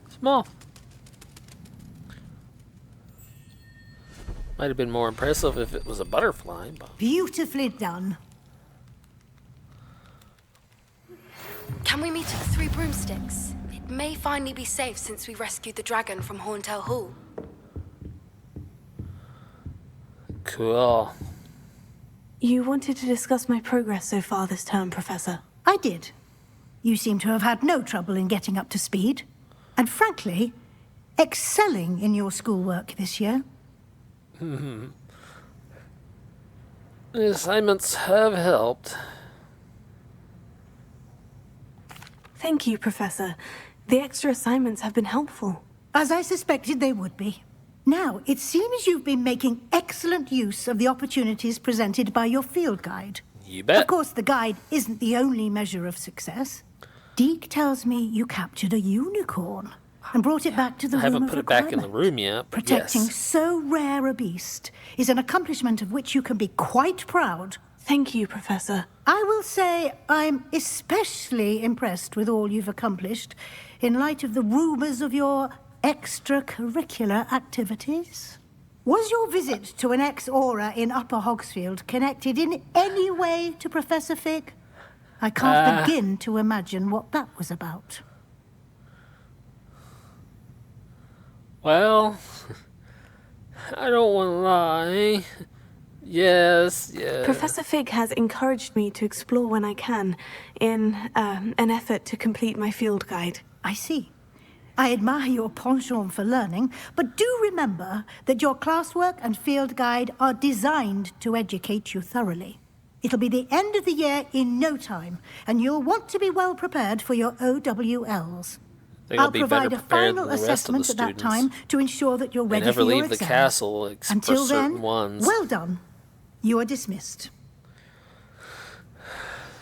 A: Small. Might have been more impressive if it was a butterfly, but...
O: Beautifully done.
N: Can we meet at the Three Broomsticks? It may finally be safe since we rescued the dragon from Horntail Hall.
A: Cool.
B: You wanted to discuss my progress so far this term, Professor.
O: I did. You seem to have had no trouble in getting up to speed. And frankly, excelling in your schoolwork this year.
A: The assignments have helped.
B: Thank you, Professor. The extra assignments have been helpful.
O: As I suspected they would be. Now, it seems you've been making excellent use of the opportunities presented by your field guide.
A: You bet.
O: Of course, the guide isn't the only measure of success. Deke tells me you captured a unicorn and brought it back to the
A: I
O: room
A: haven't
O: of
A: put it back in the
O: requirement.
A: room yet, but
O: Protecting
A: yes.
O: so rare a beast is an accomplishment of which you can be quite proud.
B: Thank you, Professor.
O: I will say I'm especially impressed with all you've accomplished in light of the rumours of your extracurricular activities. Was your visit to an ex-aura in Upper Hogsfield connected in any way to Professor Fig? I can't begin to imagine what that was about.
A: Well, I don't want to lie. Yes.
B: Professor Fig has encouraged me to explore when I can in an effort to complete my field guide.
O: I see. I admire your penchant for learning, but do remember that your classwork and field guide are designed to educate you thoroughly. It'll be the end of the year in no time, and you'll want to be well prepared for your OWLs.
A: I'll be better
O: provide a
A: prepared
O: final
A: than the rest of the
O: assessment at that
A: students.
O: time to ensure that you're
A: They
O: ready
A: never
O: for your
A: leave the
O: exam.
A: castle except for
O: Until
A: certain
O: then,
A: ones.
O: well done. You are dismissed.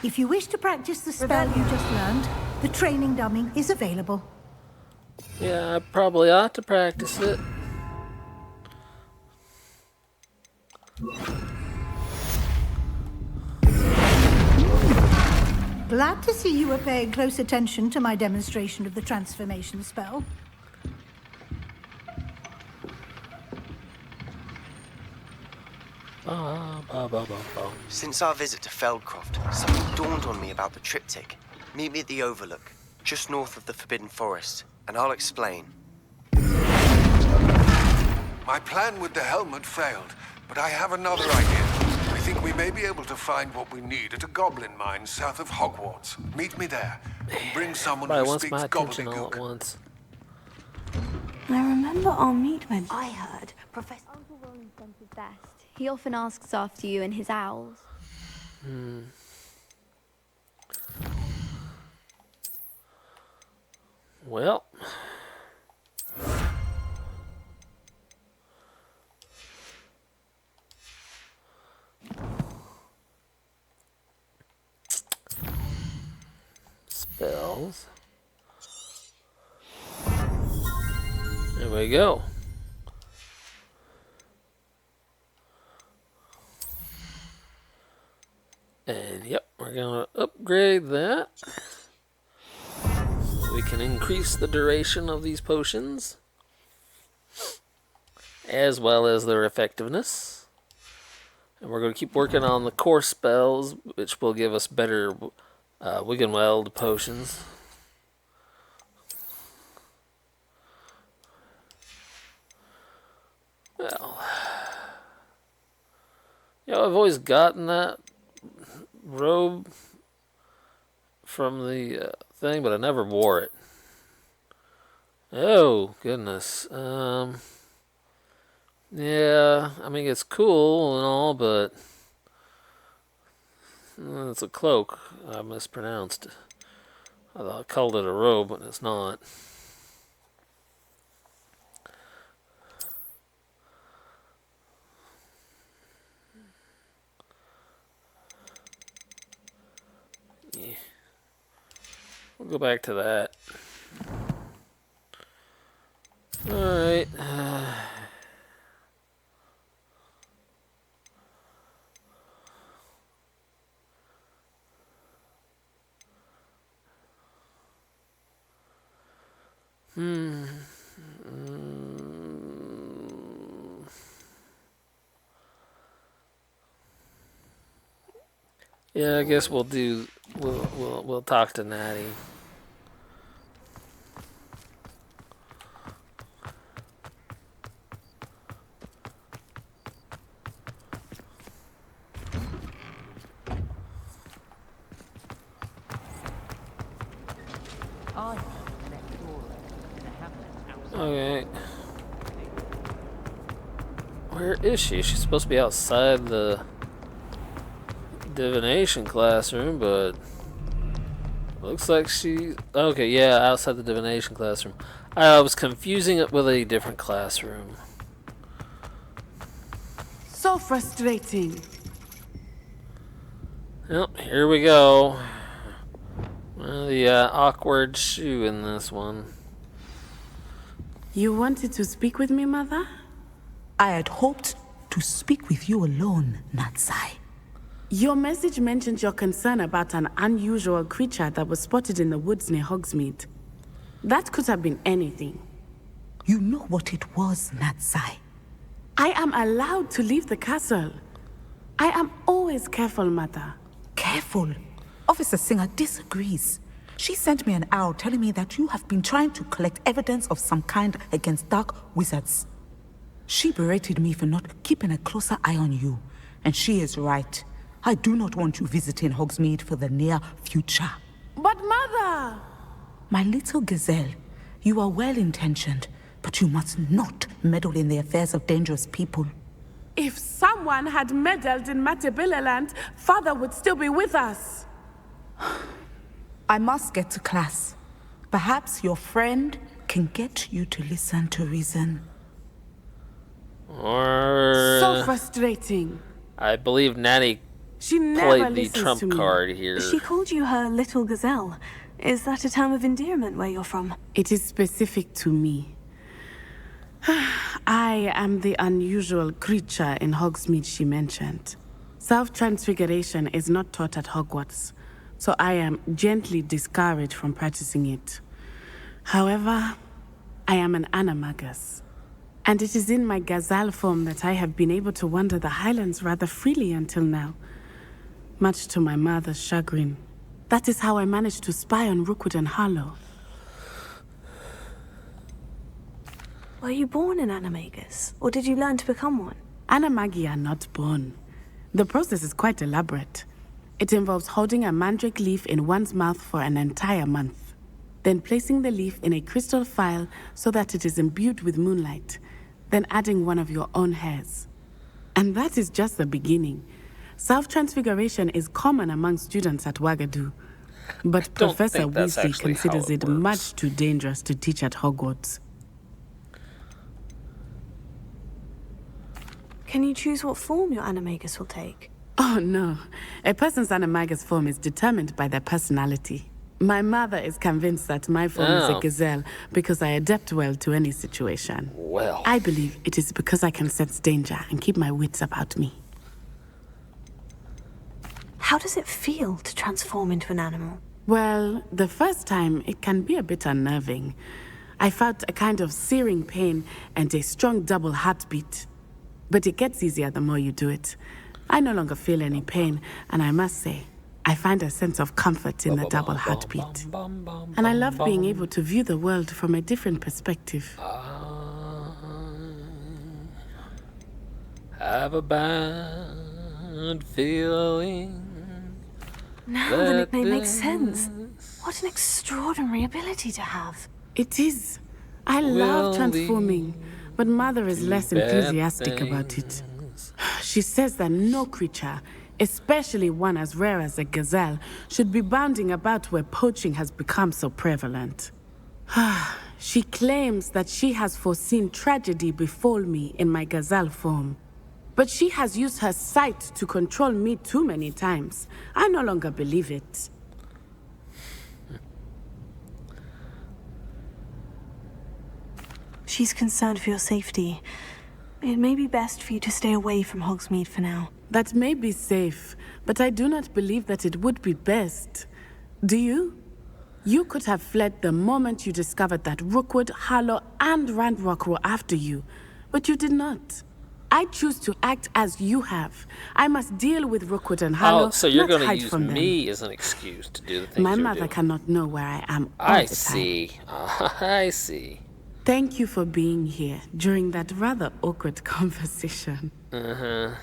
O: If you wish to practice the spell you just learned, the training dummy is available.
A: Yeah, I probably ought to practice it.
O: Glad to see you were paying close attention to my demonstration of the transformation spell.
D: Since our visit to Feldcroft, something dawned on me about the triptych. Meet me at the Overlook, just north of the Forbidden Forest, and I'll explain.
H: My plan with the helmet failed, but I have another idea. I think we may be able to find what we need at a goblin mine south of Hogwarts. Meet me there. And bring someone
A: Everybody
H: who
A: wants
H: speaks
A: my attention all
H: gobbledygook.
A: at once.
B: I remember our meet when
P: I heard Professor Uncle Roland sent his best. He often asks after you and his owls.
A: Well. Spells. There we go. And yep, we're gonna upgrade that. We can increase the duration of these potions, as well as their effectiveness. And we're going to keep working on the core spells, which will give us better Wiggenweld potions. Well, I've always gotten that robe from the thing, but I never wore it. Oh, goodness. Yeah, I mean, it's cool and all, but it's a cloak. I mispronounced. I thought I called it a robe, but it's not. Yeah. We'll go back to that. Alright. Yeah, I guess we'll talk to Natty. Okay. Where is she? She's supposed to be outside the divination classroom, but looks like she... Okay, yeah, outside the divination classroom. I was confusing it with a different classroom.
Q: So frustrating.
A: Yep, here we go. Well, the awkward shoe in this one.
Q: You wanted to speak with me, Mother?
R: I had hoped to speak with you alone, Natsai.
Q: Your message mentioned your concern about an unusual creature that was spotted in the woods near Hogsmeade. That could have been anything.
R: You know what it was, Natsai.
Q: I am allowed to leave the castle. I am always careful, Mother.
R: Careful? Officer Singer disagrees. She sent me an owl telling me that you have been trying to collect evidence of some kind against dark wizards. She berated me for not keeping a closer eye on you, and she is right. I do not want you visiting Hogsmeade for the near future.
Q: But Mother!
R: My little gazelle, you are well-intentioned, but you must not meddle in the affairs of dangerous people.
Q: If someone had meddled in Matabeleland, Father would still be with us.
R: I must get to class. Perhaps your friend can get you to listen to reason.
A: Or...
Q: So frustrating.
A: I believe Natty
Q: She never
A: played the
Q: listens
A: trump
Q: to me.
A: card here.
B: She called you her little gazelle. Is that a term of endearment where you're from?
Q: It is specific to me. I am the unusual creature in Hogsmeade she mentioned. Self-transfiguration is not taught at Hogwarts, so I am gently discouraged from practicing it. However, I am an animagus, and it is in my gazelle form that I have been able to wander the Highlands rather freely until now, much to my mother's chagrin. That is how I managed to spy on Rookwood and Harlow.
B: Were you born an animagus, or did you learn to become one?
Q: Animagi are not born. The process is quite elaborate. It involves holding a mandrake leaf in one's mouth for an entire month, then placing the leaf in a crystal phial so that it is imbued with moonlight, then adding one of your own hairs. And that is just the beginning. Self-transfiguration is common among students at Wagadu, but Professor Weasley considers it much too dangerous to teach at Hogwarts.
B: Can you choose what form your animagus will take?
Q: Oh no, a person's animagus form is determined by their personality. My mother is convinced that my form is a gazelle because I adapt well to any situation.
A: Well.
Q: I believe it is because I can sense danger and keep my wits about me.
B: How does it feel to transform into an animal?
Q: Well, the first time it can be a bit unnerving. I felt a kind of searing pain and a strong double heartbeat. But it gets easier the more you do it. I no longer feel any pain, and I must say, I find a sense of comfort in the double heartbeat. And I love being able to view the world from a different perspective.
A: Have a bad feeling.
B: Now the nickname makes sense. What an extraordinary ability to have.
Q: It is. I love transforming. but Mother is less
A: bad
Q: enthusiastic about it. She says that no creature, especially one as rare as a gazelle, should be bounding about where poaching has become so prevalent. She claims that she has foreseen tragedy befall me in my gazelle form. But she has used her sight to control me too many times. I no longer believe it.
B: She's concerned for your safety. It may be best for you to stay away from Hogsmeade for now.
Q: That may be safe, but I do not believe that it would be best. Do you? You could have fled the moment you discovered that Rookwood, Harlow, and Ranrock were after you, but you did not. I choose to act as you have. I must deal with Rookwood and Harlow.
A: Oh, so you're
Q: going to
A: use me as an excuse to do the things
Q: My
A: you're
Q: mother
A: doing.
Q: cannot know where I am all
A: I
Q: the time.
A: see. I see.
Q: Thank you for being here during that rather awkward conversation.
A: Uh-huh.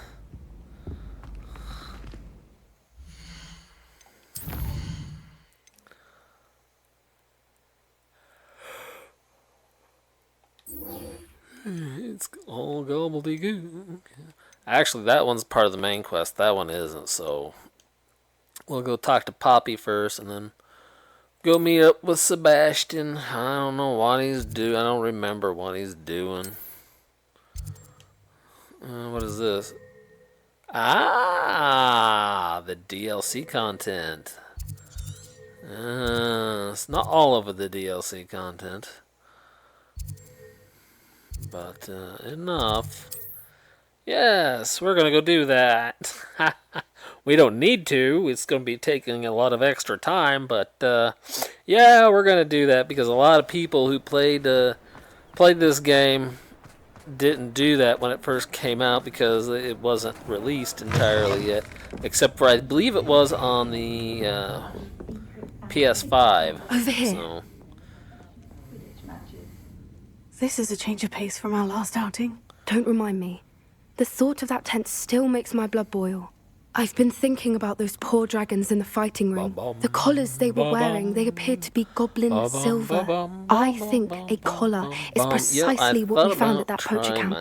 A: It's all gobbledygook. Actually, that one's part of the main quest. That one isn't, so we'll go talk to Poppy first and then go meet up with Sebastian. I don't know what he's doing. I don't remember what he's doing. What is this? Ah, the DLC content. It's not all of the DLC content, but enough. Yes, we're gonna go do that. We don't need to. It's gonna be taking a lot of extra time, but yeah, we're gonna do that because a lot of people who played this game didn't do that when it first came out because it wasn't released entirely yet, except for I believe it was on the PS5.
B: Over here.
A: So.
B: This is a change of pace from our last outing.
N: Don't remind me. The thought of that tent still makes my blood boil. I've been thinking about those poor dragons in the fighting ring. The collars they were wearing, they appeared to be goblin silver. I think a collar is precisely what we found at that poacher camp.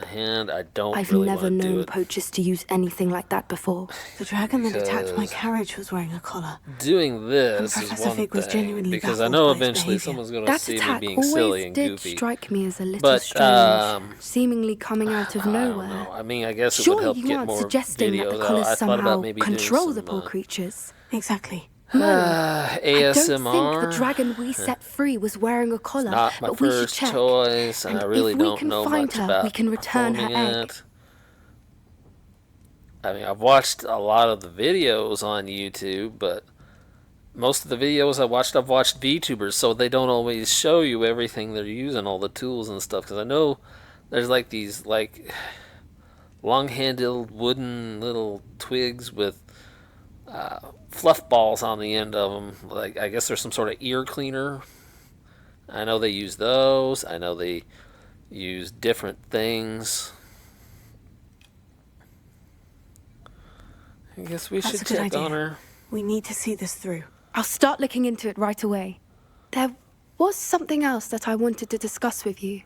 N: I've never known poachers to use anything like that before.
B: The dragon that attacked my carriage was wearing a collar.
A: Doing this
B: And
A: is
B: Professor
A: one
B: Fig was
A: thing,
B: genuinely
A: because I
B: baffled
A: know
B: by his
A: eventually
B: behavior.
A: someone's going to
N: That
A: see me
N: attack
A: being silly
N: always
A: and
N: did
A: goofy.
N: strike me as a little
A: But,
N: strange, seemingly coming out of
A: I
N: nowhere.
A: don't know. I mean, I guess it
N: Surely
A: would help
N: you
A: get
N: aren't
A: more
N: suggesting that
A: videos
N: the
A: out.
N: collars
A: I thought
N: somehow
A: about maybe
N: control
A: doing
N: the
A: some,
N: poor creatures.
B: Exactly.
N: No, I don't
A: ASMR.
N: think the dragon we set free was wearing a collar,
A: Not my
N: but we should
A: first
N: check.
A: choice, and I really
N: if we
A: don't
N: can
A: know
N: find
A: much
N: her,
A: about
N: we can return her
A: performing
N: egg.
A: it. I mean, I've watched a lot of the videos on YouTube, but most of the videos I've watched VTubers, so they don't always show you everything they're using, all the tools and stuff. Because I know there's like these long-handled wooden little twigs with fluff balls on the end of them. Like, I guess there's some sort of ear cleaner. I know they use those. I know they use different things. I guess we
B: That's
A: should
B: a good
A: check
B: idea.
A: on her.
B: We need to see this through.
N: I'll start looking into it right away. There was something else that I wanted to discuss with you.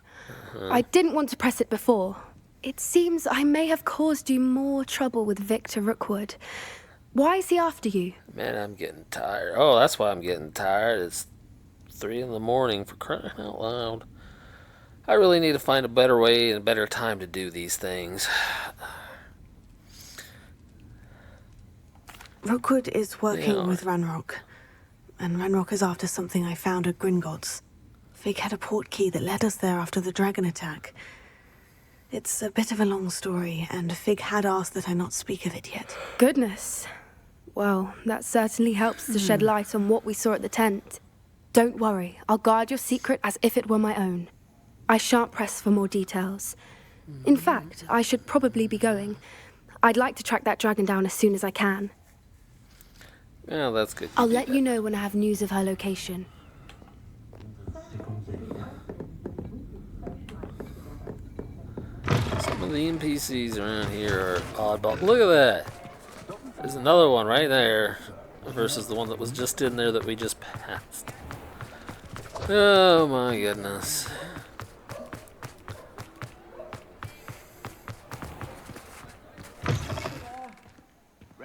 N: I didn't want to press it before. It seems I may have caused you more trouble with Victor Rookwood. Why is he after you?
A: Man, I'm getting tired. Oh, that's why I'm getting tired. It's 3 a.m, for crying out loud. I really need to find a better way and a better time to do these things.
B: Rookwood is working
A: Yeah.
B: with Ranrock, and Ranrock is after something I found at Gringotts. Fig had a port key that led us there after the dragon attack. It's a bit of a long story, and Fig had asked that I not speak of it yet.
N: Goodness. Well, that certainly helps to shed light on what we saw at the tent. Don't worry, I'll guard your secret as if it were my own. I shan't press for more details. In fact, I should probably be going. I'd like to track that dragon down as soon as I can.
A: Yeah, that's good.
N: I'll let you know when I have news of her location.
A: Some of the NPCs around here are oddball. Look at that. There's another one right there versus the one that was just in there that we just passed. Oh my goodness.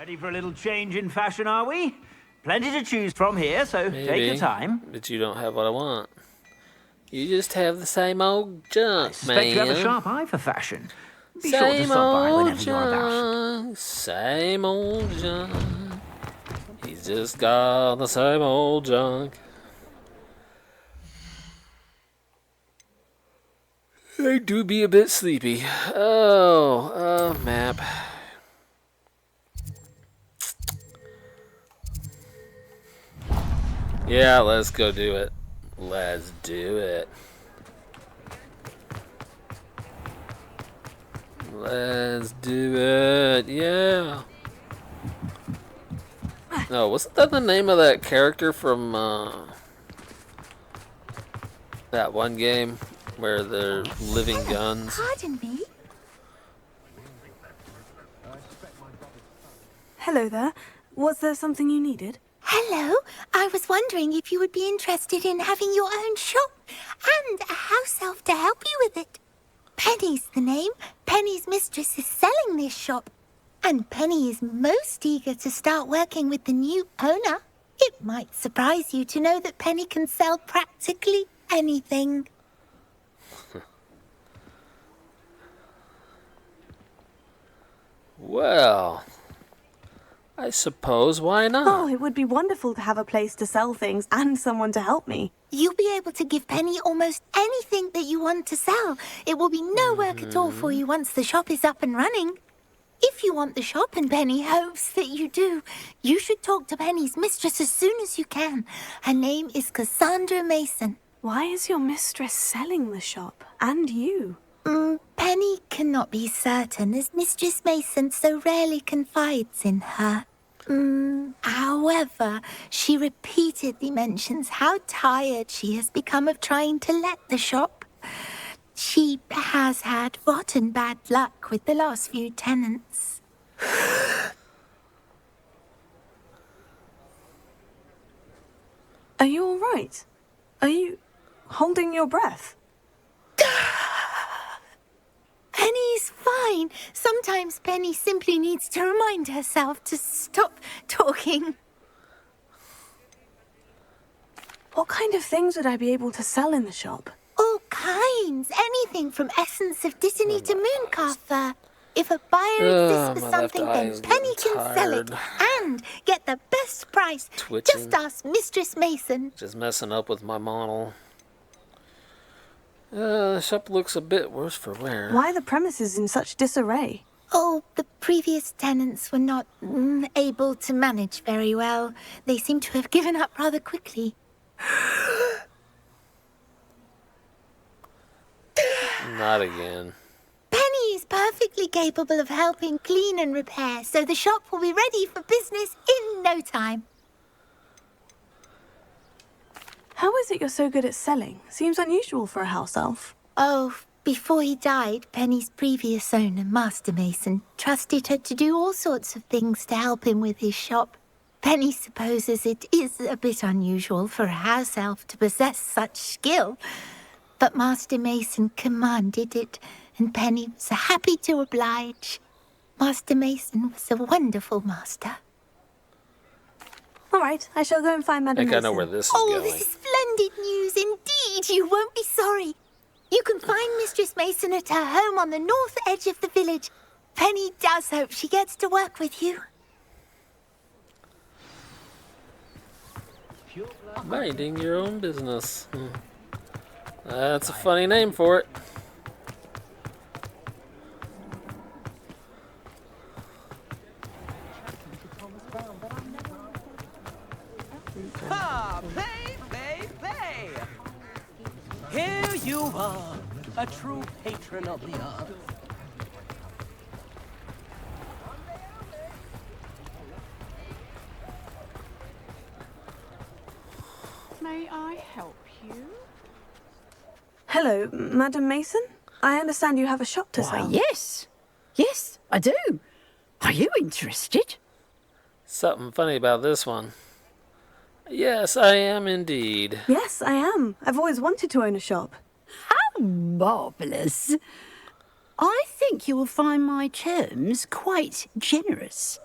I: Ready for a little change in fashion, are we? Plenty to choose from here, so take your time.
A: But you don't have what I want. You just have the same old junk,
I: I suspect you have a
A: man.
I: sharp eye for fashion. Be sure to stop by whenever you're about.
A: Same old junk. He's just got the same old junk. I do be a bit sleepy. Oh, map. Yeah, let's go do it. Let's do it. Let's do it. Yeah. No, wasn't that the name of that character from that one game where they're living guns?
C: Pardon me?
B: Hello there. Was there something you needed?
C: Hello. I was wondering if you would be interested in having your own shop and a house elf to help you with it. Penny's the name. Penny's mistress is selling this shop. And Penny is most eager to start working with the new owner. It might surprise you to know that Penny can sell practically anything.
A: Well, I suppose why not?
B: Oh, it would be wonderful to have a place to sell things and someone to help me.
C: You'll be able to give Penny almost anything that you want to sell. It will be no work at all for you once the shop is up and running. If you want the shop, and Penny hopes that you do, you should talk to Penny's mistress as soon as you can. Her name is Cassandra Mason.
B: Why is your mistress selling the shop? And you?
C: Penny cannot be certain, as Mistress Mason so rarely confides in her. However, she repeatedly mentions how tired she has become of trying to let the shop. She has had rotten bad luck with the last few tenants.
B: Are you all right? Are you holding your breath?
C: Penny's fine. Sometimes Penny simply needs to remind herself to stop talking.
B: What kind of things would I be able to sell in the shop?
C: All kinds. Anything from essence of Dittany to mooncalf fur. If a buyer exists for something, then Penny can sell it and get the best price.
A: Twitching.
C: Just ask Mistress Mason.
A: Just messing up with my model. The shop looks a bit worse for wear.
B: Why are the premises in such disarray?
C: Oh, the previous tenants were not able to manage very well. They seem to have given up rather quickly.
A: Not again.
C: Penny is perfectly capable of helping clean and repair, so the shop will be ready for business in no time.
B: How is it you're so good at selling? Seems unusual for a house elf.
C: Oh, before he died, Penny's previous owner, Master Mason, trusted her to do all sorts of things to help him with his shop. Penny supposes it is a bit unusual for a house elf to possess such skill, but Master Mason commanded it, and Penny was happy to oblige. Master Mason was a wonderful master.
B: All right, I shall go and find Madame
A: I think I
B: Mason.
A: know where this is going.
C: This is splendid news indeed. You won't be sorry. You can find Mistress Mason at her home on the north edge of the village. Penny does hope she gets to work with you.
A: Minding your own business. That's a funny name for it.
E: Ah, play! Here you are, a true patron of the earth.
Q: May I help you?
B: Hello, Madame Mason. I understand you have a shop to sell.
S: Yes. Yes, I do. Are you interested?
A: Something funny about this one. Yes, I am indeed.
B: Yes, I am. I've always wanted to own a shop.
S: How marvellous. I think you will find my terms quite generous.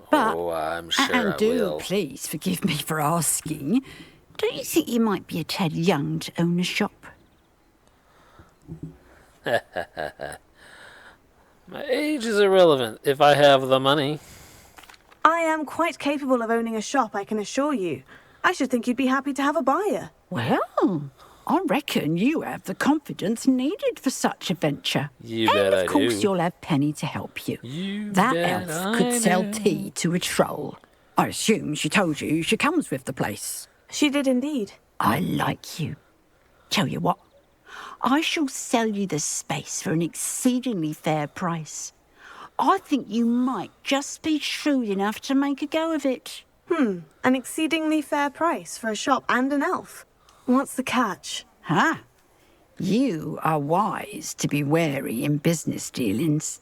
S: But,
A: Oh, I'm sure
S: and
A: I
S: do
A: will.
S: please forgive me for asking, don't you think you might be a tad young to own a shop?
A: My age is irrelevant if I have the money.
B: I am quite capable of owning a shop, I can assure you. I should think you'd be happy to have a buyer.
S: Well, I reckon you have the confidence needed for such a venture.
A: You bet I
S: And of course
A: do.
S: you'll have Penny to help you.
A: You
S: That
A: bet
S: elf
A: I
S: could sell
A: do.
S: tea to a troll. I assume she told you she comes with the place.
B: She did indeed.
S: I like you. Tell you what, I shall sell you the space for an exceedingly fair price. I think you might just be shrewd enough to make a go of it.
B: An exceedingly fair price for a shop and an elf. What's the catch?
S: Huh? You are wise to be wary in business dealings.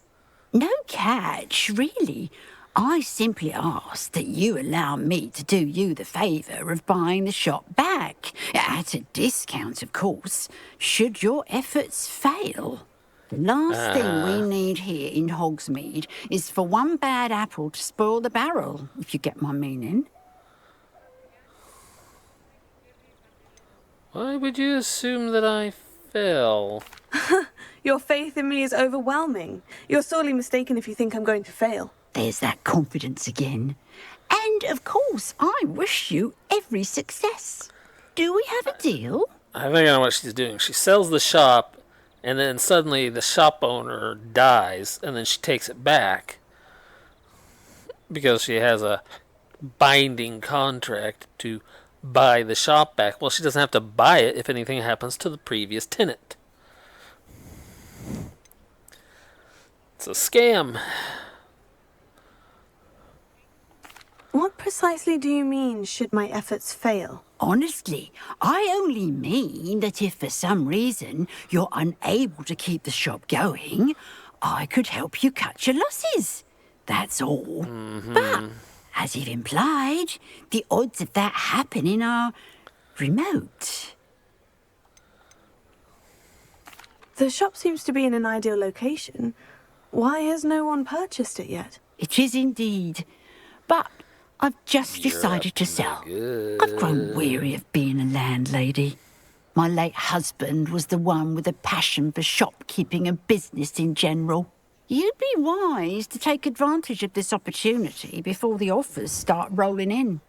S: No catch, really. I simply ask that you allow me to do you the favour of buying the shop back. At a discount, of course, should your efforts fail. The last thing we need here in Hogsmeade is for one bad apple to spoil the barrel, if you get my meaning.
A: Why would you assume that I fail?
B: Your faith in me is overwhelming. You're sorely mistaken if you think I'm going to fail.
S: There's that confidence again. And, of course, I wish you every success. Do we have a deal?
A: I think I know what she's doing. She sells the shop, and then suddenly the shop owner dies, and then she takes it back because she has a binding contract to buy the shop back. Well, she doesn't have to buy it if anything happens to the previous tenant. It's a scam.
B: What precisely do you mean, should my efforts fail?
S: Honestly, I only mean that if for some reason you're unable to keep the shop going, I could help you cut your losses. That's all. But, as you've implied, the odds of that happening are remote.
B: The shop seems to be in an ideal location. Why has no one purchased it yet?
S: It is indeed. But I've just decided to sell. I've grown weary of being a landlady. My late husband was the one with a passion for shopkeeping and business in general. You'd be wise to take advantage of this opportunity before the offers start rolling in.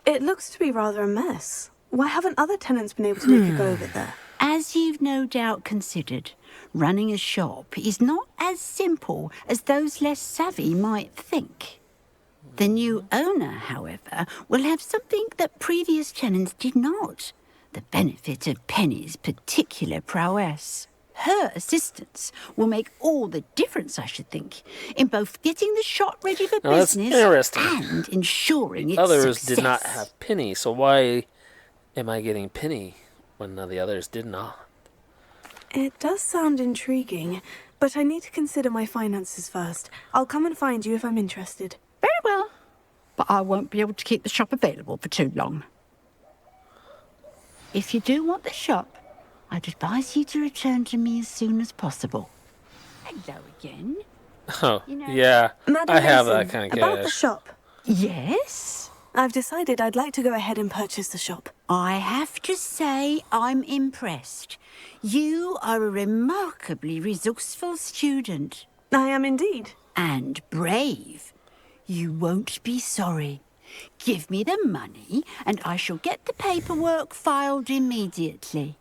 B: It looks to be rather a mess. Why haven't other tenants been able to make a go of it there?
S: As you've no doubt considered, running a shop is not as simple as those less savvy might think. The new owner, however, will have something that previous tenants did not. The benefit of Penny's particular prowess. Her assistance will make all the difference, I should think, in both getting the shop ready for business and ensuring its
A: Others
S: success.
A: did not have Penny, so why am I getting Penny when the others did not?
B: It does sound intriguing, but I need to consider my finances first. I'll come and find you if I'm interested.
S: Very well, but I won't be able to keep the shop available for too long. If you do want the shop, I'd advise you to return to me as soon as possible. Hello again.
A: Oh, yeah.
B: Madam
A: I have
B: Mason,
A: that kind of
B: about the
A: cash.
B: shop.
S: Yes?
B: I've decided I'd like to go ahead and purchase the shop.
S: I have to say I'm impressed. You are a remarkably resourceful student.
B: I am indeed.
S: And brave. You won't be sorry. Give me the money and I shall get the paperwork filed immediately.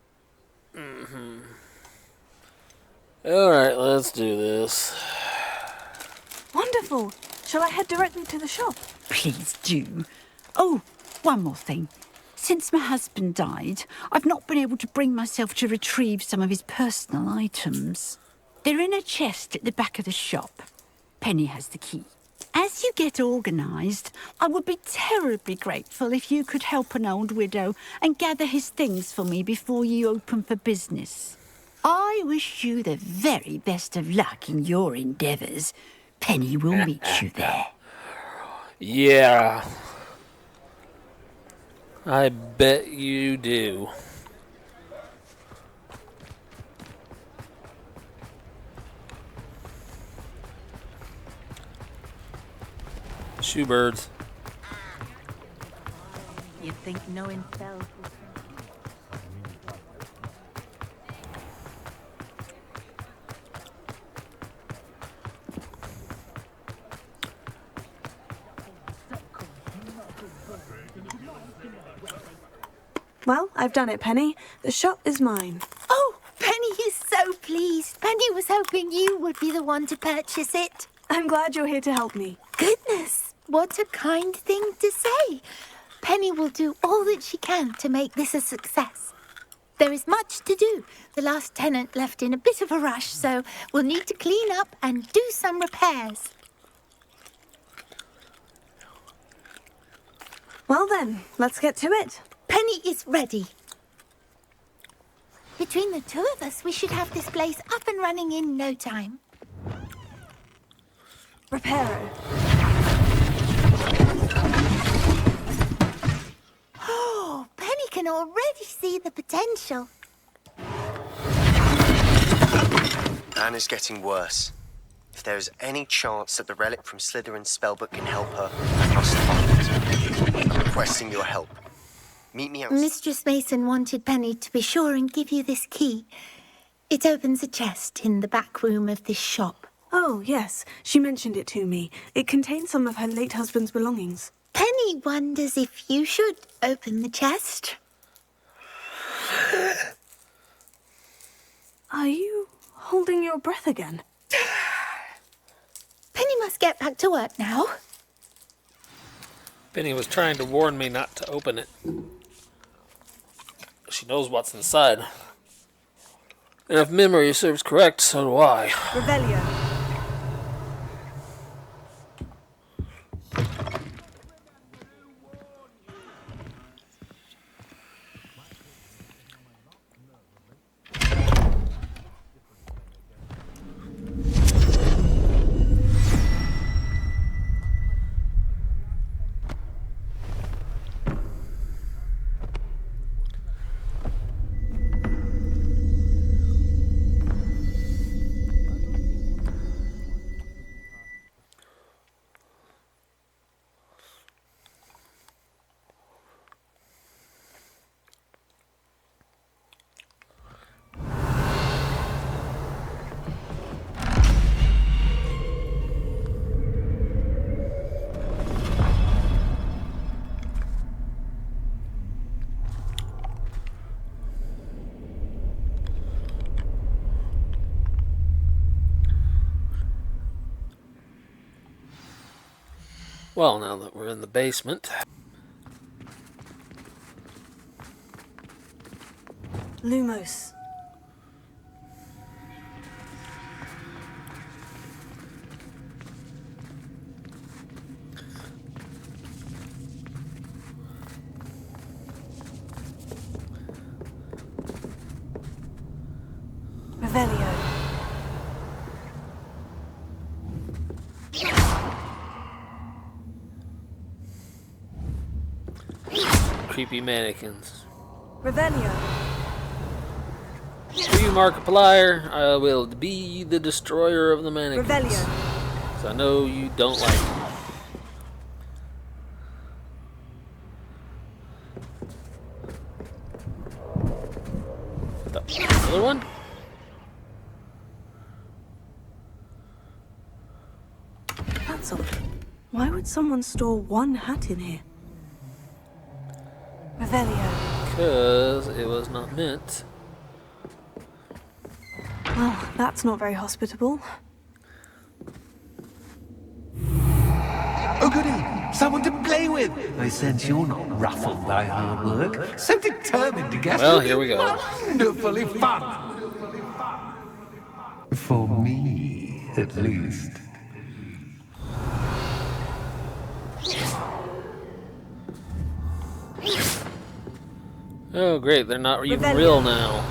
A: Alright, let's do this.
B: Wonderful. Shall I head directly to the shop?
S: Please do. Oh, one more thing. Since my husband died, I've not been able to bring myself to retrieve some of his personal items. They're in a chest at the back of the shop. Penny has the key. As you get organised, I would be terribly grateful if you could help an old widow and gather his things for me before you open for business. I wish you the very best of luck in your endeavours. Penny will meet you there.
A: Yeah. I bet you do. Shoebirds.
F: You'd think knowing spells would...
B: Well, I've done it, Penny. The shop is mine.
C: Oh, Penny is so pleased. Penny was hoping you would be the one to purchase it.
B: I'm glad you're here to help me.
C: Goodness, what a kind thing to say. Penny will do all that she can to make this a success. There is much to do. The last tenant left in a bit of a rush, so we'll need to clean up and do some repairs.
B: Well then, let's get to it.
C: Penny is ready. Between the two of us, we should have this place up and running in no time.
B: Reparo.
C: Oh, Penny can already see the potential.
D: Anne is getting worse. If there is any chance that the relic from Slytherin's spellbook can help her, I must find it. I'm requesting your help. Meet me outside.
C: Mistress Mason wanted Penny to be sure and give you this key. It opens a chest in the back room of this shop.
B: Oh, yes. She mentioned it to me. It contains some of her late husband's belongings.
C: Penny wonders if you should open the chest.
B: Are you holding your breath again?
C: Penny must get back to work now.
A: Penny was trying to warn me not to open it. She knows what's inside. And if memory serves correct, so do I.
B: Revelio.
A: Well, now that we're in the basement.
B: Lumos. Revelio.
A: Creepy mannequins.
B: Revelio.
A: For you, Markiplier, I will be the destroyer of the mannequins.
B: Revelio.
A: So I know you don't like them. Another one?
B: That's odd. Why would someone store one hat in here? Revelio.
A: Because it was not meant.
B: Well, that's not very hospitable.
J: Oh, goody! Someone to play with! I sense you're not ruffled by hard work. So determined to get
A: Well, here we go.
J: Wonderfully fun! For me, at least.
A: Oh, great. They're not even
B: Revelio.
A: real now.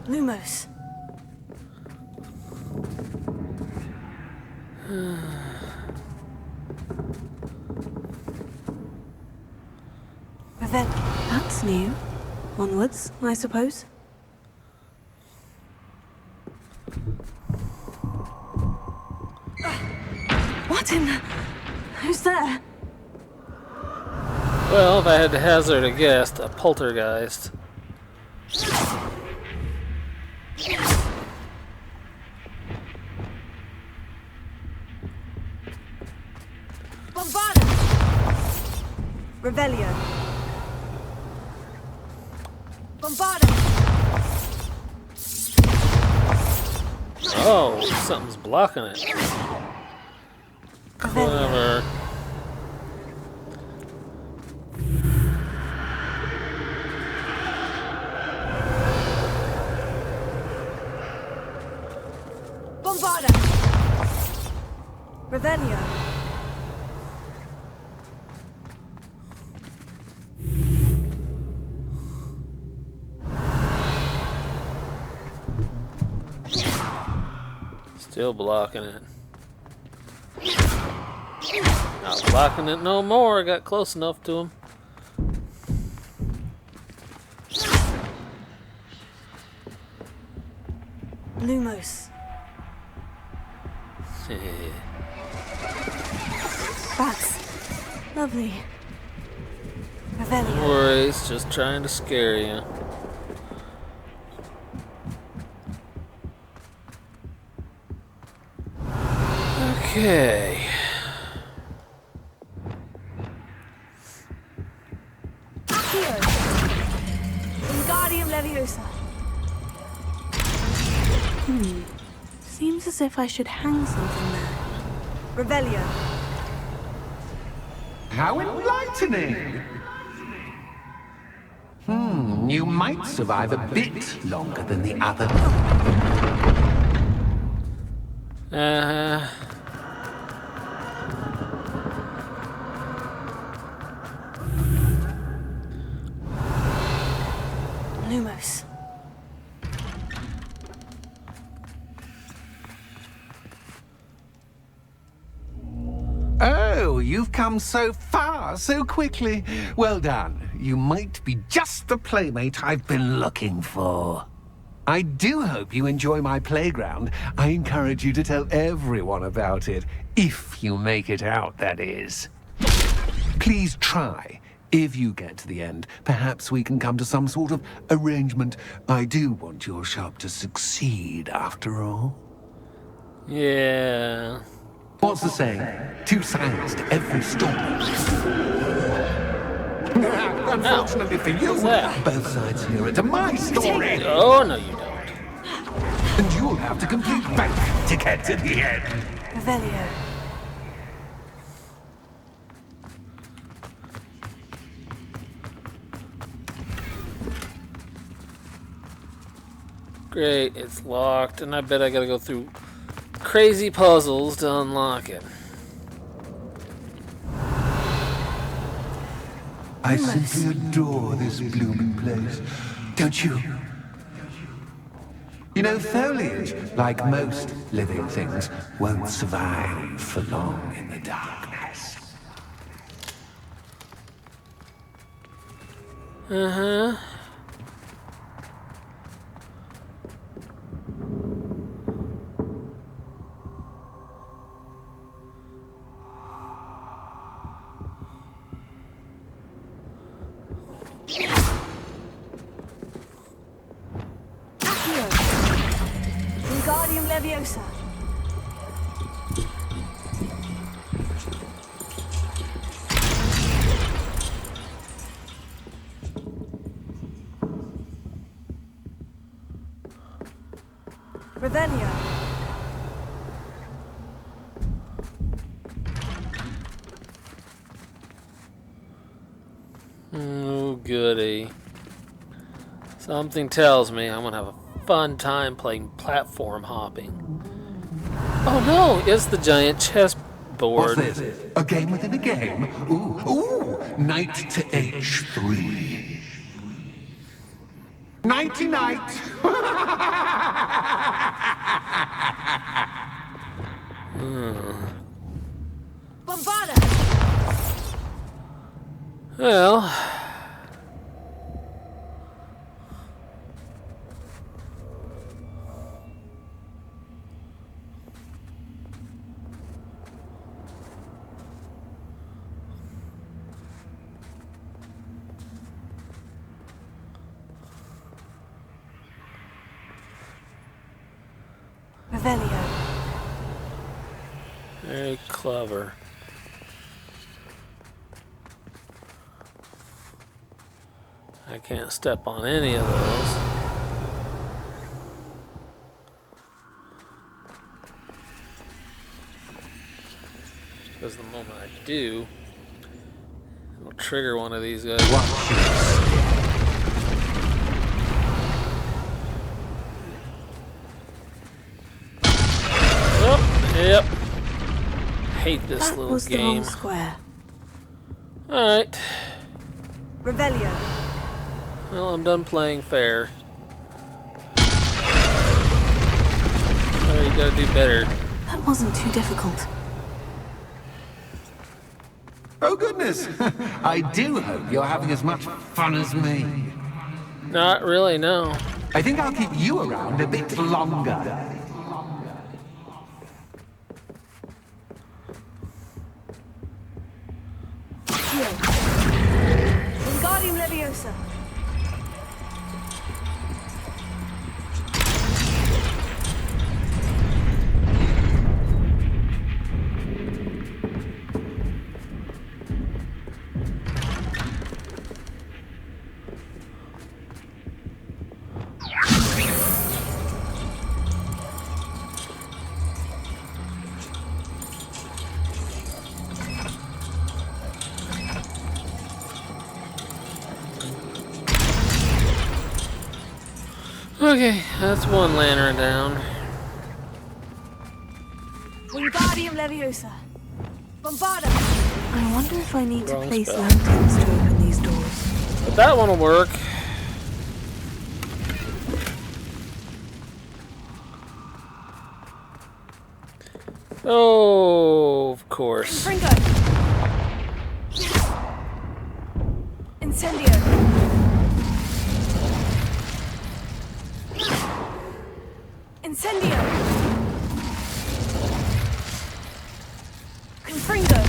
B: Lumos. Revelio. That's new. Onwards, I suppose. What in the... Who's there?
A: Well, if I had to hazard a guess, a poltergeist.
B: Bombarda! Revelio. Bombarda!
A: Oh, something's blocking it. Clever.
B: Bombarda! Revelio.
A: Still blocking it. Not blocking it no more. I got close enough to him.
B: Lumos. Bats. Lovely. Revelio.
A: Don't worry, it's just trying to scare you. Okay.
B: Accio. Wingardium Leviosa. Seems as if I should hang something there. Revelio.
J: How enlightening! You might survive a bit longer than the other.
B: Lumos.
J: Oh, you've come so far so quickly. Well done. You might be just the playmate I've been looking for. I do hope you enjoy my playground. I encourage you to tell everyone about it. If you make it out, that is. Please try. If you get to the end, perhaps we can come to some sort of arrangement. I do want your shop to succeed, after all.
A: Yeah.
J: What's the saying? Two sides to every story. Unfortunately for you, both sides hear it to my story.
A: Oh, no, you don't.
J: And you'll have to complete both to get to the end.
B: Revelio.
A: Great, it's locked, and I bet I gotta go through crazy puzzles to unlock it.
J: I simply adore this blooming place. Don't you? You know, foliage, like most living things, won't survive for long in the darkness.
A: Uh-huh.
B: Accio. Wingardium Leviosa. Revelio.
A: Oh, goody. Something tells me I'm gonna have a fun time playing platform hopping. Oh no, it's the giant chessboard.
J: What's this? A game within a game? Ooh, knight to h3. Nighty-night!
B: Bombarda.
A: Well,
B: Revelio.
A: Very clever. I can't step on any of those. Because the moment I do, it'll trigger one of these guys. Yep. Hate this
B: That
A: little
B: was the
A: game.
B: wrong square.
A: Alright.
B: Revelio.
A: Well, I'm done playing fair. So you gotta do better.
B: That wasn't too difficult.
J: Oh, goodness. I do hope you're having as much fun as me.
A: Not really, no.
J: I think I'll keep you around a bit longer.
B: Wingardium Leviosa.
A: Okay, that's one lantern down.
B: Wingardium Leviosa. Bombarda. I wonder if I need to
A: Wrong
B: place
A: spell.
B: lanterns to open these doors.
A: But that one will work. Oh, of course.
B: Fringo. Incendio. Incendio. Confringo.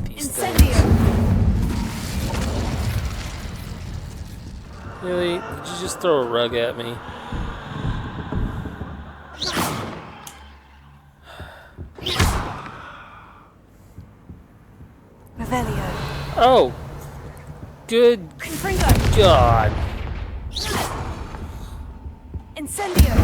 B: Incendio.
A: Really? Did you just throw a rug at me?
B: Revelio.
A: Oh! Good
B: Confringo.
A: God.
B: Incendio.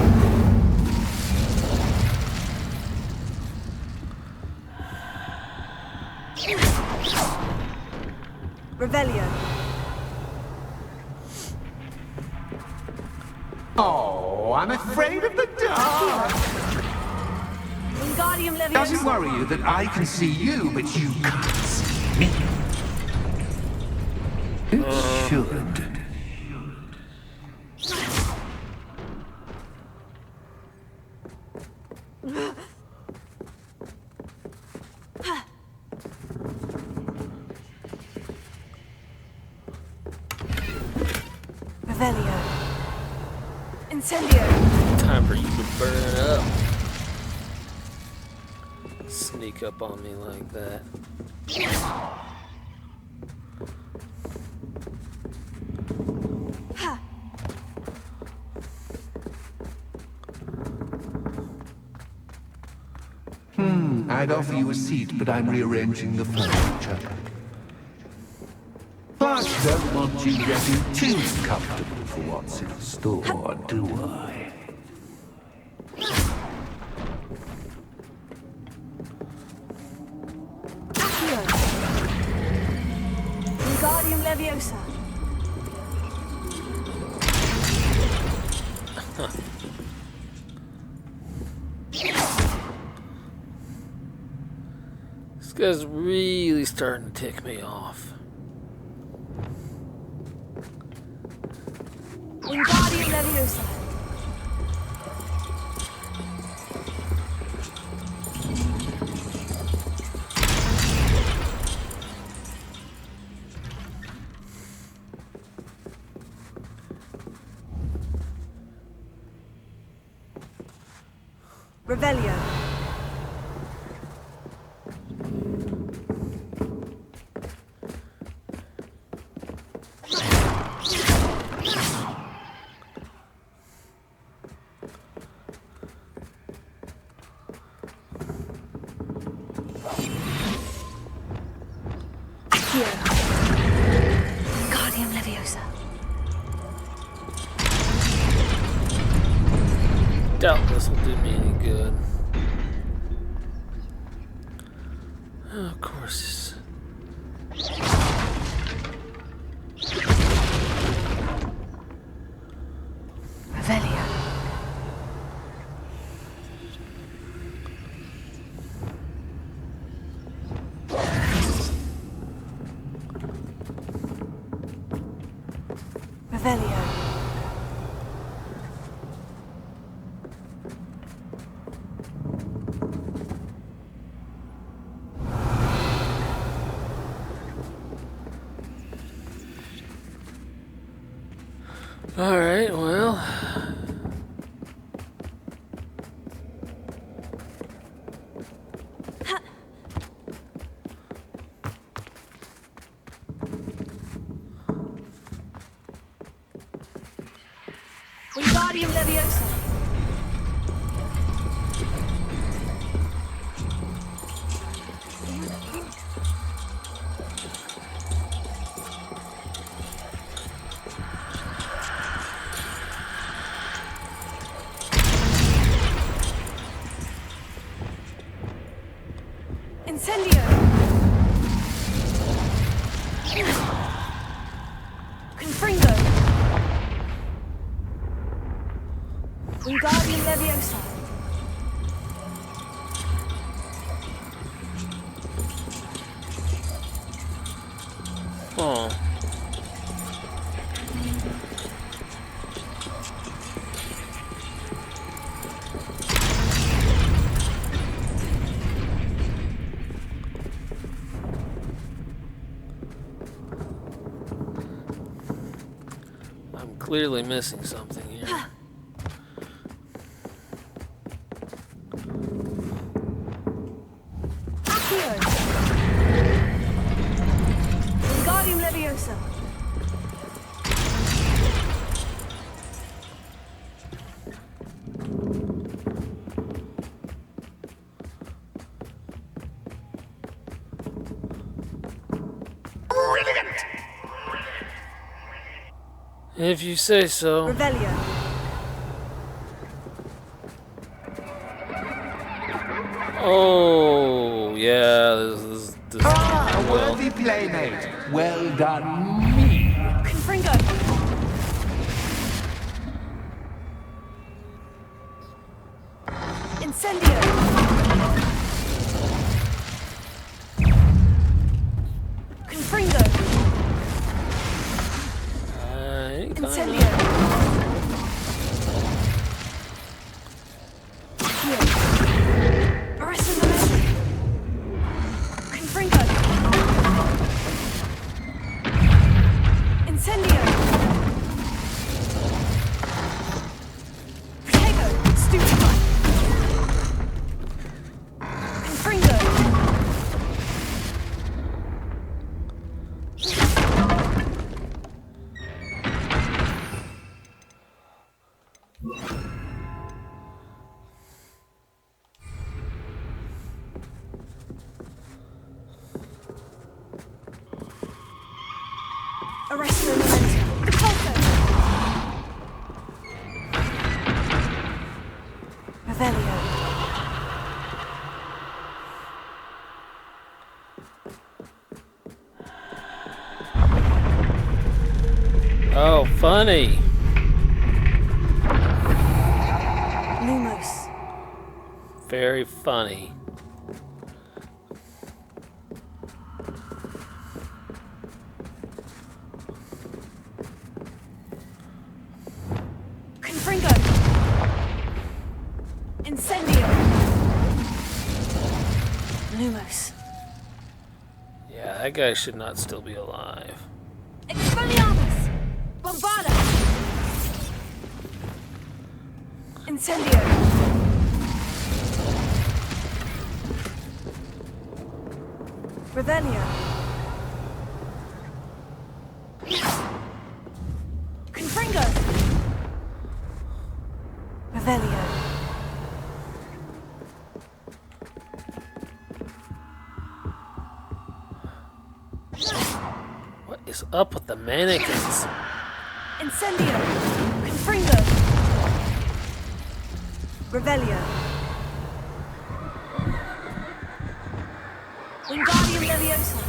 B: Revelio.
J: Oh, I'm afraid of the dark.
B: Wingardium Leviosa.
J: Does it worry you that I can see you, but you can't see me? It should.
B: Revelio. Incendio.
A: Time for you to burn up. Sneak up on me like that.
J: I'd offer you a seat, but I'm rearranging the furniture. But don't want you getting too comfortable for what's in store, do I?
B: Accio. Wingardium Leviosa.
A: This guy's really starting to tick me off.
B: Wingardium Leviosa. Revelio. Accio. Guardium Leviosa.
A: Doubt this will do me any good. Oh, of course.
B: Revelio. Revelio.
A: Alright, well.
B: Wingardium Leviosa. Incendio. Confringo. Wingardium Leviosa.
A: Oh. I'm clearly missing something here.
B: Accio. Wingardium Leviosa.
I: Brilliant!
A: If you say so.
B: Revelio.
A: Oh, yeah, this
J: Ah, a
A: well.
J: worthy playmate. Well done, me.
B: Confringo. Incendio. Confringo. Incendio. Arrest the momentum. Confringo. Incendio. Protego. Stupefy. Confringo. Arrest the momentum. Repulso. Revelio.
A: Oh, funny.
B: Lumos.
A: Very funny.
B: Confringo. Incendio. Lumos.
A: Yeah, that guy should not still be alive.
B: Expelliarmus. Bombarda. Incendio. Revelio. Confringo. Revelio.
A: is up with the mannequins?
B: Incendio! Confringo! Revelio! Wingardium Leviosa!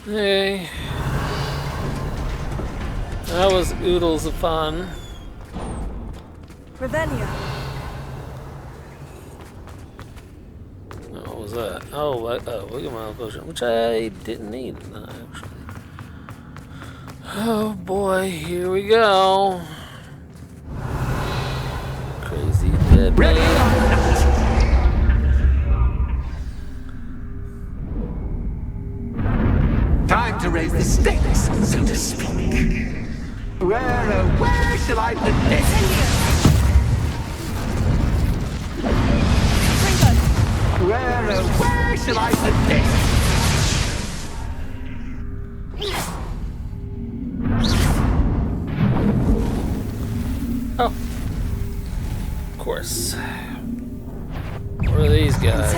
A: Hey. That was oodles of fun.
B: Revelio!
A: What was that? Oh, Wiggle Potion, which I didn't need, actually. Oh boy, here we go. Crazy dead man.
J: Time to raise the stakes, so to speak. Where shall I put this? Where shall I put this?
A: Oh. Of course. Where are these guys?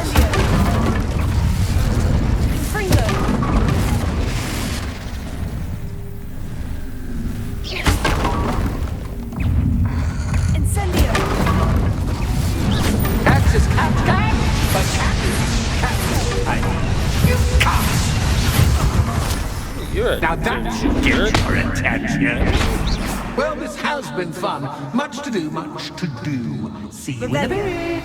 B: Incendio!
J: Catch is cat, but cat you can't.
A: You're
J: now that should get your attention. Well, this has been fun. Much to do, much to do. See you in a bit.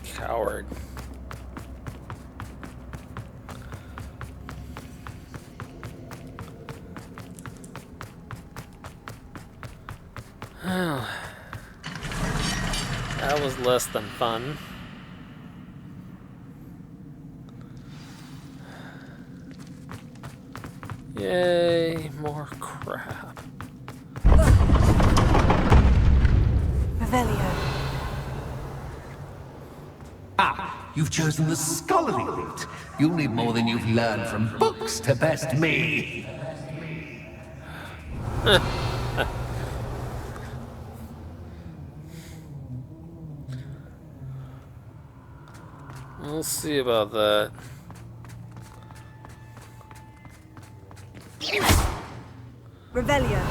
A: Coward. That was less than fun. Yay, more crap.
B: Revelio.
J: You've chosen the scholarly route. You'll need more than you've learned from books to best me.
A: We'll see about that.
B: Revelio.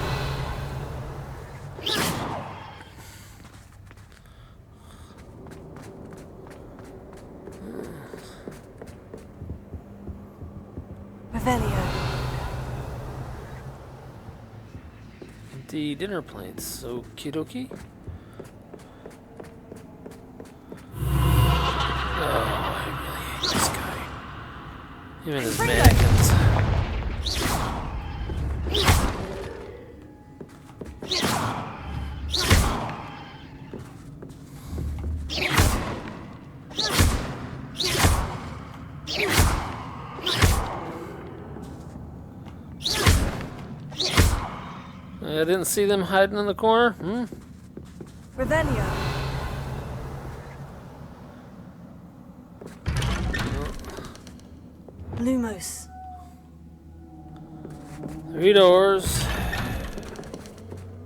B: Revelio.
A: The dinner plate's okie dokie. Oh, I really hate this guy. Even his mannequins. I didn't see them hiding in the corner.
B: Revelio. Lumos.
A: 3 doors.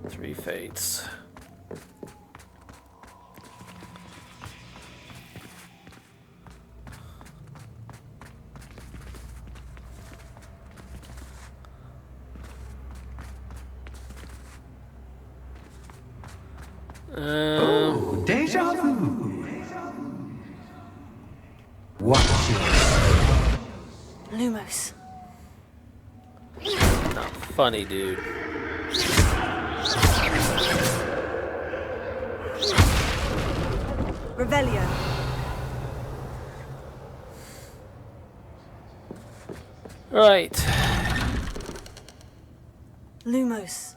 A: 3 fates.
J: Oh, deja vu. Watch
B: Lumos.
A: Not funny, dude.
B: Revelio.
A: Right.
B: Lumos.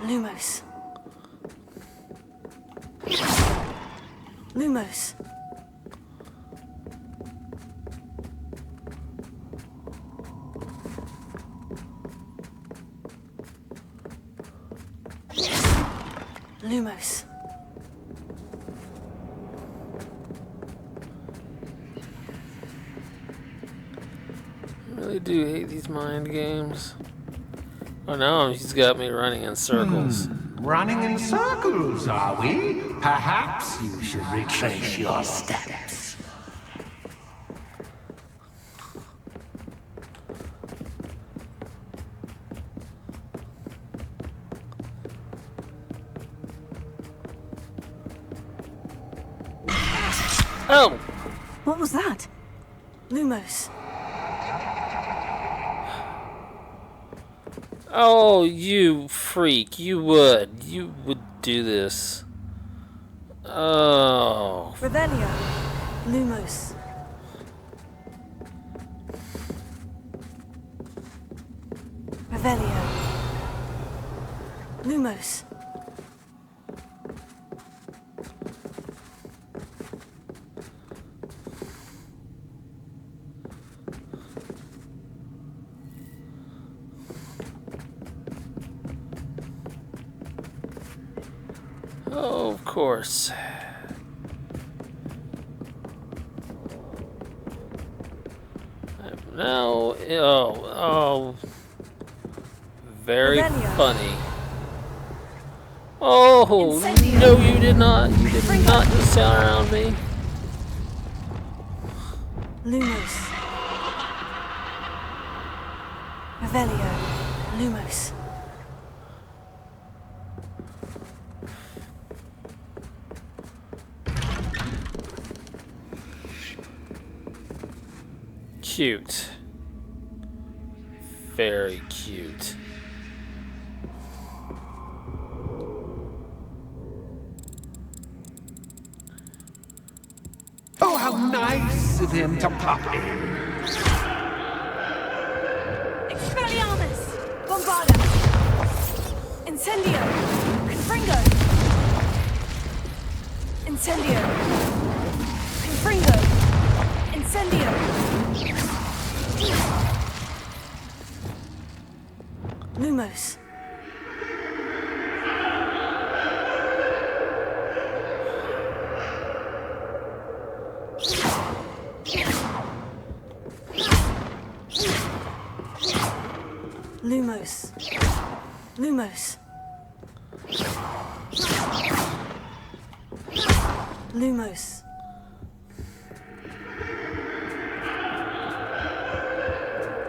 B: Lumos. Lumos. Lumos.
A: really do hate these mind games. Oh no, he's got me running in circles.
J: Running in circles, are we? Perhaps you should retrace your steps.
A: Oh!
B: What was that? Lumos.
A: Oh, you freak. You would do this. Oh.
B: Revelio. Lumos. Revelio. Lumos.
A: Oh, of course. Now, oh, very
B: Revelio.
A: funny. Oh, no, you did not. You did not just surround me.
B: Lumos. Revelio. Lumos.
A: Cute. Very cute.
J: Oh, how nice of him to pop in.
B: Expelliarmus! Bombarda! Incendio! Confringo! Incendio! Confringo! Incendio! Lumos. Lumos. Lumos. Lumos.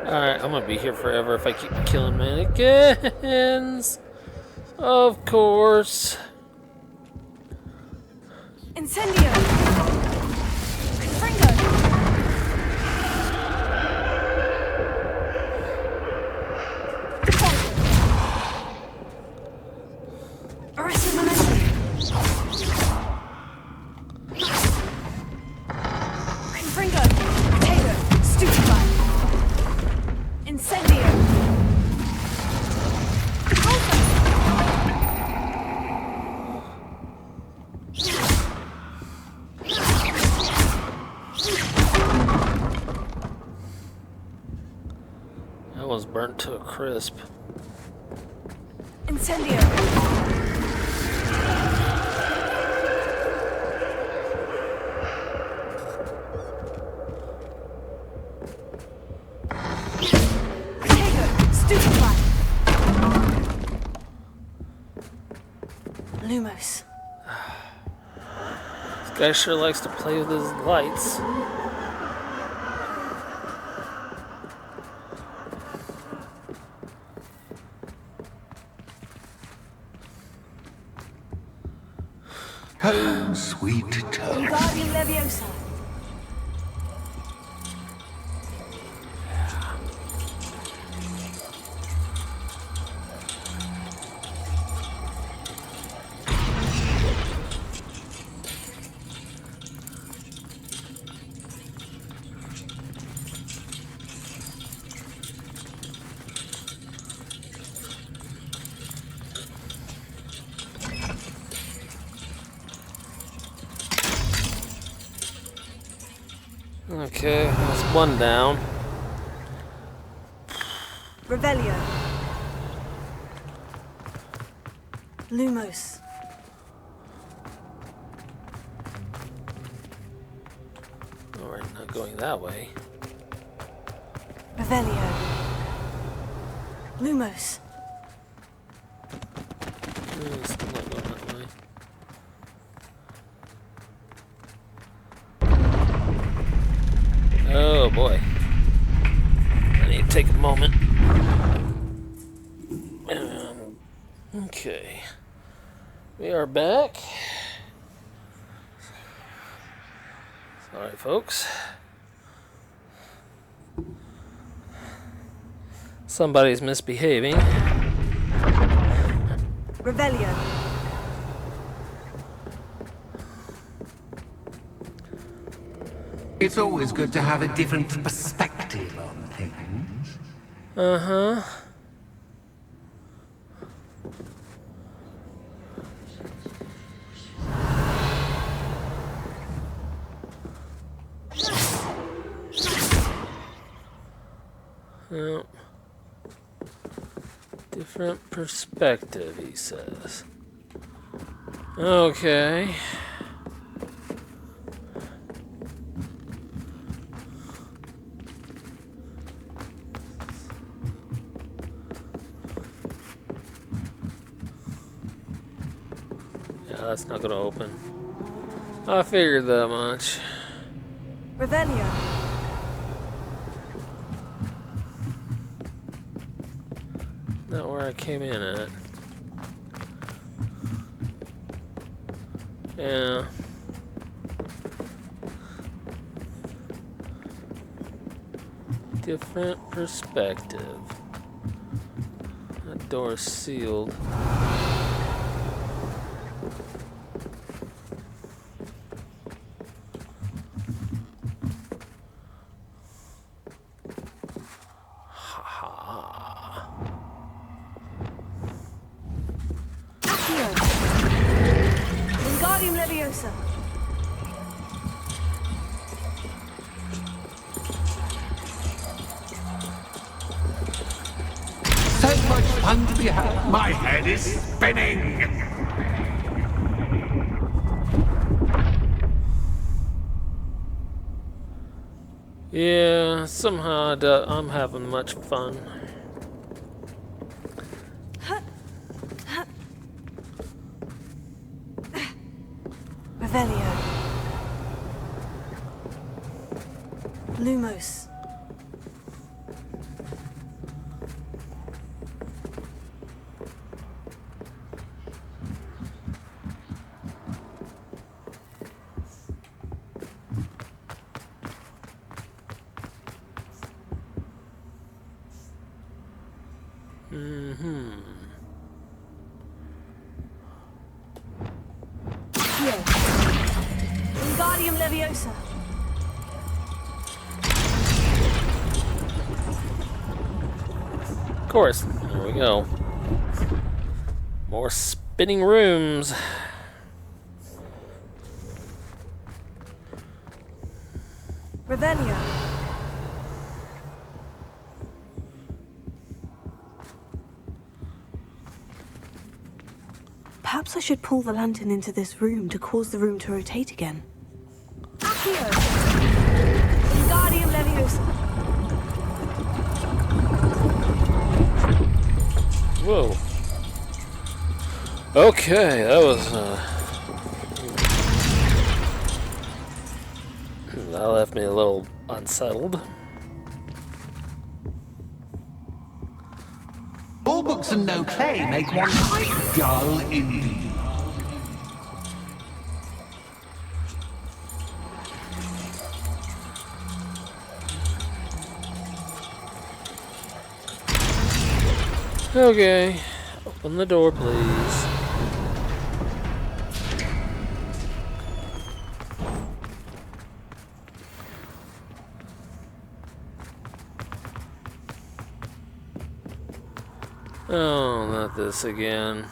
A: Alright, I'm gonna be here forever if I keep killing mannequins. Of course.
B: Incendio! Confringo! Arrested momentum! Confringo! Potato! Stupefy! Incendio!
A: That was burnt to a crisp.
B: Incendio! Potato! Stupefy! Lumos.
A: This guy sure likes to play with his lights.
J: Oh, sweet toad.
B: Wingardium Leviosa.
A: Okay, that's one down.
B: Revelio. Lumos.
A: Alright, not going that way.
B: Revelio. Lumos.
A: Still not going that way. Oh boy. I need to take a moment. Okay. We are back. Sorry, folks. Somebody's misbehaving.
B: Revelio.
J: It's always good to have a different perspective on things.
A: Uh-huh. Yep. Different perspective, he says. Okay. Yeah, that's not gonna open. I figured that much.
B: Revelio.
A: Not where I came in at. Yeah. Different perspective. That door's sealed.
B: Wingardium Leviosa.
J: So much fun to be had. My head is spinning.
A: Yeah, somehow I'm having much fun.
B: Revelio. Lumos. Wingardium Leviosa.
A: Of course, there we go. More spinning rooms.
B: Revelio. Perhaps I should pull the lantern into this room to cause the room to rotate again. Accio. Wingardium Leviosa.
A: Whoa. Okay, that was that left me a little unsettled.
J: All books and no play make one quite dull indeed.
A: Okay, open the door, please. Oh, not this again.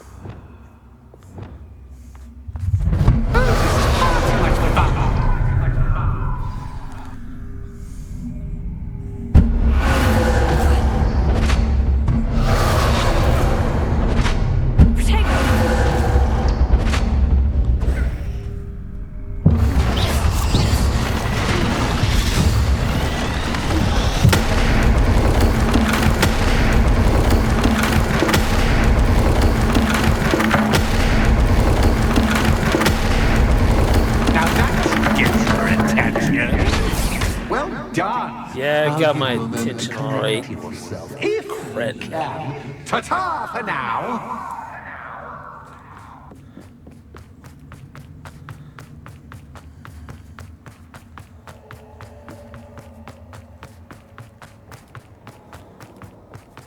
A: Yeah,
J: I'll
A: got
J: give
A: my
J: you a moment
A: attention
J: to
A: all
J: collect
A: right.
J: yourself, if you can. Ta-ta for now.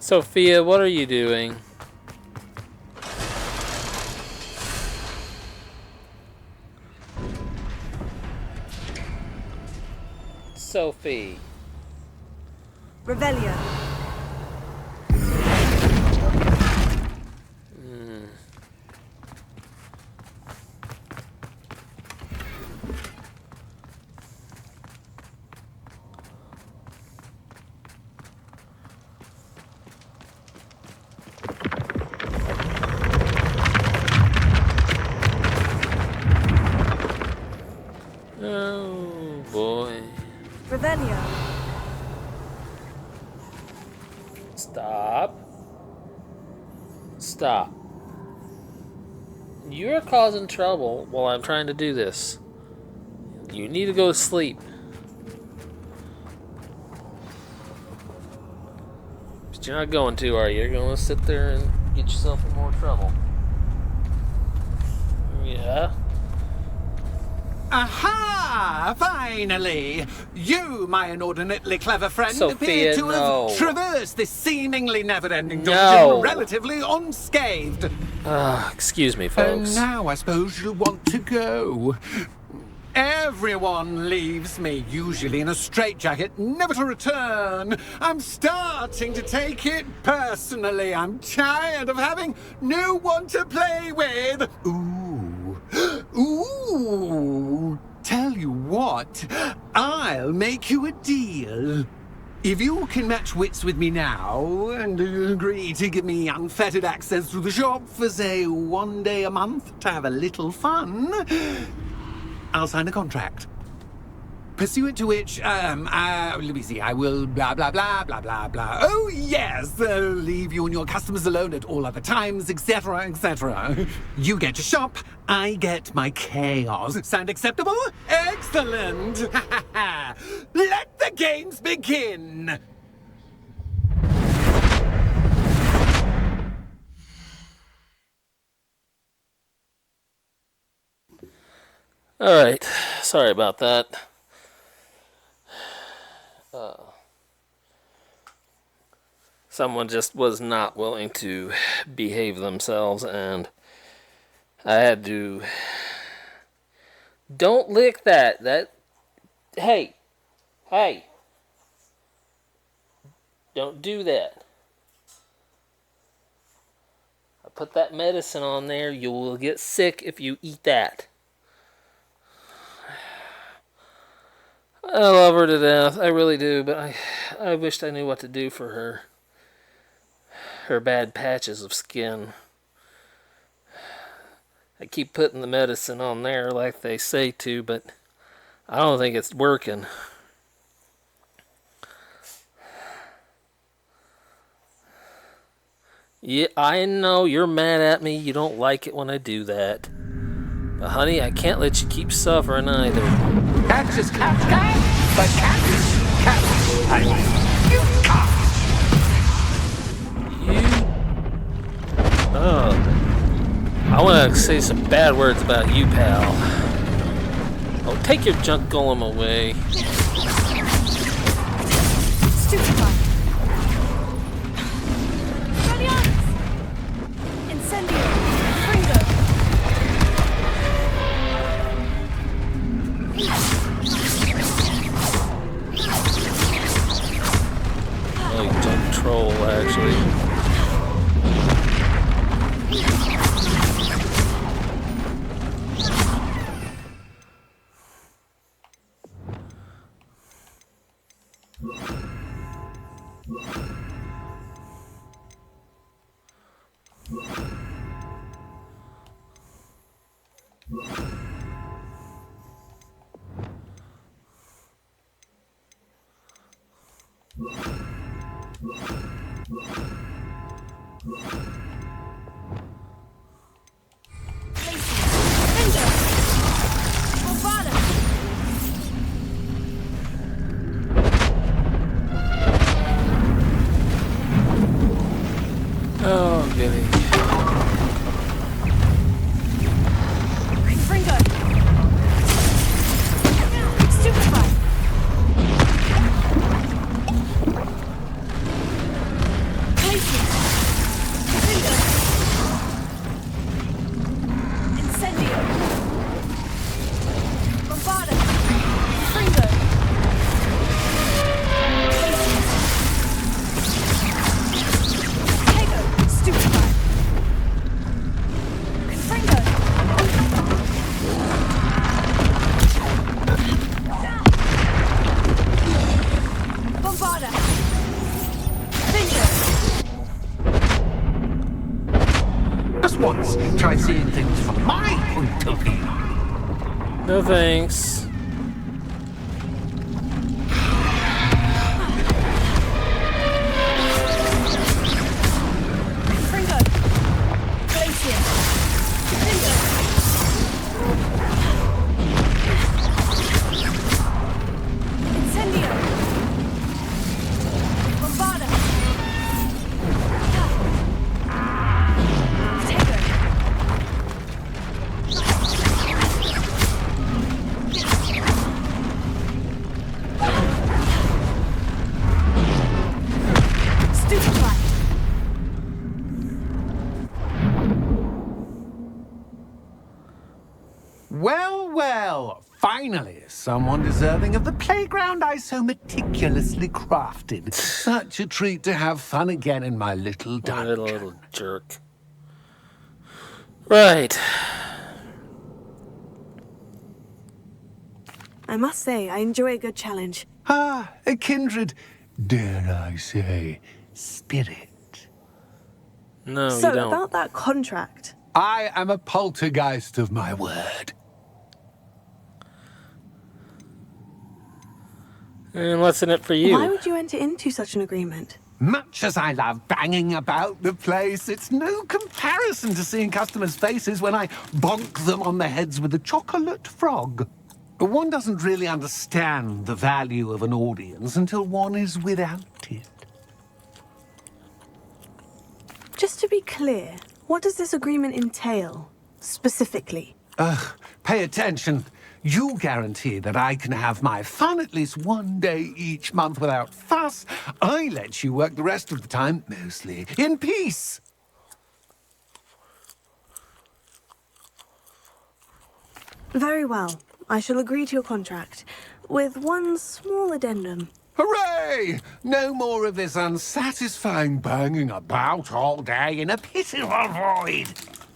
A: Sophia, what are you doing? Sophie.
B: Revelio.
A: Oh boy.
B: Revelio.
A: Stop. Stop. You're causing trouble while I'm trying to do this. You need to go to sleep. But you're not going to, are you? You're going to sit there and get yourself in more trouble. Yeah.
J: Aha! Finally! You, my inordinately clever friend,
A: Sophia,
J: appear to
A: no.
J: have traversed this seemingly never-ending
A: No.
J: dungeon relatively unscathed.
A: Excuse me,
J: And
A: folks.
J: now I suppose you'll want to go. Everyone leaves me, usually in a straitjacket, never to return. I'm starting to take it personally. I'm tired of having no one to play with. Ooh, tell you what, I'll make you a deal. If you can match wits with me now and agree to give me unfettered access to the shop for, say, 1 day a month to have a little fun, I'll sign a contract. Pursuant to which, let me see, I will blah, blah, blah, blah, blah, blah. Oh, yes, leave you and your customers alone at all other times, etc., etc. You get your shop, I get my chaos. Sound acceptable? Excellent! Let the games begin!
A: Alright. Sorry about that. Someone just was not willing to behave themselves, and I had to... Don't lick that. Hey. Don't do that. I put that medicine on there. You will get sick if you eat that. I love her to death. I really do, but I wished I knew what to do for her. Her bad patches of skin. I keep putting the medicine on there like they say to, but I don't think it's working. Yeah, I know you're mad at me. You don't like it when I do that. But honey, I can't let you keep suffering either.
J: Catch is cat, but cat is cat.
A: I want to say some bad words about you, pal. Oh, take your junk golem away.
B: Stupefy. Incendio. Fringo.
A: Oh, junk troll, actually. No thanks.
L: Pringo! Glacier! Incendio! Bombarda! Stupefy!
J: Well, well, finally, someone deserving of the playground I so meticulously crafted. Such a treat to have fun again in my little dungeon.
A: Little jerk. Right.
B: I must say, I enjoy a good challenge.
J: Ah, a kindred, dare I say, spirit.
A: No,
B: So,
A: you don't.
B: about that contract.
J: I am a poltergeist of my word.
A: And what's in it for you?
B: Why would you enter into such an agreement?
J: Much as I love banging about the place, it's no comparison to seeing customers' faces when I bonk them on the heads with a chocolate frog. One doesn't really understand the value of an audience until one is without it.
B: Just to be clear, what does this agreement entail, specifically?
J: Pay attention. You guarantee that I can have my fun at least one day each month without fuss. I let you work the rest of the time, mostly in peace.
B: Very well. I shall agree to your contract, with one small addendum.
J: Hooray! No more of this unsatisfying banging about all day in a pitiful void.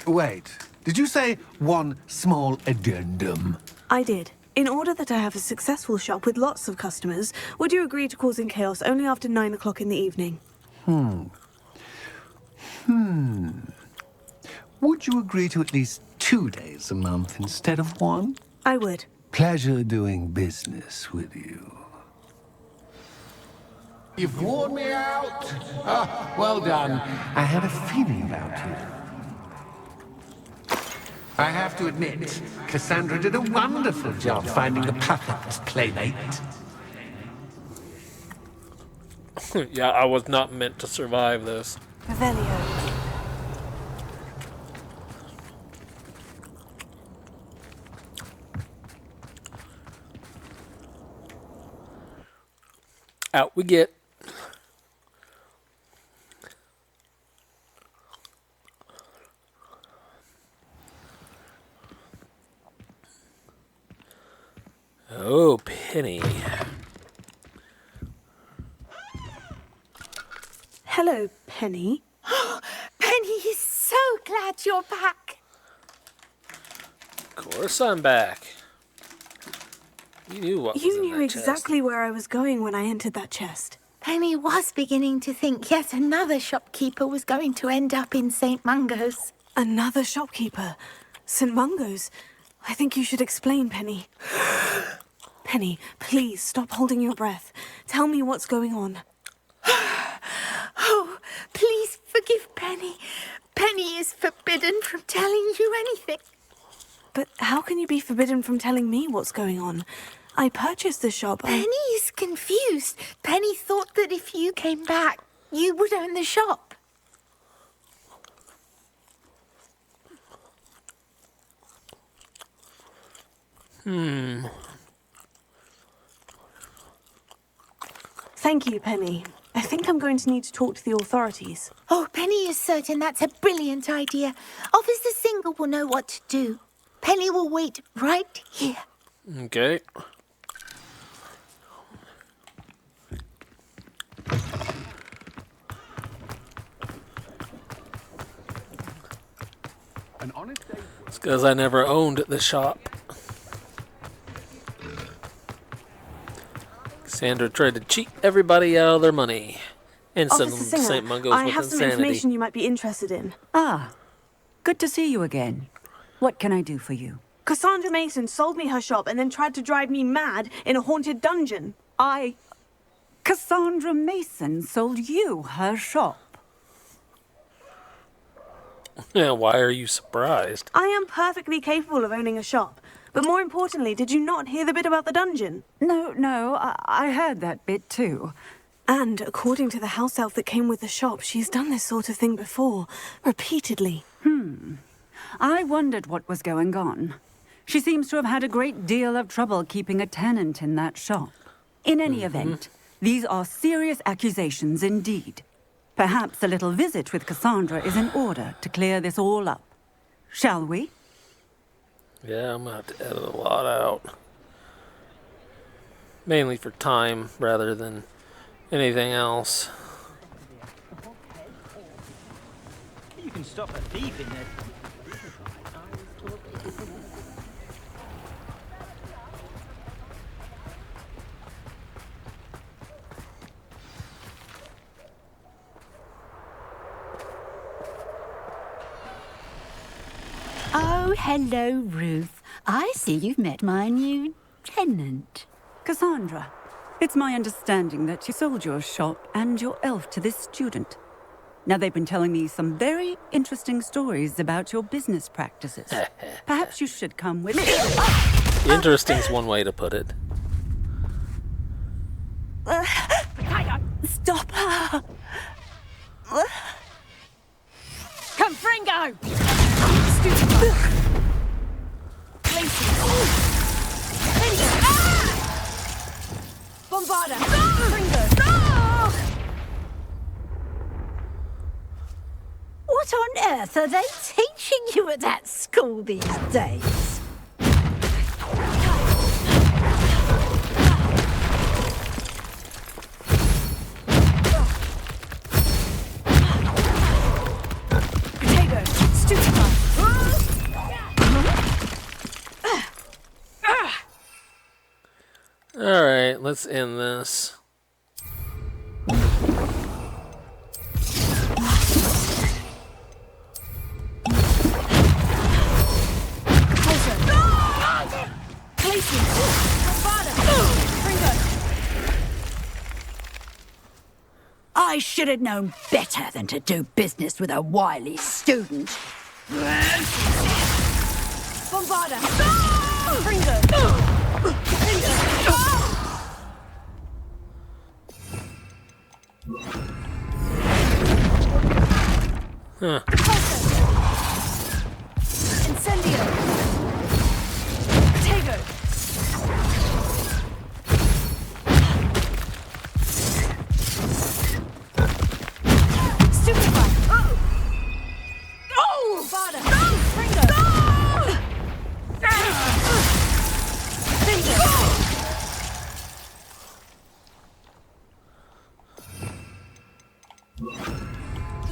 J: Wait, did you say one small addendum?
B: I did. In order that I have a successful shop with lots of customers, would you agree to causing chaos only after 9 o'clock in the evening?
J: Would you agree to at least 2 days a month instead of one?
B: I would.
J: Pleasure doing business with you. You've worn me out. Ah, well done. I had a feeling about you. I have to admit, Cassandra did a wonderful job finding the perfect playmate.
A: Yeah, I was not meant to survive this.
B: Revelio.
A: Out we get. Oh, Penny.
B: Hello, Penny.
T: Penny is so glad you're back.
A: Of course I'm back. You knew what was in
B: You knew
A: that
B: exactly where I was going when I entered that chest.
T: Penny was beginning to think yet another shopkeeper was going to end up in St. Mungo's.
B: Another shopkeeper? St. Mungo's? I think you should explain, Penny. Penny, please stop holding your breath. Tell me what's going on.
T: Oh, please forgive Penny. Penny is forbidden from telling you anything.
B: But how can you be forbidden from telling me what's going on? I purchased the shop.
T: Penny is confused. Penny thought that if you came back, you would own the shop.
B: Thank you, Penny. I think I'm going to need to talk to the authorities.
T: Oh, Penny is certain that's a brilliant idea. Officer Single will know what to do. Penny will wait right here.
A: Okay. It's because I never owned the shop. Sandra tried to cheat everybody out of their money. And some
B: Officer Singer,
A: St. Mungo's
B: I
A: with
B: have some
A: insanity.
B: information you might be interested in.
U: Ah, good to see you again. What can I do for you?
B: Cassandra Mason sold me her shop and then tried to drive me mad in a haunted dungeon.
U: Cassandra Mason sold you her shop.
A: Yeah, why are you surprised?
B: I am perfectly capable of owning a shop. But more importantly, did you not hear the bit about the dungeon?
U: No, I heard that bit too.
B: And according to the house elf that came with the shop, she's done this sort of thing before, repeatedly.
U: I wondered what was going on. She seems to have had a great deal of trouble keeping a tenant in that shop. In any event, these are serious accusations indeed. Perhaps a little visit with Cassandra is in order to clear this all up. Shall we?
A: Yeah, I'm going to have to edit a lot out. Mainly for time rather than anything else.
I: You can stop a thief in there.
S: Oh, hello, Ruth. I see you've met my new tenant.
U: Cassandra, it's my understanding that you sold your shop and your elf to this student. Now, they've been telling me some very interesting stories about your business practices. Perhaps you should come with me.
A: Interesting is one way to put it.
S: Stop her!
L: Come, Fringo! Bombarda!
S: What on earth are they teaching you at that school these days?
A: Alright, let's end this.
S: I should have known better than to do business with a wily student.
L: Bombarda! Fringo!
A: Huh.
L: Incendio! Tego! Stupefy! Oh! Bombarda! Fringo!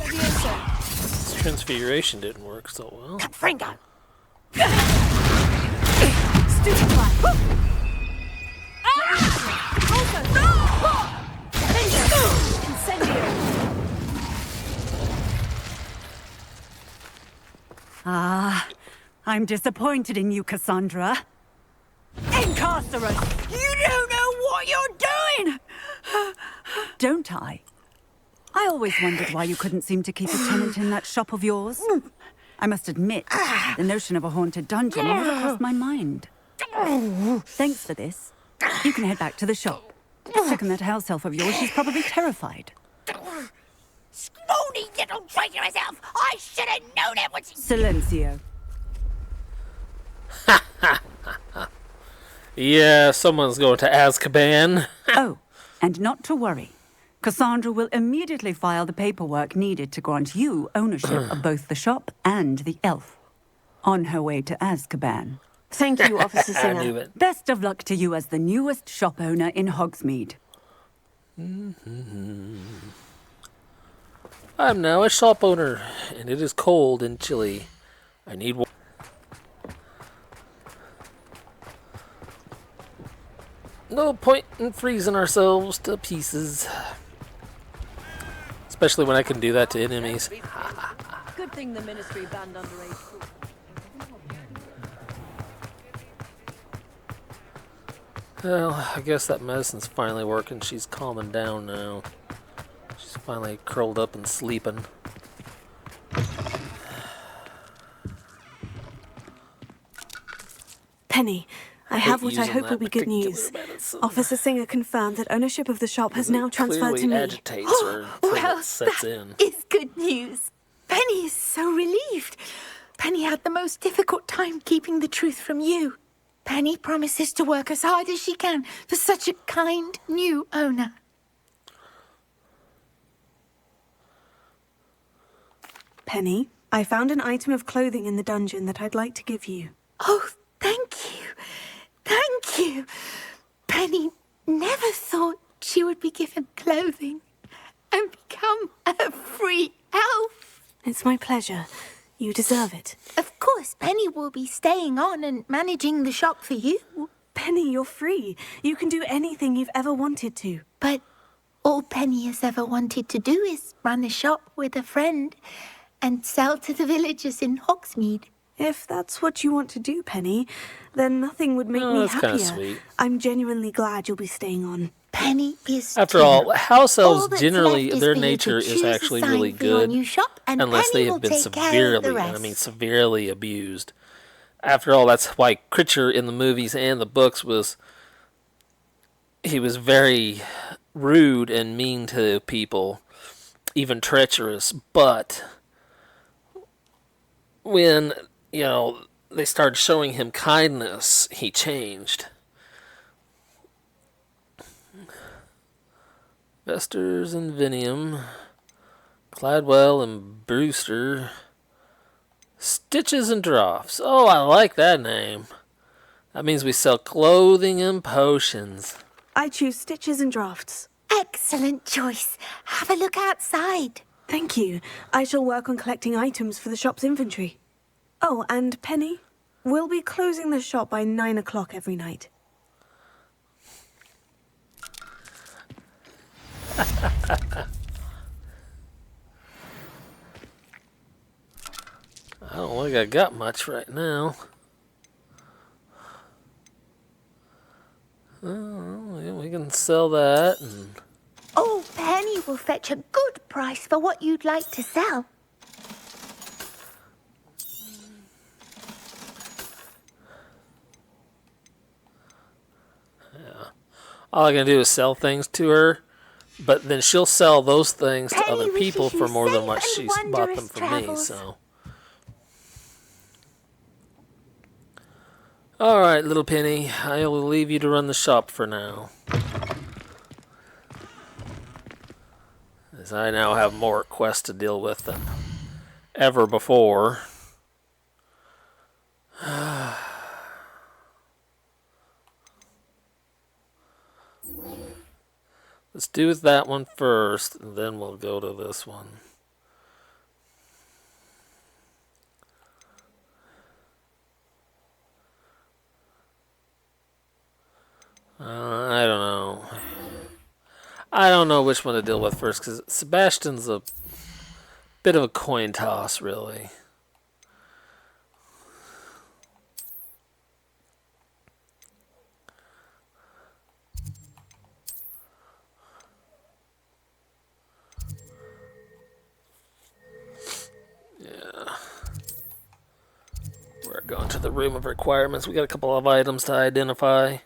A: This transfiguration didn't work so well.
S: Fringo!
U: I'm disappointed in you, Cassandra.
S: Incarcerate! You don't know what you're doing!
U: Don't I? I always wondered why you couldn't seem to keep a tenant in that shop of yours. I must admit, the notion of a haunted dungeon never crossed my mind. Thanks for this. You can head back to the shop. Check on that house elf of yours. She's probably terrified.
S: Scrawny little traitor herself! I should have known it was...
U: Silencio.
A: Yeah, someone's going to Azkaban.
U: Oh, and not to worry. Cassandra will immediately file the paperwork needed to grant you ownership of both the shop and the elf. On her way to Azkaban.
B: Thank you, Officer Singer.
A: I knew it.
U: Best of luck to you as the newest shop owner in Hogsmeade.
A: I'm now a shop owner, and it is cold and chilly. I need water. No point in freezing ourselves to pieces. Especially when I can do that to enemies.
L: Good thing the Ministry banned underage.
A: Well, I guess that medicine's finally working. She's calming down now. She's finally curled up and sleeping.
B: Penny, I have what I
A: using
B: hope
A: that
B: will be good
A: particular
B: news.
A: medicine.
B: Officer Singer confirmed that ownership of the shop has now transferred to
A: Clearly
B: me.
A: agitates her until
T: Well,
A: it sets in.
T: It's good news. Penny is so relieved. Penny had the most difficult time keeping the truth from you. Penny promises to work as hard as she can for such a kind new owner.
B: Penny, I found an item of clothing in the dungeon that I'd like to give you.
T: Oh, thank you. Thank you. Penny never thought she would be given clothing and become a free elf.
B: It's my pleasure. You deserve it.
T: Of course, Penny will be staying on and managing the shop for you.
B: Penny, you're free. You can do anything you've ever wanted to.
T: But all Penny has ever wanted to do is run a shop with a friend and sell to the villagers in Hogsmeade.
B: If that's what you want to do, Penny, then nothing would make me
A: that's
B: happier.
A: kinda sweet.
B: I'm genuinely glad you'll be staying on.
T: Penny is...
A: After all, house
T: All
A: elves
T: that's
A: generally,
T: left is
A: their
T: for you to
A: nature is
T: choose a
A: actually
T: sign
A: really
T: for your
A: good,
T: new shop, and
A: unless
T: Penny
A: they
T: will
A: have been
T: take care of the
A: severely, and I
T: rest.
A: mean severely abused. After all, that's why Critcher in the movies and the books he was very rude and mean to people, even treacherous. But when, they started showing him kindness, he changed. Vesters and Vinium, Cladwell and Brewster, Stitches and Draughts. Oh, I like that name. That means we sell clothing and potions.
B: I choose Stitches and Drafts.
T: Excellent choice. Have a look outside.
B: Thank you. I shall work on collecting items for the shop's inventory. Oh, and Penny, we'll be closing the shop by 9 o'clock every night.
A: I don't think I got much right now. Oh, yeah, we can sell that. And
T: Oh, Penny will fetch a good price for what you'd like to sell.
A: all I can do is sell things to her, but then she'll sell those things to other people for more than what she's bought them from me. So, all right, little Penny, I will leave you to run the shop for now, as I now have more quests to deal with than ever before. Let's do that one first, and then we'll go to this one. I don't know. I don't know which one to deal with first, because Sebastian's a bit of a coin toss, really. We're going to the room of requirements. We got a couple of items to identify.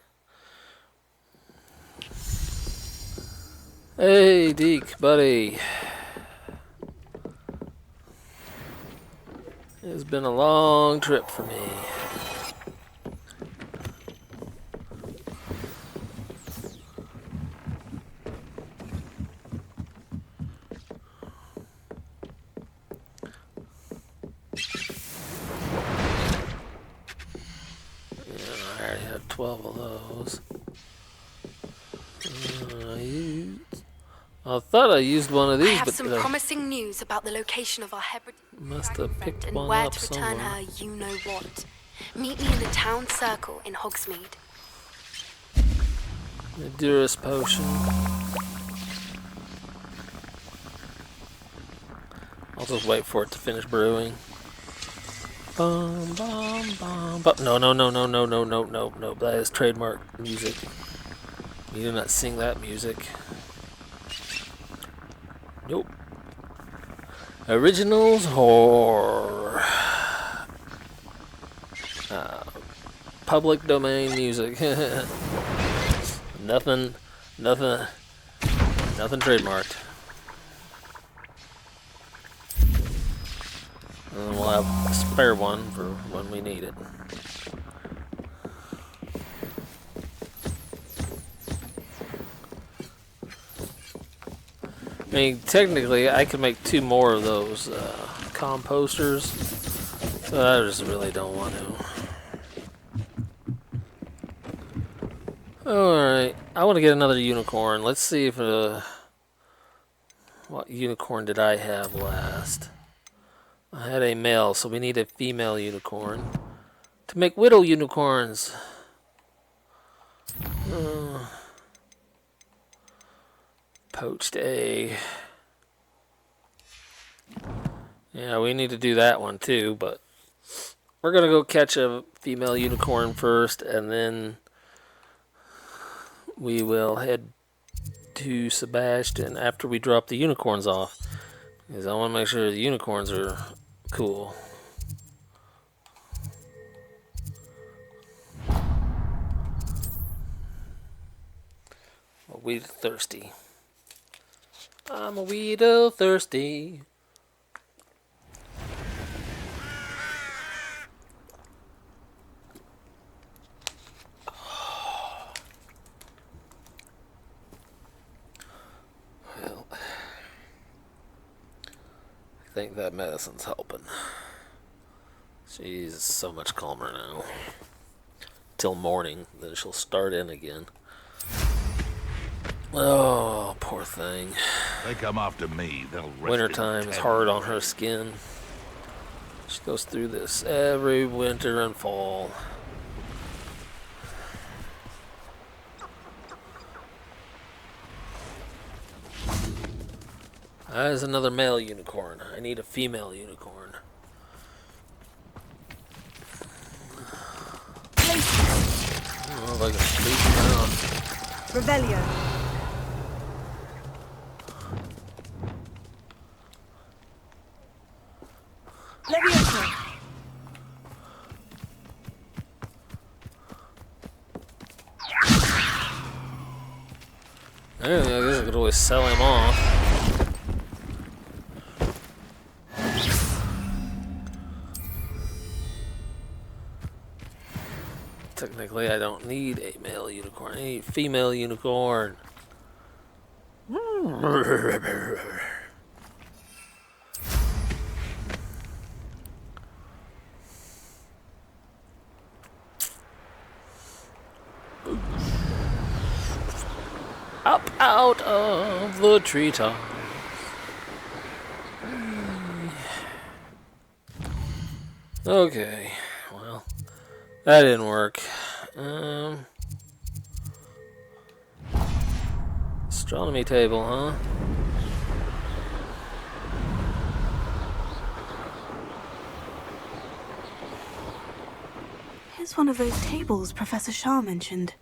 A: Hey, Deke, buddy. It's been a long trip for me. I already had 12 of those. I thought I used one of these,
N: I have
A: but
N: some promising news about the location of our Hebridean
A: must have picked
N: and
A: one
N: where
A: up
N: to return
A: somewhere.
N: her you know what. Meet me in the town circle in Hogsmeade.
A: The Durus potion. I'll just wait for it to finish brewing. Bum, bum, bum, bum. No, no, no, no, no, no, no, no, no. That is trademark music. You do not sing that music. Nope. Originals or public domain music. Nothing trademarked. And we'll have a spare one for when we need it. I mean, technically, I could make 2 more of those composters, so I just really don't want to. Alright, I want to get another unicorn. Let's see if what unicorn did I have last? I had a male, so we need a female unicorn to make widow unicorns. Poached egg. Yeah, we need to do that one too, but we're gonna go catch a female unicorn first, and then we will head to Sebastian after we drop the unicorns off, because I want to make sure the unicorns are cool. A wee thirsty. I'm a weedle thirsty. Well, I think that medicine's helping. She's so much calmer now. Till morning, then she'll start in again. Oh, poor thing.
M: They come after me, they'll rest
A: Wintertime is hard on her skin. She goes through this every winter and fall. There's another male unicorn. I need a female unicorn. Oh, like a sleeping around.
B: Revelio.
T: Leviosa.
A: I guess I could always sell him off. Technically, I don't need a male unicorn. I need a female unicorn. Up out of the treetop. Okay, well, that didn't work. Astronomy table, huh?
B: Here's one of those tables Professor Shah mentioned.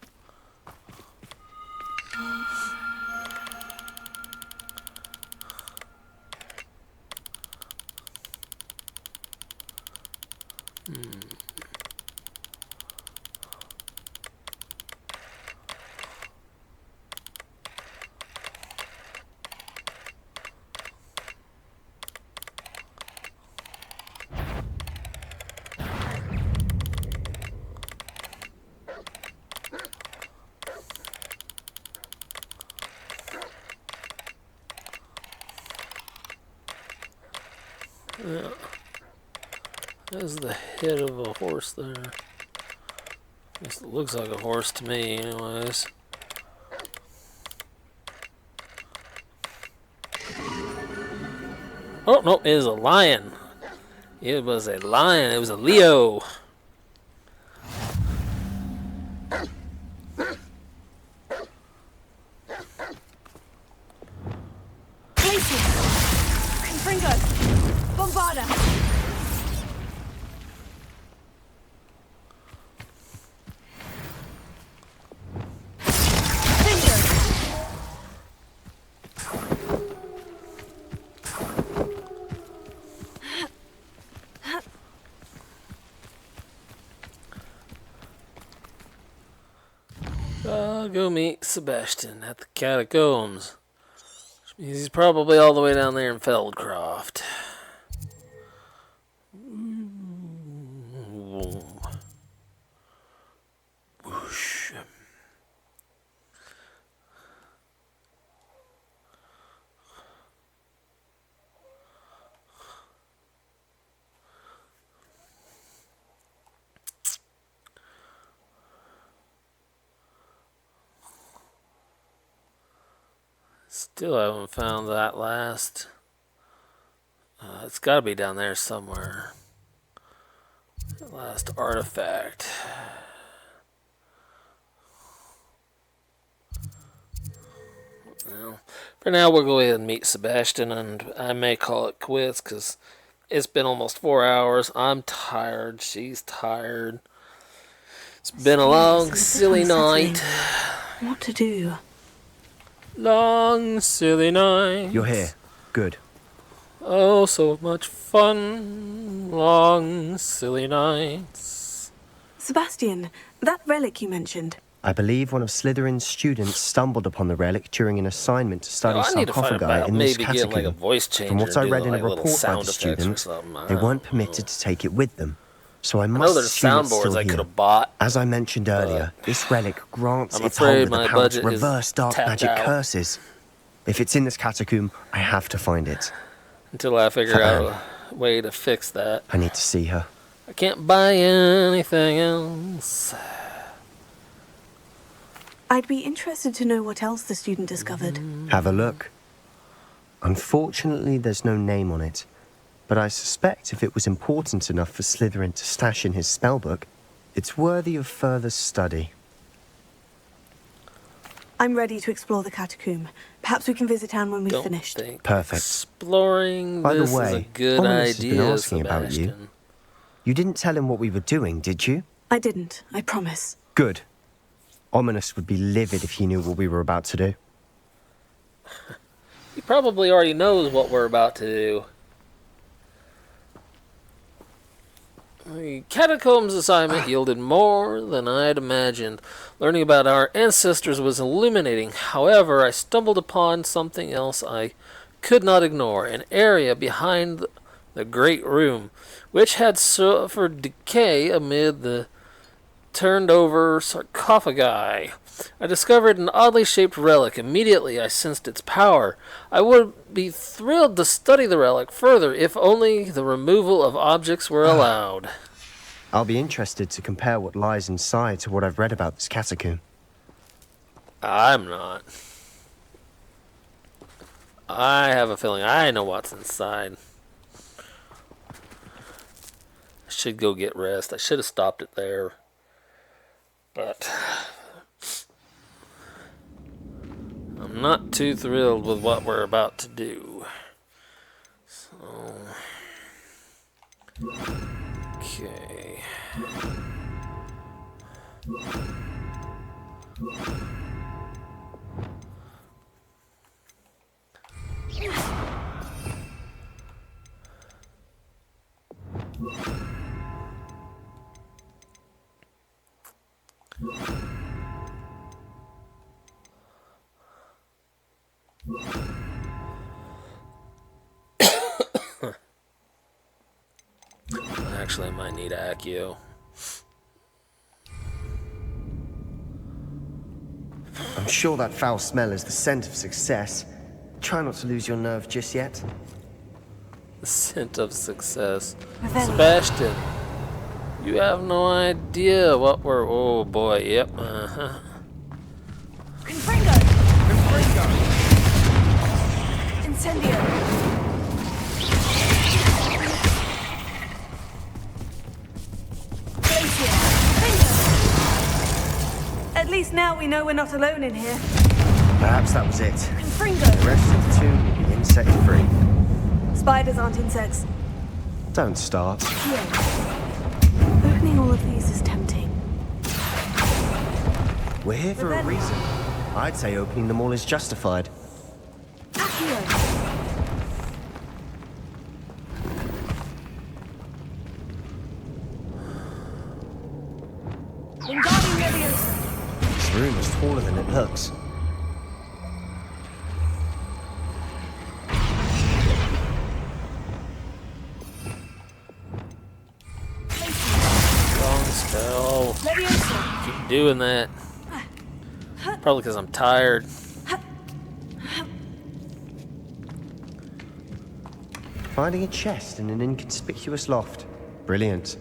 A: Yeah. There's the head of a horse there. At least it looks like a horse to me, anyways. Oh, no, it was a lion. It was a lion. It was a Leo. I'll go meet Sebastian at the catacombs. Which means he's probably all the way down there in Feldcroft. Whoosh. Still haven't found that last. It's got to be down there somewhere. That last artifact. Well, for now, we'll go ahead and meet Sebastian, and I may call it quits because it's been almost 4 hours. I'm tired. She's tired. It's been a long, silly night.
B: What to do?
A: Long, silly night.
D: You're here. Good.
A: Oh, so much fun. Long, silly nights.
B: Sebastian, that relic you mentioned.
D: I believe one of Slytherin's students stumbled upon the relic during an assignment to study
A: I need to find
D: sarcophagi
A: out.
D: in this
A: Maybe
D: catacomb.
A: get like a voice changer.
D: From what I
A: and
D: read
A: do,
D: in a
A: like, little
D: report by
A: sound
D: the
A: effects or
D: student,
A: something. I
D: they
A: don't
D: weren't
A: know.
D: permitted to take it with them. So I
A: know
D: must
A: there's
D: assume it's
A: soundboards
D: still
A: I could
D: here.
A: have bought.
D: As I mentioned earlier, this relic grants
A: I'm
D: its
A: afraid
D: holder
A: my
D: the power
A: budget
D: to
A: is
D: reverse dark
A: tapped
D: magic
A: out.
D: curses. If it's in this catacomb, I have to find it.
A: Until I figure out a way to fix that.
D: I need to see her.
A: I can't buy anything else.
B: I'd be interested to know what else the student discovered.
D: Have a look. Unfortunately, there's no name on it, but I suspect if it was important enough for Slytherin to stash in his spellbook, it's worthy of further study.
B: I'm ready to explore the catacomb. Perhaps we can visit town when we've
A: Don't
B: finished.
A: think
D: Perfect.
A: Exploring
D: By the
A: this is a
D: way,
A: good
D: Ominous has
A: idea,
D: been asking about you.
A: Sebastian.
D: You didn't tell him what we were doing, did you?
B: I didn't, I promise.
D: Good. Ominous would be livid if he knew what we were about to do.
A: He probably already knows what we're about to do. The Catacombs assignment yielded more than I'd imagined. Learning about our ancestors was illuminating. However, I stumbled upon something else I could not ignore. An area behind the Great Room, which had suffered decay amid the turned-over sarcophagi. I discovered an oddly shaped relic. Immediately, I sensed its power. I would be thrilled to study the relic further if only the removal of objects were allowed.
D: I'll be interested to compare what lies inside to what I've read about this catacomb.
A: I'm not. I have a feeling I know what's inside. I should go get rest. I should have stopped it there. But I'm not too thrilled with what we're about to do. So, okay. Actually, I might need Accio.
D: I'm sure that foul smell is the scent of success. Try not to lose your nerve just yet.
A: The scent of success. Sebastian, you have no idea what we're... Oh boy, yep, uh-huh.
F: Confringo! Incendio!
B: At least now we know we're not alone in here.
D: Perhaps that was it.
B: Confringo!
D: The rest of the tomb will be insect-free.
B: Spiders aren't insects.
D: Don't start.
B: Opening all of these is tempting.
D: We're here for a reason. I'd say opening them all is justified. room is taller than it looks.
A: Wrong spell. Keep doing that. Probably because I'm tired.
D: Finding a chest in an inconspicuous loft. Brilliant.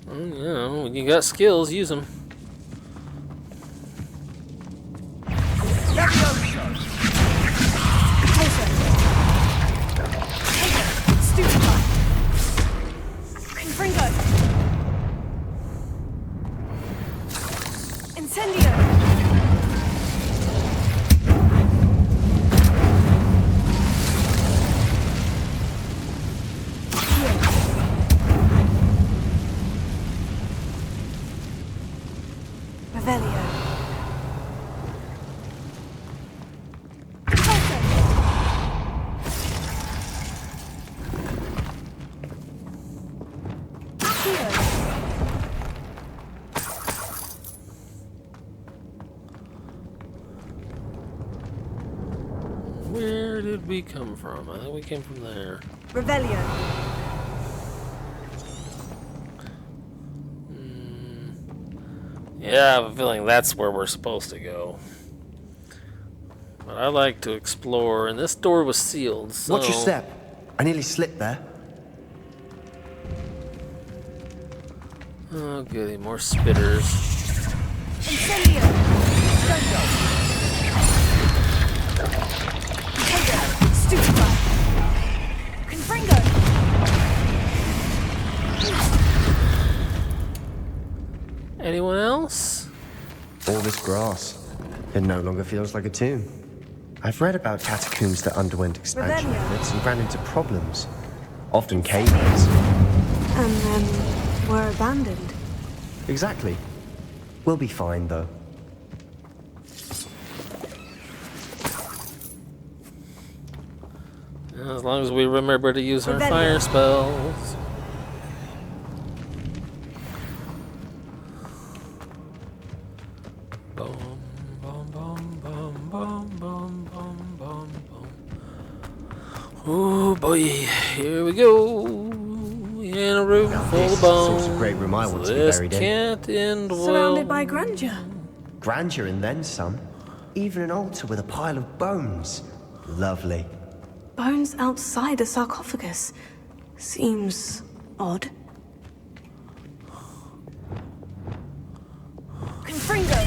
A: You know, when you got skills, use them. Where did we come from? I think we came from there.
B: Revelio.
A: Yeah, I have a feeling that's where we're supposed to go. But I like to explore, and this door was sealed, so...
D: Watch your step. I nearly slipped there.
A: Oh, goody, more spitters. Anyone else?
D: All this grass. It no longer feels like a tomb. I've read about catacombs that underwent expansion efforts and ran into problems. Often cave-ins.
B: And then were abandoned.
D: Exactly. We'll be fine, though.
A: As long as we remember to use our fire spells. Boom, boom, boom, boom, boom, boom, boom, boom, boom. Oh boy, here we go. In a room full of bones.
D: It's a great room I want to be buried in.
A: Can't end well.
B: Surrounded by grandeur.
D: Grandeur and then some. Even an altar with a pile of bones. Lovely.
B: Bones outside a sarcophagus. Seems odd.
T: Confringo!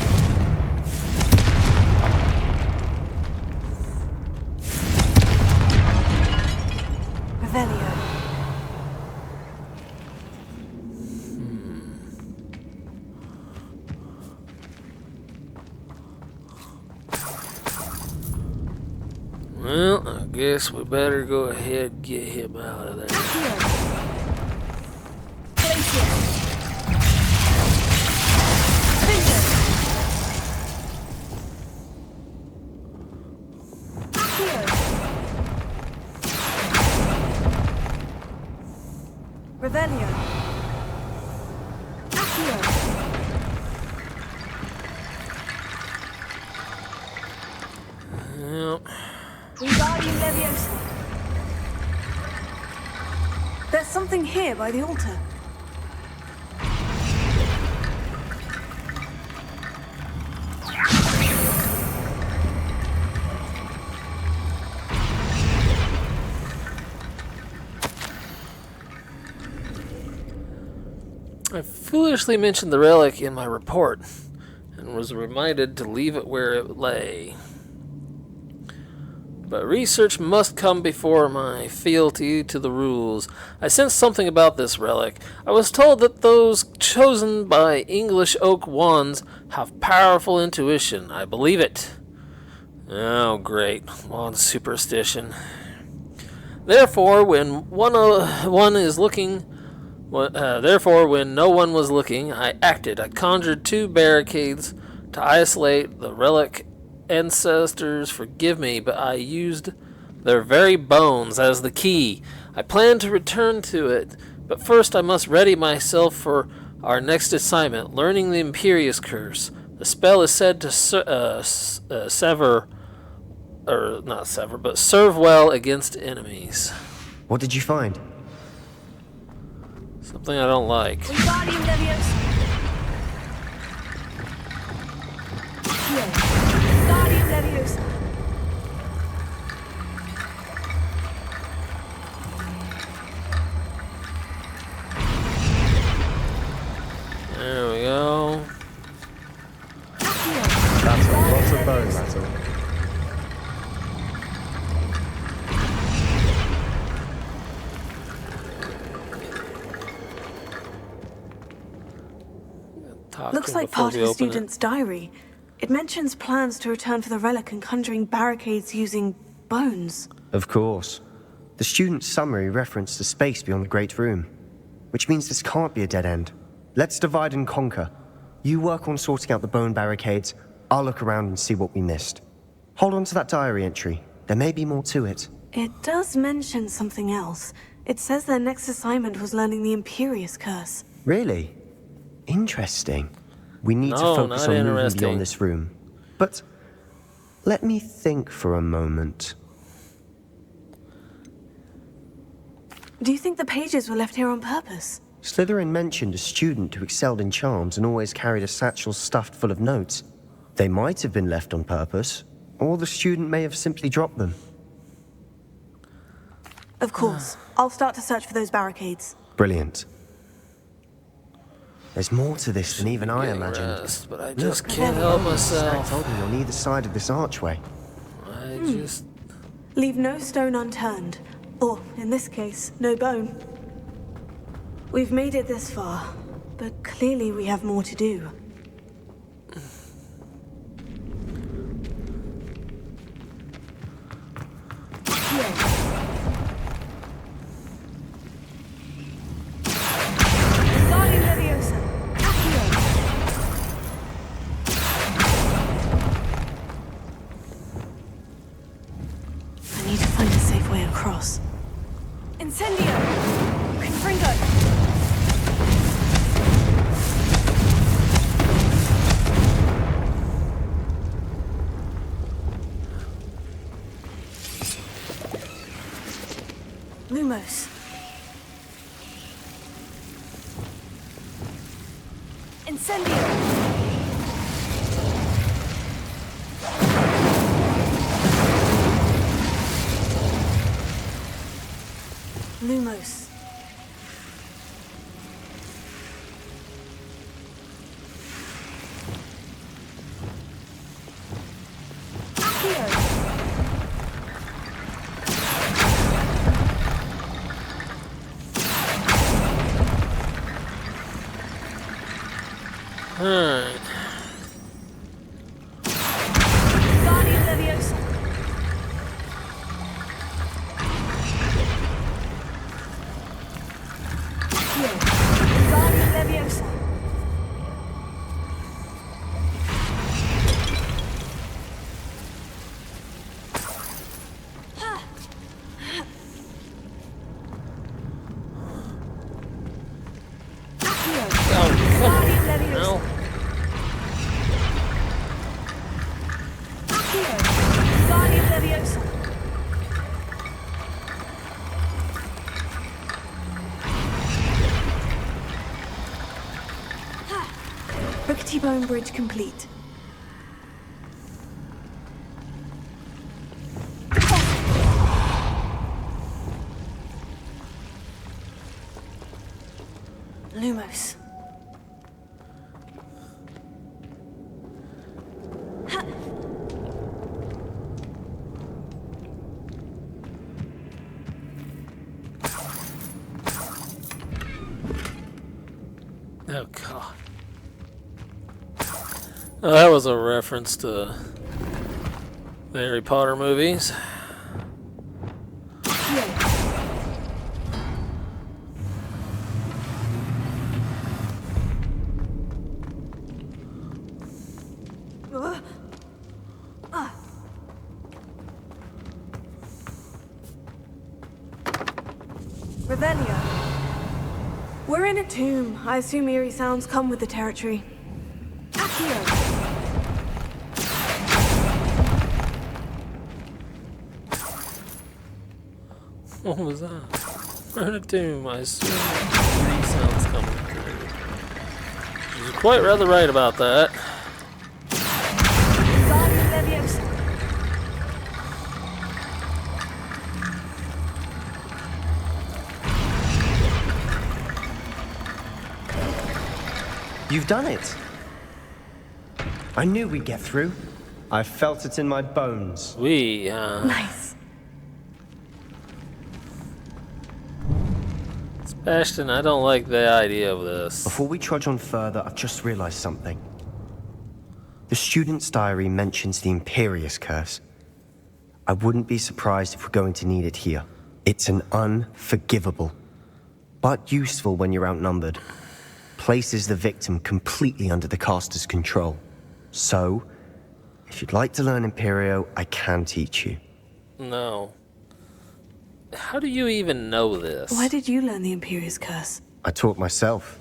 B: Revelio.
A: Well, I guess we better go ahead and get him out of there.
B: Revelio.
A: Yep.
B: Wingardium Leviosa. There's something here by the altar.
A: I foolishly mentioned the relic in my report, and was reminded to leave it where it lay. But research must come before my fealty to the rules. I sensed something about this relic. I was told that those chosen by English oak wands have powerful intuition. I believe it. Oh, great. Wand superstition. Therefore, when when no one was looking, I acted. I conjured 2 barricades to isolate the relic. Ancestors, forgive me, but I used their very bones as the key. I plan to return to it, but first I must ready myself for our next assignment, learning the Imperious Curse. The spell is said to serve well against enemies.
D: What did you find?
A: Something I don't like.
L: Wingardium Leviosa. Wingardium Leviosa.
A: There we go.
D: That's a lot of bone metal.
B: Looks like part of a student's diary. It mentions plans to return for the relic and conjuring barricades using bones.
D: Of course. The student's summary referenced the space beyond the Great Room, which means this can't be a dead end. Let's divide and conquer. You work on sorting out the bone barricades, I'll look around and see what we missed. Hold on to that diary entry. There may be more to it.
B: It does mention something else. It says their next assignment was learning the Imperious Curse.
D: Really? Interesting. We need to focus on moving beyond this room. But let me think for a moment.
B: Do you think the pages were left here on purpose?
D: Slytherin mentioned a student who excelled in charms and always carried a satchel stuffed full of notes. They might have been left on purpose, or the student may have simply dropped them.
B: Of course. I'll start to search for those barricades.
D: Brilliant. There's more to this than even I imagined.
A: Rest, but I just can't help myself.
D: I told me on either side of this archway.
A: I just...
B: Leave no stone unturned. Or, in this case, no bone. We've made it this far, but clearly we have more to do.
L: Wingardium Leviosa.
B: I need to find a safe way across.
L: Incendio. Confringo.
B: Lumos.
L: Incendio.
B: Lumos.
A: Alright.
L: Wingardium Leviosa. Wingardium Leviosa. Wingardium Leviosa. Wingardium Leviosa.
B: Rickety Bone Bridge complete. Lumos.
A: Oh, God. Oh, that was a reference to the Harry Potter movies.
B: We're in a tomb. I assume eerie sounds come with the territory. Accio!
A: What was that? We're in a tomb. I assume eerie sounds coming. You're quite rather right about that.
D: You've done it. I knew we'd get through. I felt it in my bones.
B: Nice.
A: Sebastian, I don't like the idea of this.
D: Before we trudge on further, I've just realized something. The student's diary mentions the Imperious Curse. I wouldn't be surprised if we're going to need it here. It's an unforgivable, but useful when you're outnumbered. Places the victim completely under the caster's control. So, if you'd like to learn Imperio, I can teach you.
A: No. How do you even know this?
B: Why did you learn the Imperious Curse?
D: I taught myself.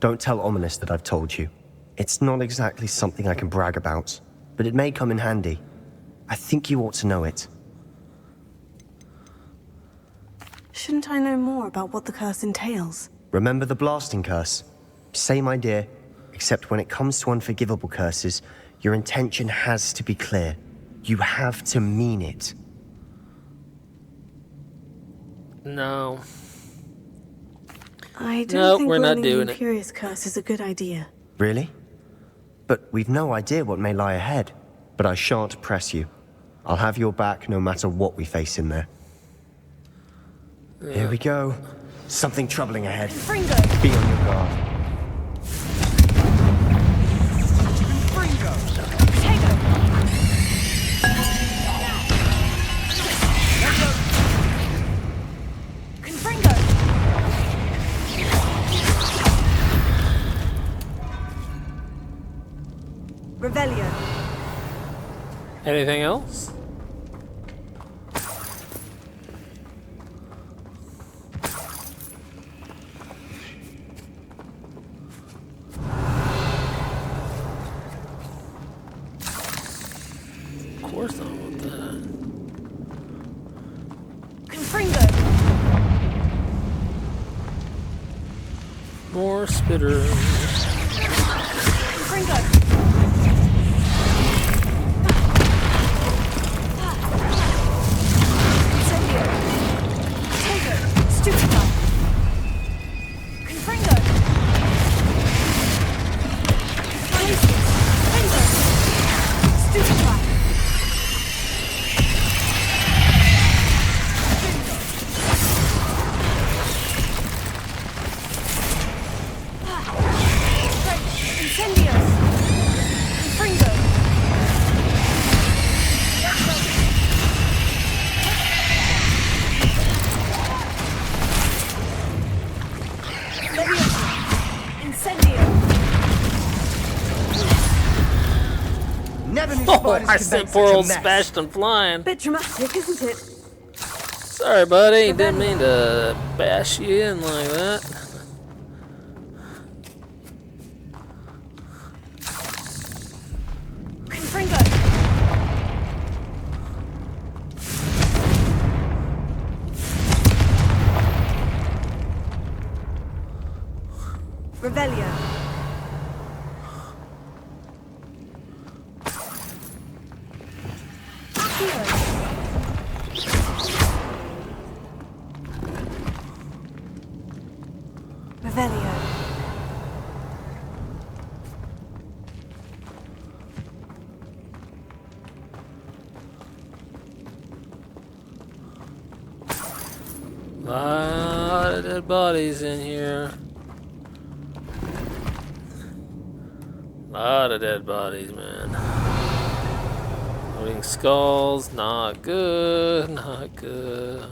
D: Don't tell Ominous that I've told you. It's not exactly something I can brag about, but it may come in handy. I think you ought to know it.
B: Shouldn't I know more about what the curse entails?
D: Remember the blasting curse? Same idea, except when it comes to unforgivable curses, your intention has to be clear. You have to mean it.
A: No.
B: I don't think
A: we're not
B: learning
A: doing
B: the
A: it.
B: Imperious Curse is a good idea.
D: Really? But we've no idea what may lie ahead. But I shan't press you. I'll have your back no matter what we face in there. Here we go. Something troubling ahead. Be on your guard.
B: Revelio.
A: Anything else? Of course I want that.
B: Confringo.
A: More spitters.
B: Confringo.
A: Oh, I sent poor old Sebastian flying.
B: Bit dramatic, isn't it?
A: Sorry, buddy. Didn't mean to bash you in like that.
B: Confringo. Revelio. Revelio.
A: Lot of dead bodies in here. Lot of dead bodies, man. Loading skulls, not good, not good.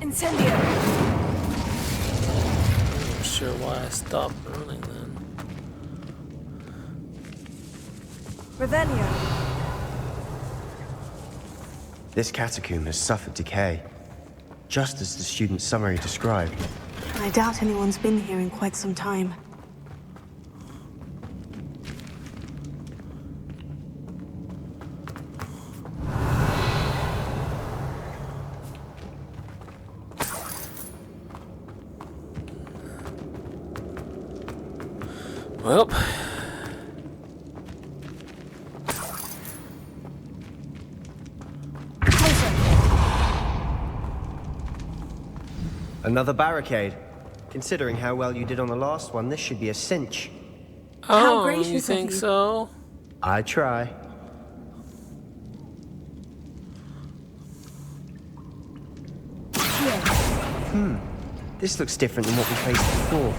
B: Incendio.
A: I'm not sure why I stopped running then.
B: Revelio.
D: This catacomb has suffered decay, just as the student's summary described.
B: I doubt anyone's been here in quite some time.
A: Well,
D: Another barricade. Considering how well you did on the last one, this should be a cinch.
A: oh, you think so?
D: I try. This looks different than what we faced before.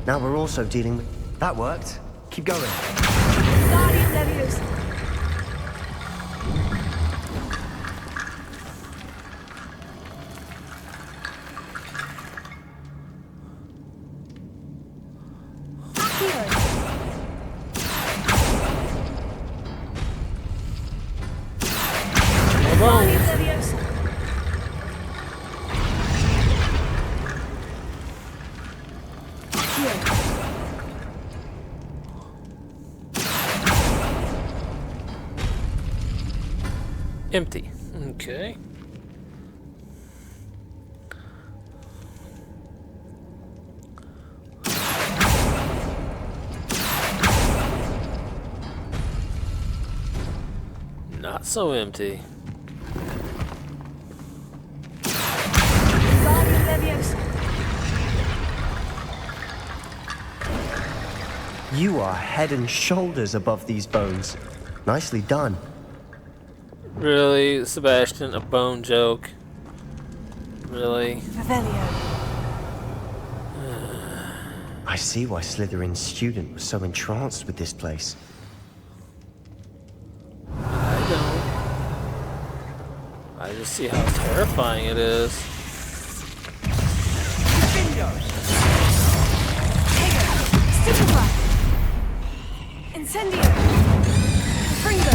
D: Now we're also dealing with... That worked. Keep going.
T: Guardian Leviosa. Guardian Leviosa.
A: Empty. Okay. Not so empty.
T: Guardian Leviosa.
D: You are head and shoulders above these bones. Nicely done.
A: Really, Sebastian, a bone joke? Really?
B: Revelio.
D: I see why Slytherin's student was so entranced with this place.
A: I don't. I just see how terrifying it is.
T: Incendio. Fringo.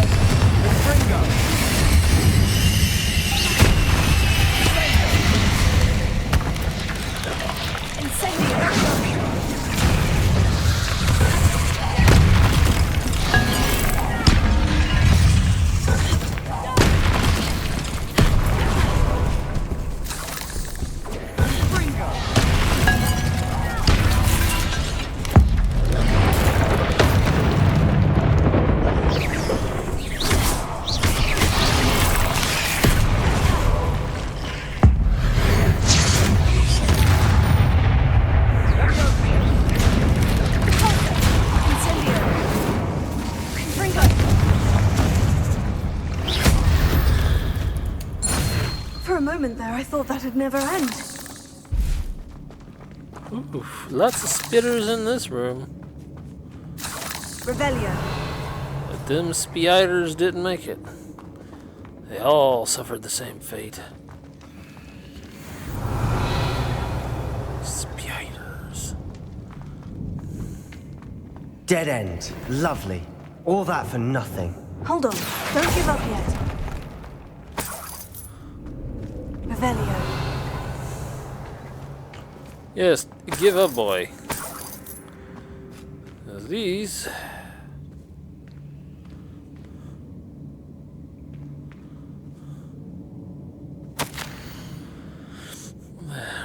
B: For a moment there, I thought that'd never end.
A: Oof, lots of spitters in this room.
B: Revelio.
A: But them spiders didn't make it. They all suffered the same fate. Spiders.
D: Dead end. Lovely. All that for nothing.
B: Hold on. Don't give up yet. Revelio.
A: Yes, give up, boy. These...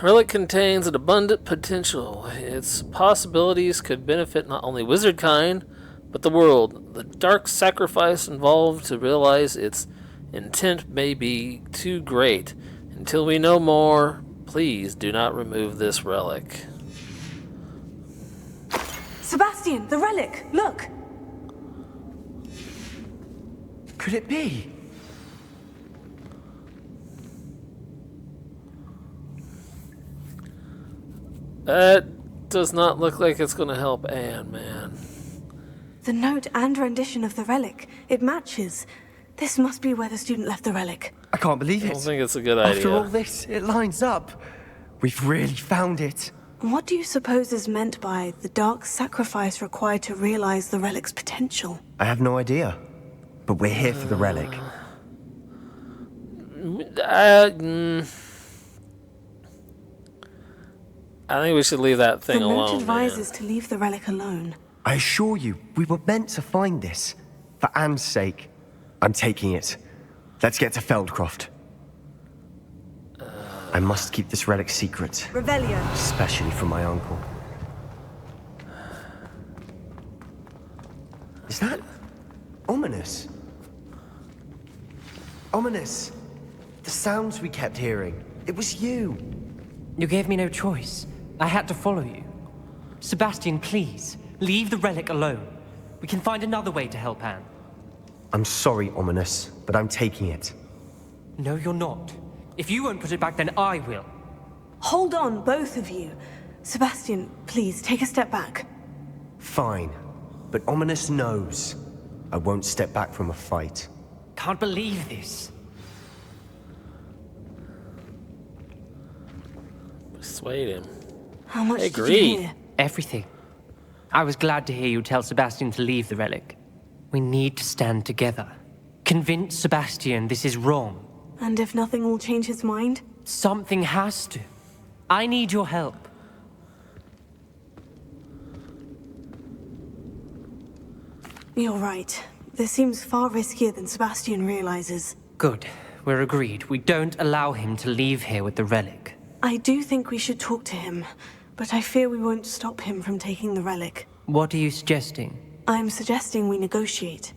A: Relic contains an abundant potential. Its possibilities could benefit not only wizard kind, but the world. The dark sacrifice involved to realize its intent may be too great. Until we know more, please do not remove this relic.
B: Sebastian, the relic! Look!
D: Could it be?
A: That does not look like it's going to help Anne, man.
B: The note and rendition of the relic. It matches. This must be where the student left the relic.
D: I can't believe it.
A: I don't think it's a good idea.
D: After all this, it lines up. We've really found it.
B: What do you suppose is meant by the dark sacrifice required to realize the relic's potential?
D: I have no idea. But we're here for the relic.
A: I think we should leave that thing
B: The
A: alone.
B: note advises to leave the relic alone.
D: I assure you, we were meant to find this. For Anne's sake. I'm taking it. Let's get to Feldcroft. I must keep this relic secret.
B: Revelio.
D: Especially from my uncle. Is that ominous? Ominous. The sounds we kept hearing. It was you.
E: You gave me no choice. I had to follow you. Sebastian, please, leave the relic alone. We can find another way to help Anne.
D: I'm sorry, Ominous, but I'm taking it.
E: No, you're not. If you won't put it back, then I will.
B: Hold on, both of you. Sebastian, please, take a step back.
D: Fine. But Ominous knows. I won't step back from a fight.
E: Can't believe this.
A: Persuade him.
B: How much
A: I
B: did you
A: agree.
B: hear?
E: Everything. I was glad to hear you tell Sebastian to leave the relic. We need to stand together. Convince Sebastian this is wrong.
B: And if nothing will change his mind?
E: Something has to. I need your help.
B: You're right. This seems far riskier than Sebastian realizes.
E: Good. We're agreed. We don't allow him to leave here with the relic.
B: I do think we should talk to him, but I fear we won't stop him from taking the relic.
E: What are you suggesting?
B: I'm suggesting we negotiate.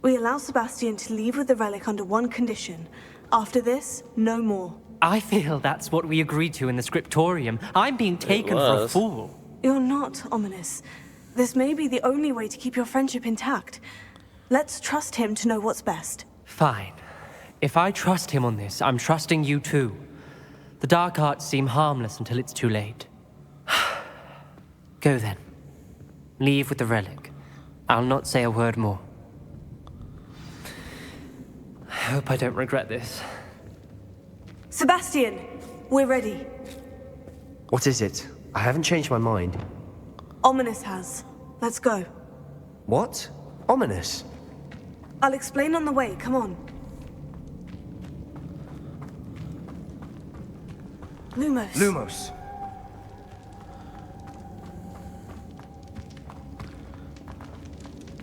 B: We allow Sebastian to leave with the relic under one condition. After this, no more.
E: I feel that's what we agreed to in the scriptorium. I'm being taken for a fool.
B: You're not, Ominous. This may be the only way to keep your friendship intact. Let's trust him to know what's best.
E: Fine. If I trust him on this, I'm trusting you too. The dark arts seem harmless until it's too late. Go then. Leave with the relic. I'll not say a word more. I hope I don't regret this.
B: Sebastian, we're ready.
D: What is it? I haven't changed my mind.
B: Ominous has. Let's go.
D: What? Ominous?
B: I'll explain on the way. Come on. Lumos.
D: Lumos.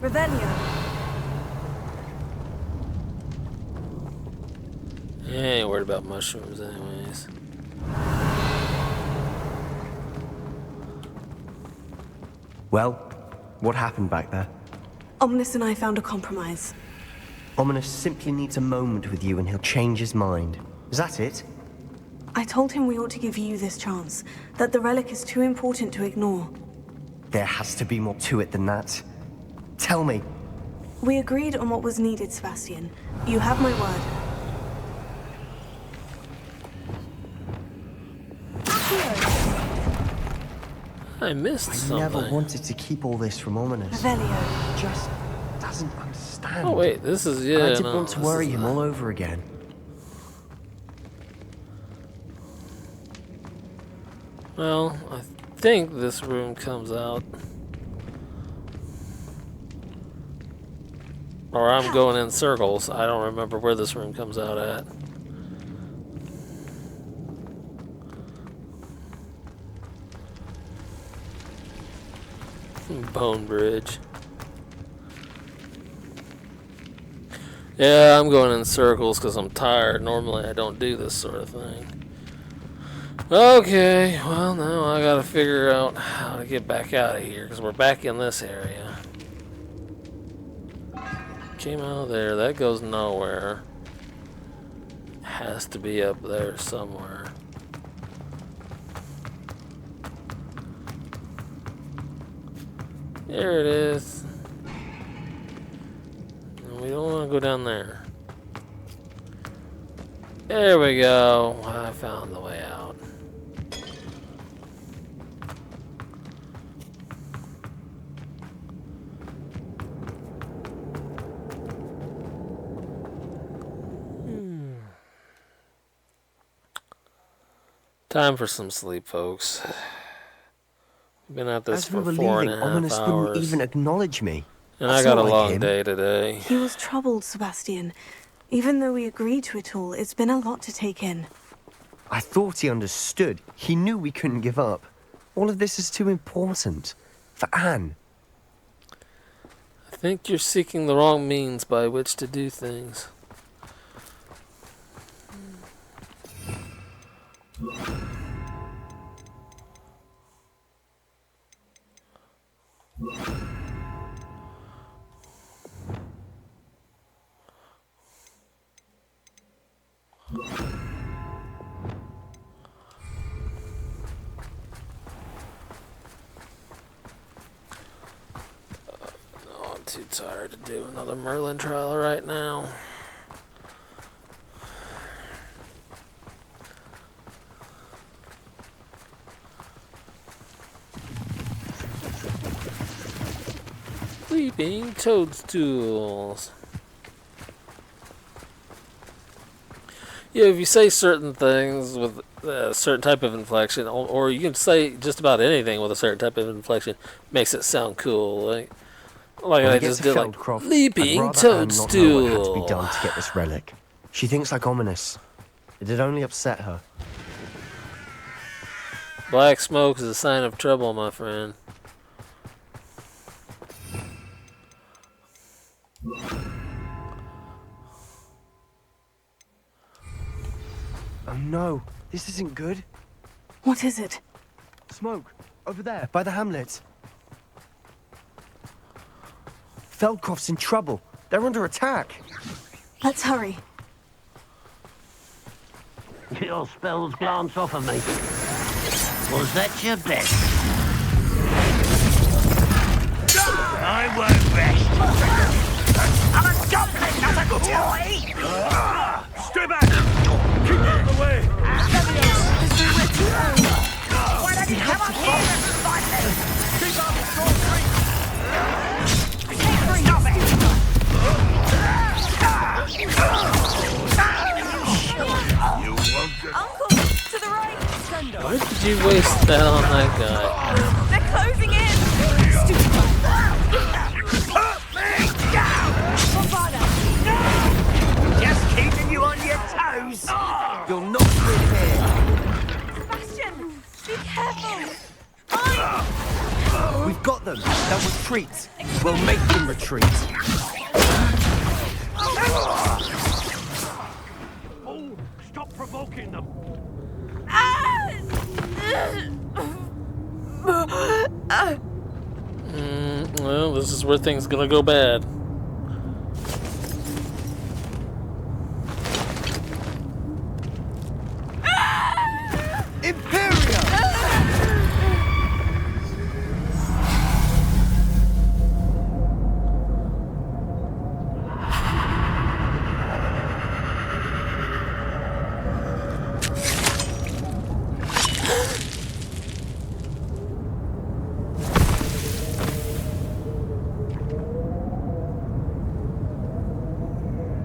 B: Revelio.
A: I ain't worried about mushrooms anyways.
D: Well, what happened back there?
B: Ominous and I found a compromise.
D: Ominous simply needs a moment with you and he'll change his mind. Is that it?
B: I told him we ought to give you this chance, that the relic is too important to ignore.
D: There has to be more to it than that. Tell me.
B: We agreed on what was needed, Sebastian. You have my word.
A: I missed something.
D: I never wanted to keep all this from Ominous.
B: Revelio.
D: He just doesn't understand.
A: Oh wait, this is
D: And I didn't want to worry him all over again.
A: Well, I think this room comes out. Or I'm going in circles. I don't remember where this room comes out at. Bone Bridge. Yeah, I'm going in circles because I'm tired. Normally I don't do this sort of thing. Okay, well now I gotta figure out how to get back out of here because we're back in this area. Came out of there, that goes nowhere. Has to be up there somewhere. There it is. And we don't want to go down there. There we go. I found the way out. Time for some sleep, folks. We've been at this
D: As we
A: for
D: were
A: 4.5
D: leaving, Ominous wouldn't
A: hours.
D: even acknowledge me.
A: And
D: That's
A: I got a
D: not like
A: long
D: him.
A: day today.
B: He was troubled, Sebastian. Even though we agreed to it all, it's been a lot to take in.
D: I thought he understood. He knew we couldn't give up. All of this is too important. For Anne.
A: I think you're seeking the wrong means by which to do things. I'm too tired to do another Merlin trial right now. Sleeping toadstools. Yeah, if you say certain things with a certain type of inflection, or you can say just about anything with a certain type of inflection, makes it sound cool. Like
D: When
A: I
D: we get
A: just
D: to
A: did, like
D: Feldcroft,
A: leaping
D: I'd rather Anne not know what had to be
A: toadstool.
D: done to get this relic. She thinks like ominous. It'd only upset her.
A: Black smoke is a sign of trouble, my friend.
D: Oh no, this isn't good.
B: What is it?
D: Smoke, over there, by the hamlet. Feldcroft's in trouble. They're under attack.
B: Let's hurry.
I: Your spells glance off of me. Was that your best? I won't rest. I'm a goblin, not a toy! Stay back! Keep out of the way! Why don't you come up here and fight me? Keep up the strong streak! Stop it! You won't get...
F: Uncle, to the right.
A: Why did you waste that on that guy?
F: They're closing in.
I: Just keeping you on your toes.
D: You're not good here.
F: Sebastian, be careful.
D: We've got them. They'll retreat. We'll make them retreat.
I: Oh, stop provoking them.
A: Well, this is where things gonna go bad.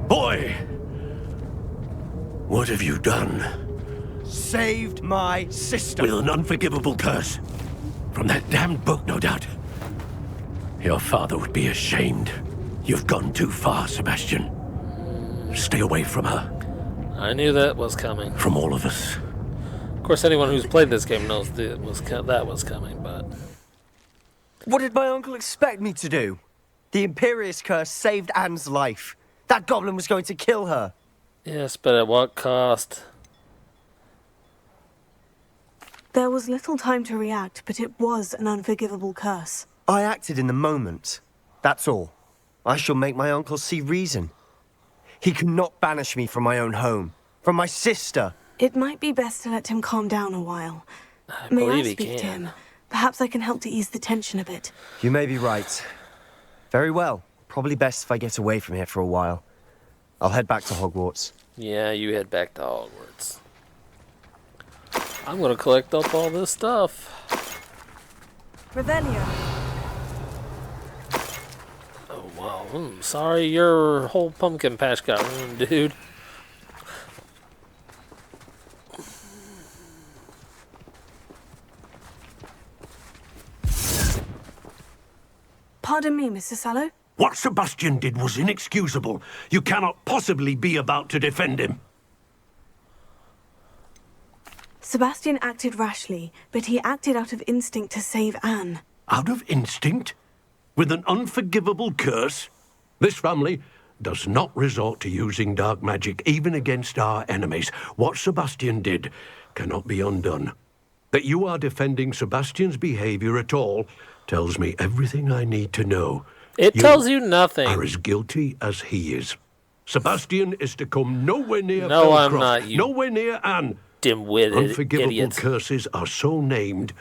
I: Boy! What have you done?
D: Saved my sister.
I: With an unforgivable curse. From that damned book, no doubt. Your father would be ashamed. You've gone too far, Sebastian. Stay away from her.
A: I knew that was coming.
I: From all of us.
A: Of course, anyone who's played this game knows that was coming, but...
D: What did my uncle expect me to do? The Imperious curse saved Anne's life. That goblin was going to kill her.
A: Yes, but at what cost?
B: There was little time to react, but it was an unforgivable curse.
D: I acted in the moment. That's all. I shall make my uncle see reason. He cannot banish me from my own home, from my sister.
B: It might be best to let him calm down a while.
A: I
B: May I
A: believe he
B: speak to
A: can.
B: him? Perhaps I can help to ease the tension a bit.
D: You may be right. Very well. Probably best if I get away from here for a while. I'll head back to Hogwarts.
A: Yeah, you head back to Hogwarts. I'm gonna collect up all this stuff.
F: Revelio.
A: Oh, wow. Sorry your whole pumpkin patch got ruined, dude.
B: Pardon me, Mr. Sallow.
I: What Sebastian did was inexcusable. You cannot possibly be about to defend him.
B: Sebastian acted rashly, but he acted out of instinct to save Anne.
I: Out of instinct? With an unforgivable curse? This family does not resort to using dark magic even against our enemies. What Sebastian did cannot be undone. That you are defending Sebastian's behavior at all tells me everything I need to know.
A: It tells you nothing.
I: Are as guilty as he is. Sebastian is to come nowhere near
A: No, I'm
I: Felcroft,
A: not, you
I: nowhere near Anne.
A: Dim-witted
I: Unforgivable
A: idiot.
I: curses are so named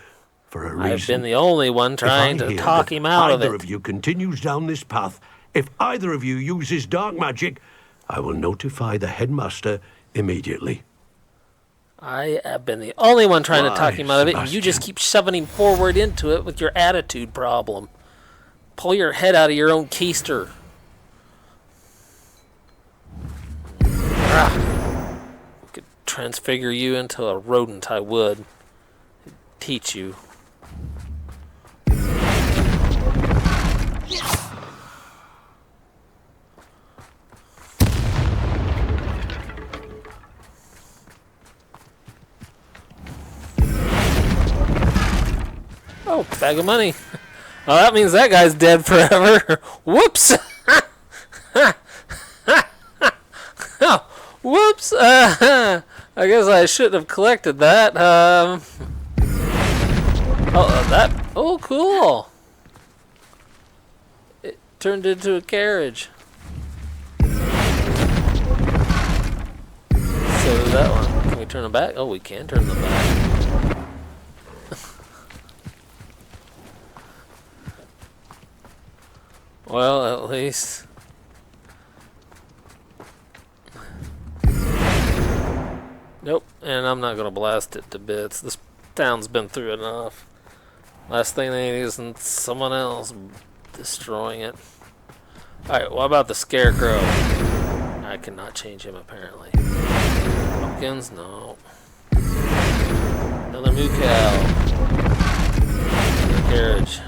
I: for a reason.
A: I've been the only one trying
I: If I
A: to
I: hear
A: talk
I: that
A: him out of
I: either
A: it.
I: of you continues down this path, if either of you uses dark magic, I will notify the headmaster immediately.
A: I have been the only one trying to talk
I: Why,
A: him out of it, and you just
I: Sebastian?
A: keep shoving him forward into it with your attitude problem. Pull your head out of your own keister. Could transfigure you into a rodent, I would. Teach you. Oh, bag of money. Oh, that means that guy's dead forever. Whoops. Oh, whoops. I guess I shouldn't have collected that. Oh, that. Oh, cool. It turned into a carriage. So that one. Can we turn them back? Oh, we can turn them back. Well, at least. Nope, and I'm not gonna blast it to bits. This town's been through enough. Last thing they need isn't someone else destroying it. Alright, what about the Scarecrow? I cannot change him apparently. Pumpkins? No. Another moo cow. Another carriage.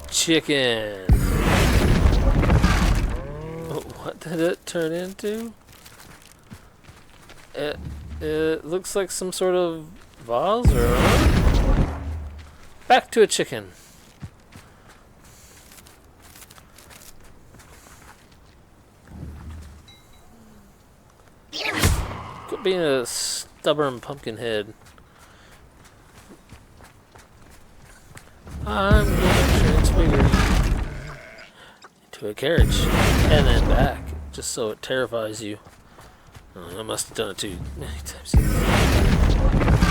A: Chicken. What did it turn into? It looks like some sort of vase or back to a chicken. Quit being a stubborn pumpkin head. I'm gonna transfigure you into a carriage and then back, just so it terrifies you. Oh, I must have done it too many times.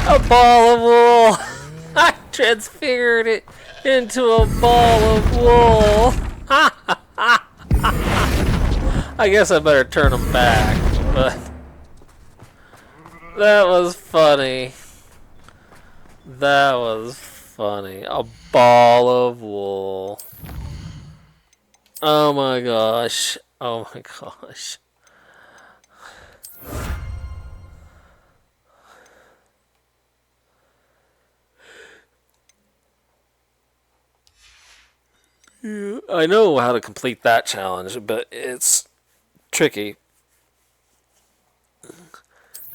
A: A ball of wool! I transfigured it into a ball of wool! I guess I better turn them back, but that was funny. That was funny. A ball of wool. Oh my gosh. Oh my gosh. I know how to complete that challenge, but it's tricky.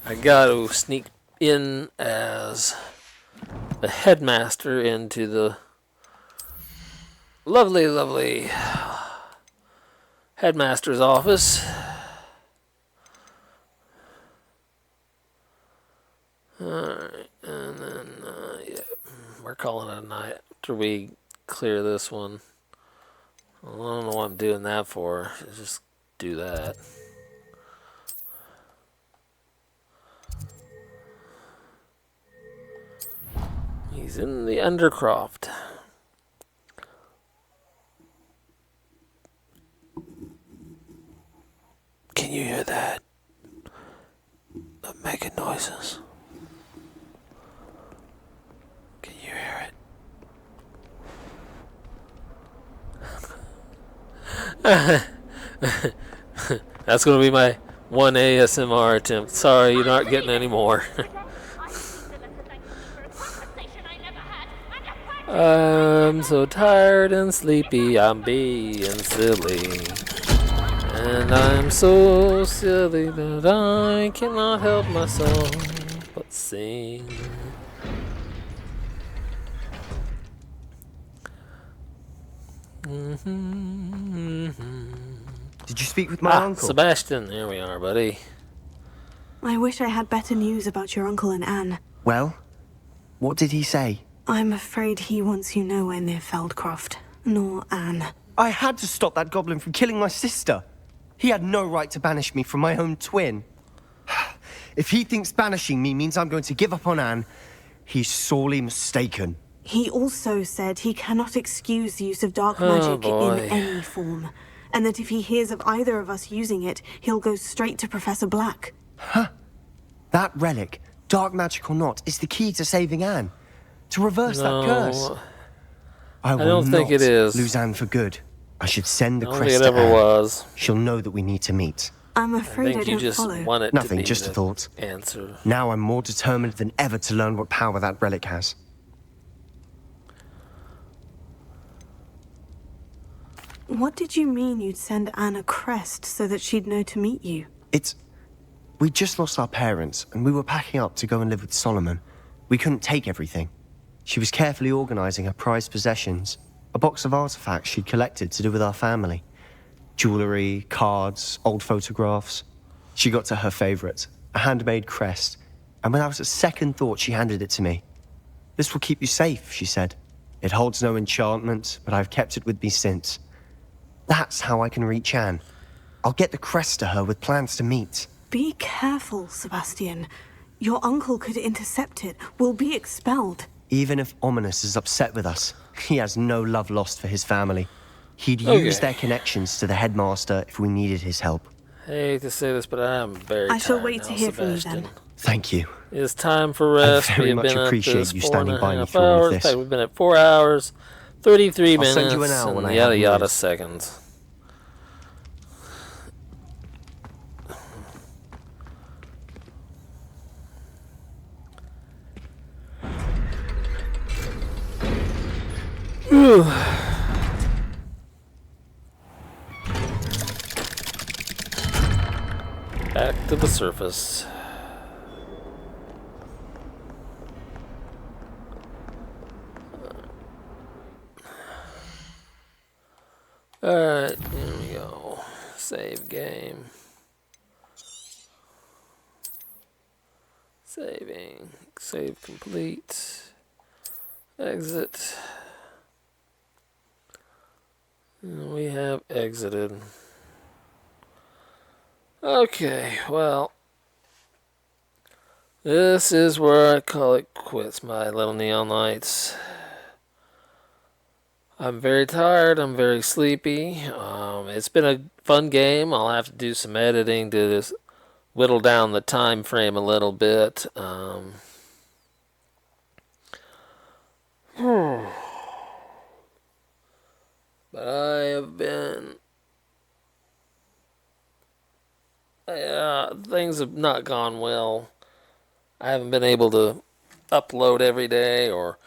A: I gotta sneak in as the headmaster into the lovely, lovely headmaster's office. Alright, and then, yeah, we're calling it a night after we clear this one. I don't know what I'm doing that for. Just do that. He's in the Undercroft. Can you hear that? I'm making noises. Can you hear it? That's going to be my one ASMR attempt. Sorry, you're not getting any more. I'm so tired and sleepy, I'm being silly. And I'm so silly that I cannot help myself but sing.
D: Did you speak with my uncle?
A: Sebastian, there we are, buddy.
B: I wish I had better news about your uncle and Anne.
D: Well, what did he say?
B: I'm afraid he wants you nowhere near Feldcroft, nor Anne.
D: I had to stop that goblin from killing my sister. He had no right to banish me from my own twin. If he thinks banishing me means I'm going to give up on Anne, he's sorely mistaken.
B: He also said he cannot excuse the use of dark magic in any form, and that if he hears of either of us using it, he'll go straight to Professor Black.
D: Huh? That relic, dark magic or not, is the key to saving Anne. To reverse that curse. I will
A: don't think it is.
D: lose Anne for good. I should send the
A: I don't
D: crest
A: think it
D: to
A: ever
D: Anne.
A: was.
D: She'll know that we need to meet.
B: I'm afraid I
A: you
B: don't
A: just
B: follow.
A: want it
D: Nothing,
A: to be
D: just a
A: the
D: thought.
A: answer.
D: Now I'm more determined than ever to learn what power that relic has.
B: What did you mean you'd send Anne a crest so that she'd know to meet you?
D: We just lost our parents, and we were packing up to go and live with Solomon. We couldn't take everything. She was carefully organizing her prized possessions, a box of artifacts she'd collected to do with our family. Jewelry, cards, old photographs. She got to her favorite, a handmade crest, and without a second thought, she handed it to me. This will keep you safe, she said. It holds no enchantment, but I've kept it with me since. That's how I can reach Anne. I'll get the crest to her with plans to meet.
B: Be careful, Sebastian. Your uncle could intercept it. We'll be expelled.
D: Even if Ominous is upset with us, he has no love lost for his family. He'd use their connections to the headmaster if we needed his help.
A: I hate to say this, but I am very tired
B: I shall wait
A: now,
B: to hear
A: Sebastian.
B: from you then.
D: Thank you.
A: It's time for rest.
D: I very
A: We've
D: much
A: been at
D: appreciate
A: this
D: you
A: 4.5
D: standing by me through all of
A: hours. In
D: this.
A: fact, we've been at 4 hours, 33
D: I'll
A: minutes,
D: send you an hour when
A: and
D: I
A: yada
D: have
A: yada
D: news.
A: seconds. Whew. Back to the surface. Alright, here we go. Save game. Saving. Save complete. Exit. And we have exited. Okay, well. This is where I call it quits, my little neon lights. I'm very tired. I'm very sleepy. It's been a fun game. I'll have to do some editing to just whittle down the time frame a little bit. But I have been... things have not gone well. I haven't been able to upload every day or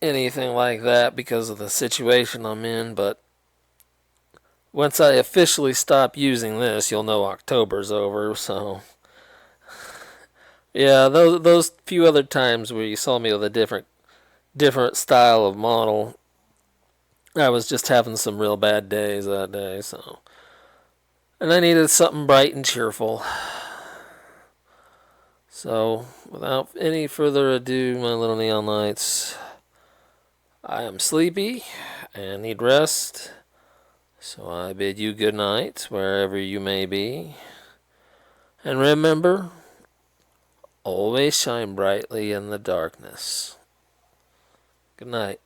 A: anything like that because of the situation I'm in, but once I officially stop using this, you'll know October's over, so yeah, those few other times where you saw me with a different style of model, I was just having some real bad days that day, so, and I needed something bright and cheerful. So, without any further ado, my little neon lights, I am sleepy and need rest, so I bid you good night wherever you may be. And remember, always shine brightly in the darkness. Good night.